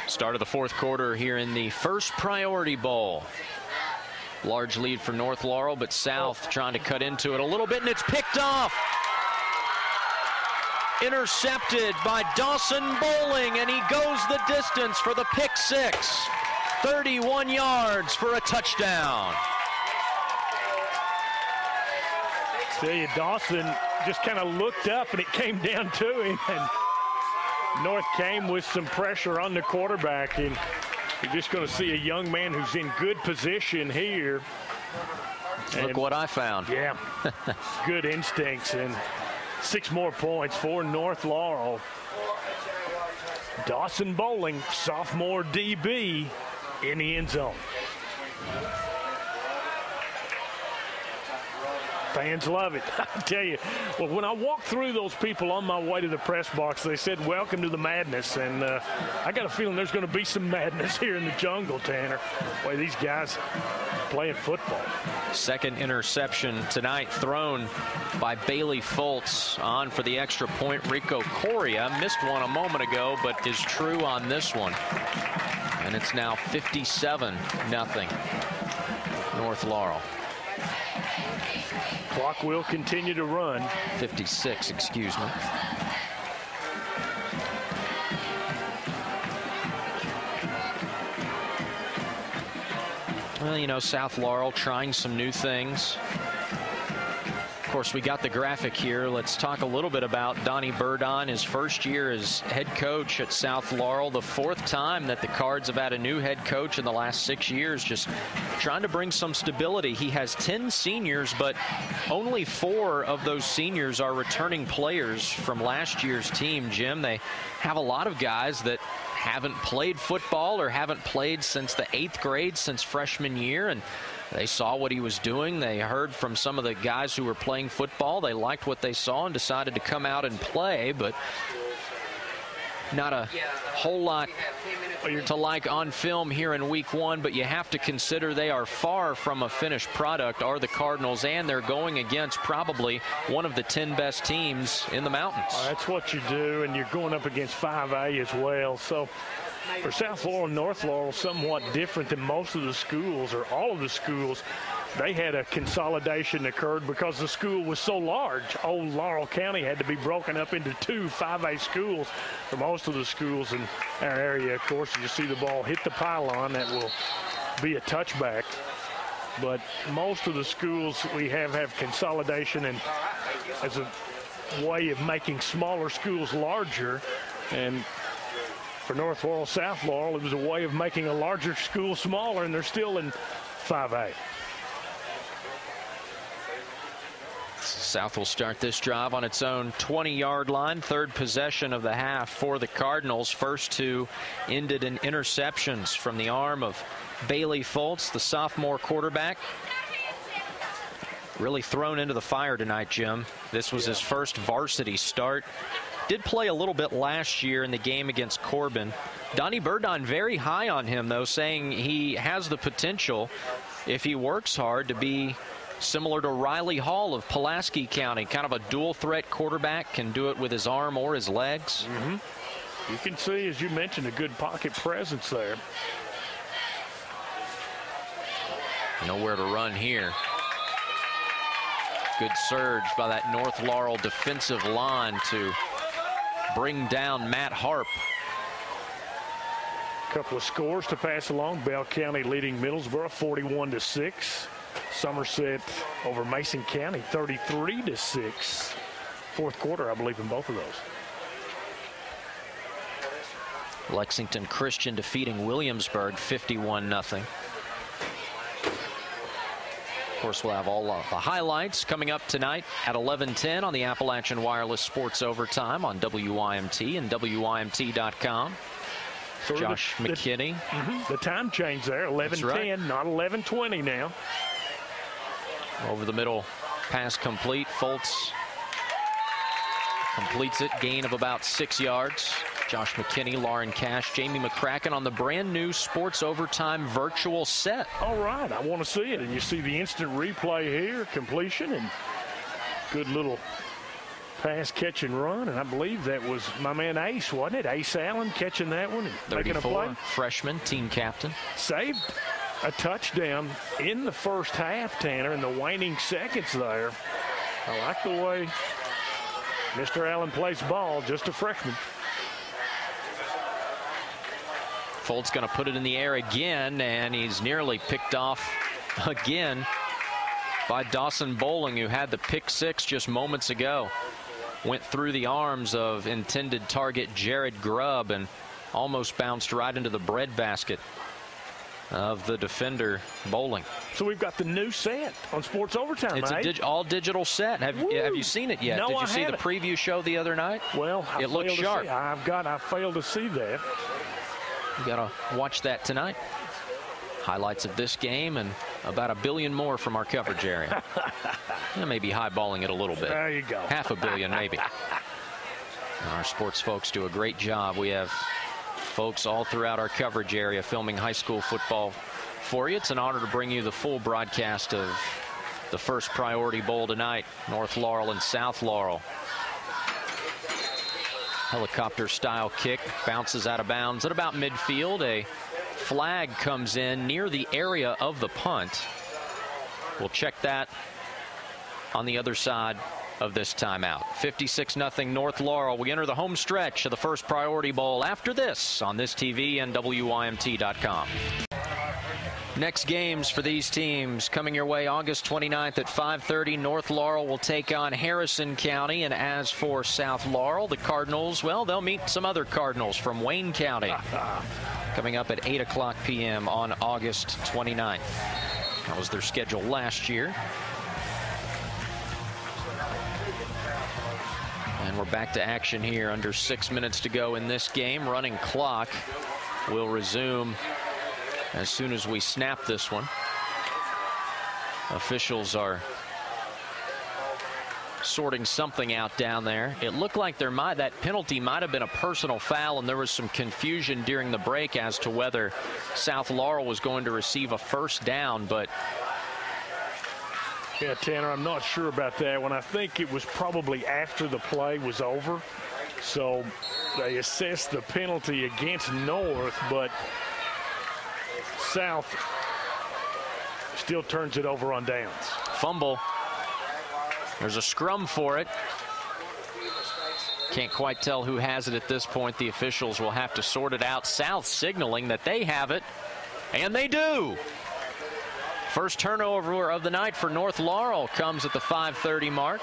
Start of the fourth quarter here in the first Priority Bowl. Large lead for North Laurel, but South trying to cut into it a little bit, and it's picked off. Intercepted by Dawson Bowling, and he goes the distance for the pick six. 31 yards for a touchdown. Tell you, Dawson just kind of looked up, and it came down to him, and North came with some pressure on the quarterback, and you're just going to see a young man who's in good position here. And look what I found. Yeah, good instincts, and 6 more points for North Laurel. Dawson Bowling, sophomore DB, in the end zone. Fans love it. I tell you, well, when I walked through those people on my way to the press box, they said, welcome to the madness. And I got a feeling there's going to be some madness here in the jungle, Tanner. Boy, these guys playing football. Second interception tonight thrown by Bailey Fultz. On for the extra point, Rico Correa. Missed one a moment ago, but is true on this one. And it's now 57-0 North Laurel. Clock will continue to run. 56, excuse me. Well, you know, South Laurel trying some new things. Of course, we got the graphic here. Let's talk a little bit about Donnie Burdon, his first year as head coach at South Laurel. The 4th time that the Cards have had a new head coach in the last 6 years, just trying to bring some stability. He has 10 seniors, but only 4 of those seniors are returning players from last year's team, Jim. They have a lot of guys that haven't played football or haven't played since the 8th grade, since freshman year, and they saw what he was doing. They heard from some of the guys who were playing football. They liked what they saw and decided to come out and play, but not a whole lot to like on film here in week 1, but you have to consider they are far from a finished product, are the Cardinals, and they're going against probably one of the 10 best teams in the mountains. That's what you do, and you're going up against 5A as well. So for South Laurel and North Laurel, somewhat different than most of the schools, or all of the schools. They had a consolidation occurred because the school was so large. Old Laurel County had to be broken up into 2 5A schools for most of the schools in our area. Of course, you see the ball hit the pylon, that will be a touchback. But most of the schools we have consolidation, and as a way of making smaller schools larger. And for North Laurel, South Laurel, it was a way of making a larger school smaller, and they're still in 5A. South will start this drive on its own 20-yard line. 3rd possession of the half for the Cardinals. First 2 ended in interceptions from the arm of Bailey Fultz, the sophomore quarterback. Really thrown into the fire tonight, Jim. This was his first varsity start. Did play a little bit last year in the game against Corbin. Donnie Burdon very high on him, though, saying he has the potential, if he works hard, to be similar to Riley Hall of Pulaski County, kind of a dual threat quarterback, can do it with his arm or his legs. You can see, as you mentioned, a good pocket presence there. Nowhere to run here. Good surge by that North Laurel defensive line to bring down Matt Harp. A couple of scores to pass along. Bell County leading Middlesboro 41-6. Somerset over Mason County 33-6. Fourth quarter, I believe, in both of those. Lexington Christian defeating Williamsburg 51-0. Of course, we'll have all the highlights coming up tonight at 11:10 on the Appalachian Wireless Sports Overtime on WYMT and WYMT.com. So Josh McKinney. The time change there, 11:10, right. not 11:20 now. Over the middle, pass complete. Fultz completes it, gain of about 6 yards. Josh McKinney, Lauren Cash, Jamie McCracken on the brand new Sports Overtime virtual set. All right, I want to see it. And you see the instant replay here, completion, and good little pass, catch, and run. And I believe that was my man Ace, wasn't it? Ace Allen catching that one and making a play. 34, freshman, team captain. Saved a touchdown in the first half, Tanner, in the waning seconds there. I like the way Mr. Allen plays ball, just a freshman. Fultz going to put it in the air again, and he's nearly picked off again by Dawson Bowling, who had the pick six just moments ago. Went through the arms of intended target Jared Grubb and almost bounced right into the breadbasket of the defender Bowling. So we've got the new set on Sports Overtime. It's a all digital set. Have you seen it yet? No, Did you see haven't. the preview show the other night? Well, it looks sharp. I failed to see that. You got to watch that tonight. Highlights of this game and about 1 billion more from our coverage area. Maybe highballing it a little bit. There you go. 500 million maybe. Our sports folks do a great job. We have folks all throughout our coverage area filming high school football for you. It's an honor to bring you the full broadcast of the First Priority Bowl tonight. North Laurel and South Laurel. Helicopter style kick bounces out of bounds at about midfield. A flag comes in near the area of the punt. We'll check that on the other side of this timeout. 56-0 North Laurel. We enter the home stretch of the First Priority Bowl after this on this TV and WYMT.com. Next games for these teams coming your way August 29th at 5:30. North Laurel will take on Harrison County. And as for South Laurel, the Cardinals, well, they'll meet some other Cardinals from Wayne County. Coming up at 8:00 p.m. on August 29th. That was their schedule last year. And we're back to action here. Under 6 minutes to go in this game. Running clock will resume as soon as we snap this one. Officials are sorting something out down there. It looked like that penalty might have been a personal foul, and there was some confusion during the break as to whether South Laurel was going to receive a first down, but yeah, Tanner, I'm not sure about that one. I think it was probably after the play was over. So they assessed the penalty against North, but South still turns it over on downs. Fumble. There's a scrum for it. Can't quite tell who has it at this point. The officials will have to sort it out. South signaling that they have it, and they do. First turnover of the night for North Laurel comes at the 5:30 mark.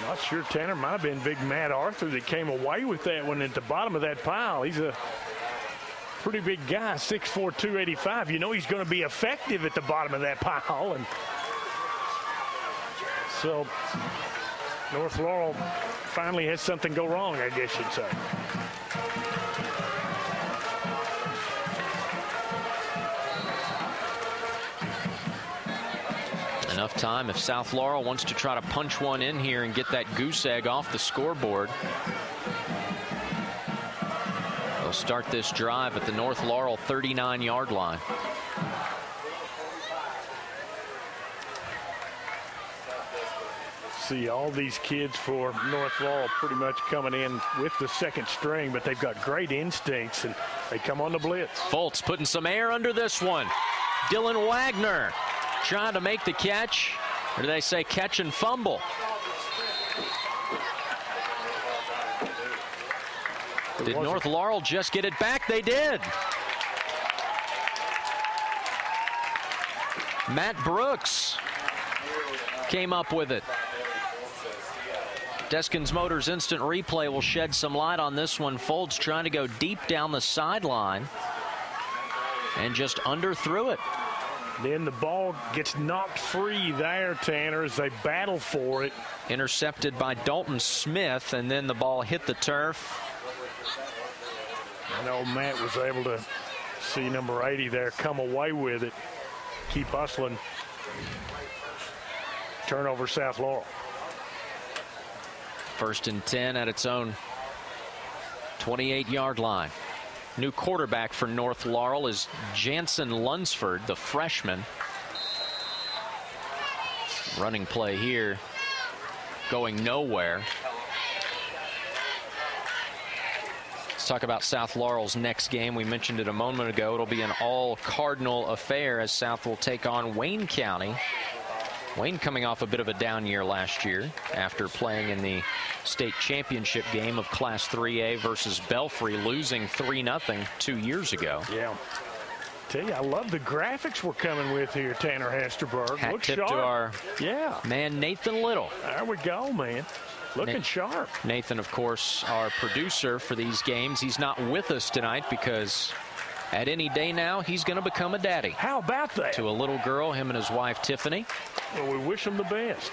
Not sure, Tanner. Might have been big Matt Arthur that came away with that one at the bottom of that pile. He's a pretty big guy, 6'4", 285. You know he's going to be effective at the bottom of that pile. And so North Laurel finally has something go wrong, I guess you'd say. Enough time if South Laurel wants to try to punch one in here and get that goose egg off the scoreboard. They'll start this drive at the North Laurel 39-yard line. See all these kids for North Laurel pretty much coming in with the second string, but they've got great instincts and they come on the blitz. Fultz putting some air under this one. Dylan Wagner trying to make the catch, or do they say catch and fumble? Did North Laurel just get it back? They did. Matt Brooks came up with it. Deskins Motors instant replay will shed some light on this one. Fultz trying to go deep down the sideline and just underthrew it. Then the ball gets knocked free there, Tanner, as they battle for it. Intercepted by Dalton Smith, and then the ball hit the turf. I know Matt was able to see number 80 there come away with it. Keep hustling. Turnover, South Laurel. 1st and 10 at its own 28-yard line. New quarterback for North Laurel is Jansen Lunsford, the freshman. Running play here going nowhere. Let's talk about South Laurel's next game. We mentioned it a moment ago. It'll be an all-Cardinal affair as South will take on Wayne County. Wayne coming off a bit of a down year last year after playing in the state championship game of Class 3A versus Belfry, losing 3-0 2 years ago. Yeah. Tell you, I love the graphics we're coming with here, Tanner Hesterberg. Hat Look tip sharp. to our yeah. man Nathan Little. There we go, man. Looking sharp. Nathan, of course, our producer for these games. He's not with us tonight because at any day now he's going to become a daddy. How about that? To a little girl, him and his wife Tiffany. Well, we wish him the best.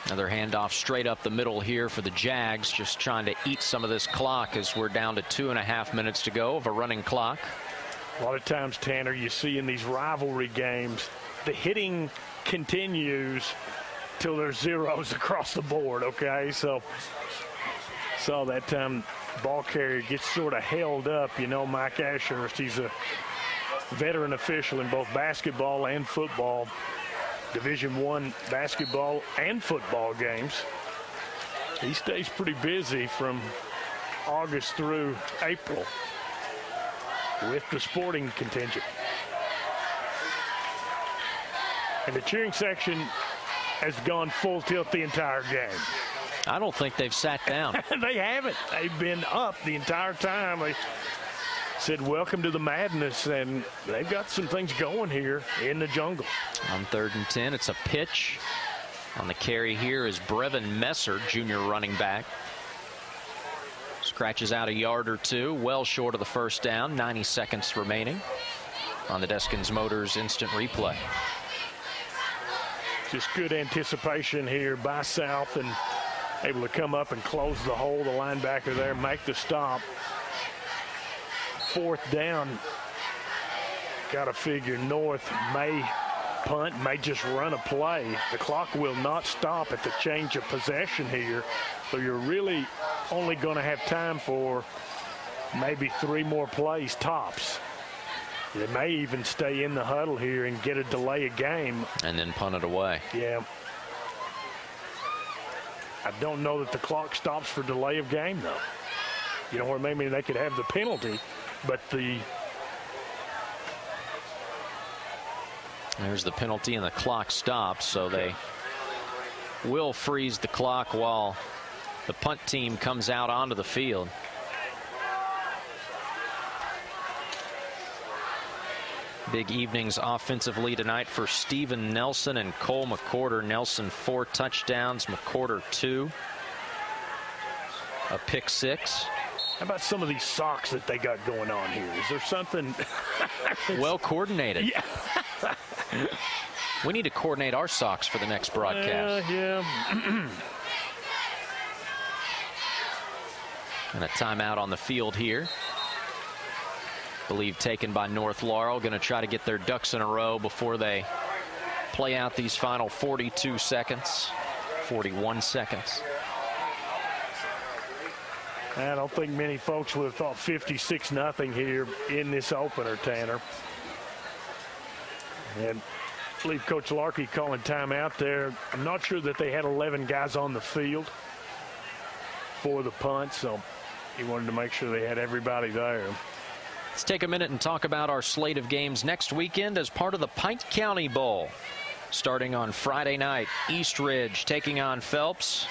Another handoff straight up the middle here for the Jags, just trying to eat some of this clock as we're down to 2.5 minutes to go of a running clock. A lot of times, Tanner, you see in these rivalry games, the hitting continues till there's zeros across the board, okay? So that time ball carrier gets sort of held up. You know, Mike Ashurst, he's a veteran official in both basketball and football, Division I basketball and football games. He stays pretty busy from August through April with the sporting contingent. And the cheering section has gone full tilt the entire game. I don't think they've sat down. They haven't. They've been up the entire time. They said, welcome to the madness, and they've got some things going here in the jungle. On 3rd and 10, it's a pitch. On the carry here is Brevin Messer, junior running back. Scratches out a yard or two, well short of the first down. 90 seconds remaining on the Deskins Motors instant replay. Just good anticipation here by South and able to come up and close the hole. The linebacker there make the stop. 4th down. Got to figure North may punt, may just run a play. The clock will not stop at the change of possession here. So you're really only going to have time for maybe 3 more plays tops. They may even stay in the huddle here and get a delay of game. And then punt it away. Yeah. I don't know that the clock stops for delay of game, though. You know, or maybe they could have the penalty, but there's the penalty and the clock stops, so they will freeze the clock while the punt team comes out onto the field. Big evenings offensively tonight for Steven Nelson and Cole McCorder. Nelson 4 touchdowns, McCorder 2. A pick 6. How about some of these socks that they got going on here? Is there something? Well coordinated. Yeah. We need to coordinate our socks for the next broadcast. Yeah. And a timeout on the field here. Believe taken by North Laurel. Going to try to get their ducks in a row before they play out these final 42 seconds, 41 seconds. I don't think many folks would have thought 56-0 here in this opener, Tanner. And I believe Coach Larkey calling timeout there. I'm not sure that they had 11 guys on the field for the punt, so he wanted to make sure they had everybody there. Let's take a minute and talk about our slate of games next weekend as part of the Pike County Bowl. Starting on Friday night, East Ridge taking on Phelps.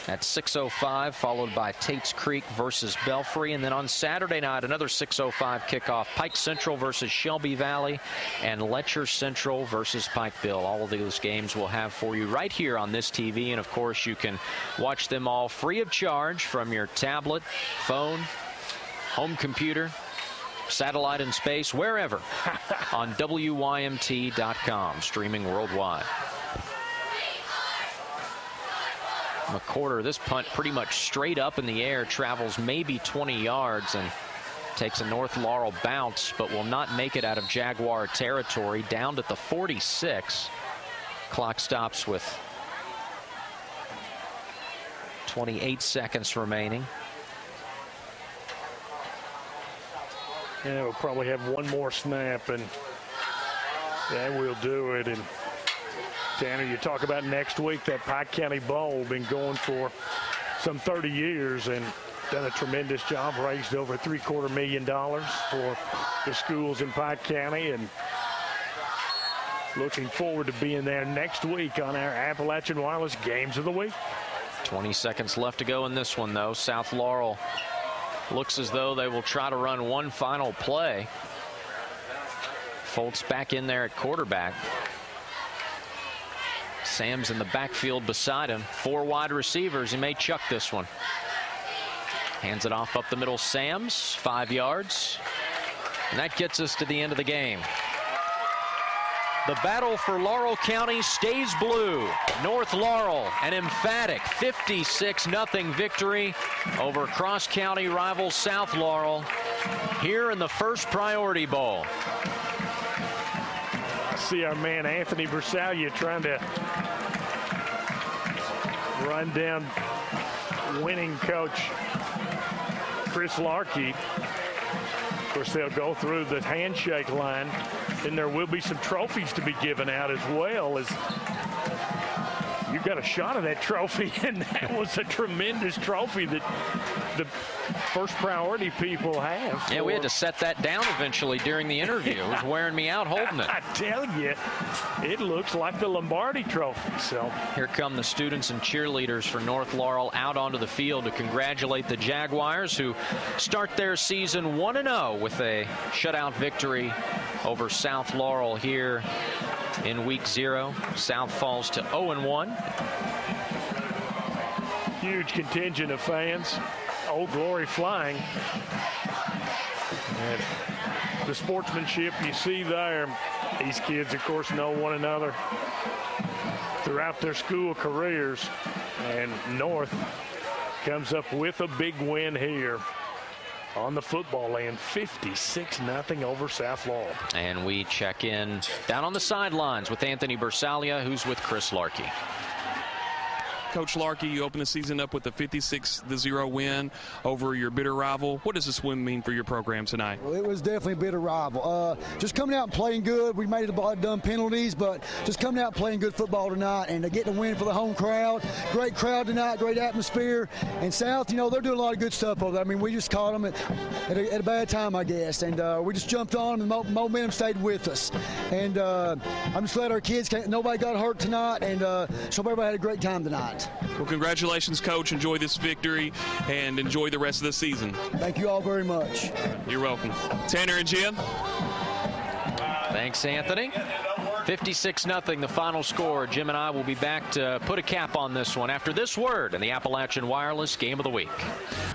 at 6:05, followed by Tate's Creek versus Belfry. And then on Saturday night, another 6:05 kickoff, Pike Central versus Shelby Valley and Letcher Central versus Pikeville. All of those games we'll have for you right here on this TV. And, of course, you can watch them all free of charge from your tablet, phone, home computer, satellite in space, wherever on WYMT.com, streaming worldwide. McCorder, this punt pretty much straight up in the air, travels maybe 20 yards and takes a North Laurel bounce, but will not make it out of Jaguar territory. Down at the 46. Clock stops with 28 seconds remaining. Yeah, we'll probably have one more snap, and that will do it. And Tanner, you talk about next week, that Pike County Bowl, been going for some 30 years and done a tremendous job, raised over $750,000 for the schools in Pike County, and looking forward to being there next week on our Appalachian Wireless Games of the Week. 20 seconds left to go in this one, though. South Laurel looks as though they will try to run one final play. Foltz back in there at quarterback. Sam's in the backfield beside him. 4 wide receivers. He may chuck this one. Hands it off up the middle. Sam's 5 yards. And that gets us to the end of the game. The battle for Laurel County stays blue. North Laurel, an emphatic 56-0 victory over cross-county rival South Laurel here in the first Priority Bowl. I see our man Anthony Versalia trying to run down winning coach Chris Larkey. Of course, they'll go through the handshake line, and there will be some trophies to be given out as well. As you got a shot of that trophy, and that was a tremendous trophy that the first priority people have. Yeah, we had to set that down eventually during the interview. It was wearing me out holding it. I tell you, it looks like the Lombardi Trophy. So here come the students and cheerleaders for North Laurel out onto the field to congratulate the Jaguars, who start their season 1-0 with a shutout victory over South Laurel here in week 0. South falls to 0-1. Huge contingent of fans. Old Glory flying. And the sportsmanship you see there. These kids, of course, know one another throughout their school careers. And North comes up with a big win here on the football land, 56-0 over South Laurel. And we check in down on the sidelines with Anthony Bersalia, who's with Chris Larkey. Coach Larkey, you open the season up with a 56-0 win over your bitter rival. What does this win mean for your program tonight? Well, it was definitely a bitter rival. Just coming out and playing good. We made a lot of dumb penalties, but just coming out and playing good football tonight and getting a win for the home crowd. Great crowd tonight, great atmosphere. And South, you know, they're doing a lot of good stuff over there. I mean, we just caught them at a bad time, I guess. And we just jumped on them, and the momentum stayed with us. And I'm just glad our kids, nobody got hurt tonight, and so everybody had a great time tonight. Well, congratulations, Coach. Enjoy this victory and enjoy the rest of the season. Thank you all very much. You're welcome. Tanner and Jim. Thanks, Anthony. 56-0, the final score. Jim and I will be back to put a cap on this one after this word in the Appalachian Wireless Game of the Week.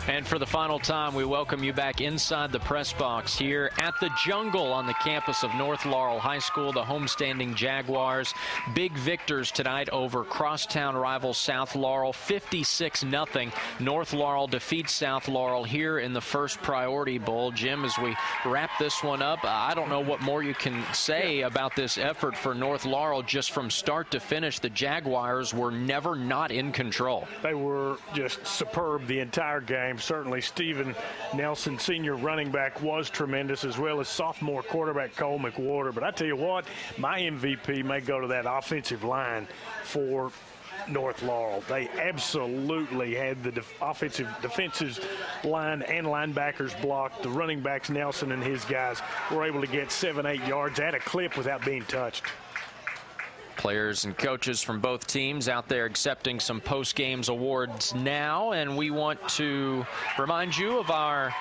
And for the final time, we welcome you back inside the press box here at the Jungle on the campus of North Laurel High School. The homestanding Jaguars, big victors tonight over crosstown rival South Laurel, 56-0. North Laurel defeats South Laurel here in the first Priority Bowl. Jim, as we wrap this one up, I don't know what more you can say about this effort for North Laurel. Just from start to finish, the Jaguars were never not in control. They were just superb the entire game. Certainly Stephen Nelson, senior running back, was tremendous, as well as sophomore quarterback Cole McWhorter. But I tell you what, my MVP may go to that offensive line for North Laurel. They absolutely had the defensive line and linebackers blocked. The running backs, Nelson and his guys, were able to get 7-8 yards at a clip without being touched. Players and coaches from both teams out there accepting some post-games awards now, and we want to remind you of our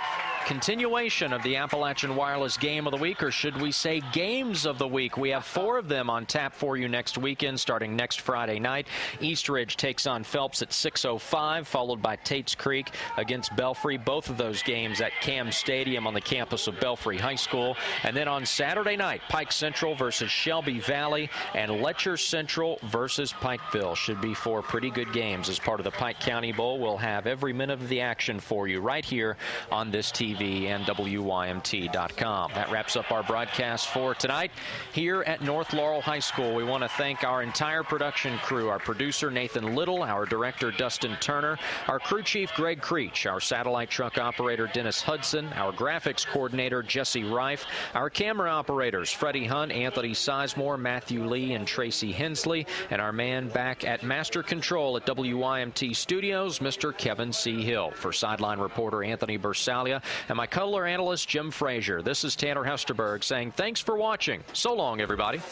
continuation of the Appalachian Wireless Game of the Week, or should we say Games of the Week. We have 4 of them on tap for you next weekend, starting next Friday night. East Ridge takes on Phelps at 6:05, followed by Tates Creek against Belfry. Both of those games at Cam Stadium on the campus of Belfry High School. And then on Saturday night, Pike Central versus Shelby Valley and Letcher Central versus Pikeville. Should be 4 pretty good games as part of the Pike County Bowl. We'll have every minute of the action for you right here on this TV and WYMT.com. That wraps up our broadcast for tonight here at North Laurel High School. We want to thank our entire production crew, our producer Nathan Little, our director Dustin Turner, our crew chief Greg Creech, our satellite truck operator Dennis Hudson, our graphics coordinator Jesse Reif, our camera operators Freddie Hunt, Anthony Sizemore, Matthew Lee, and Tracy Hensley, and our man back at Master Control at WYMT Studios, Mr. Kevin C. Hill. For sideline reporter Anthony Bersalia and my color analyst Jim Frazier, this is Tanner Hesterberg saying thanks for watching. So long, everybody.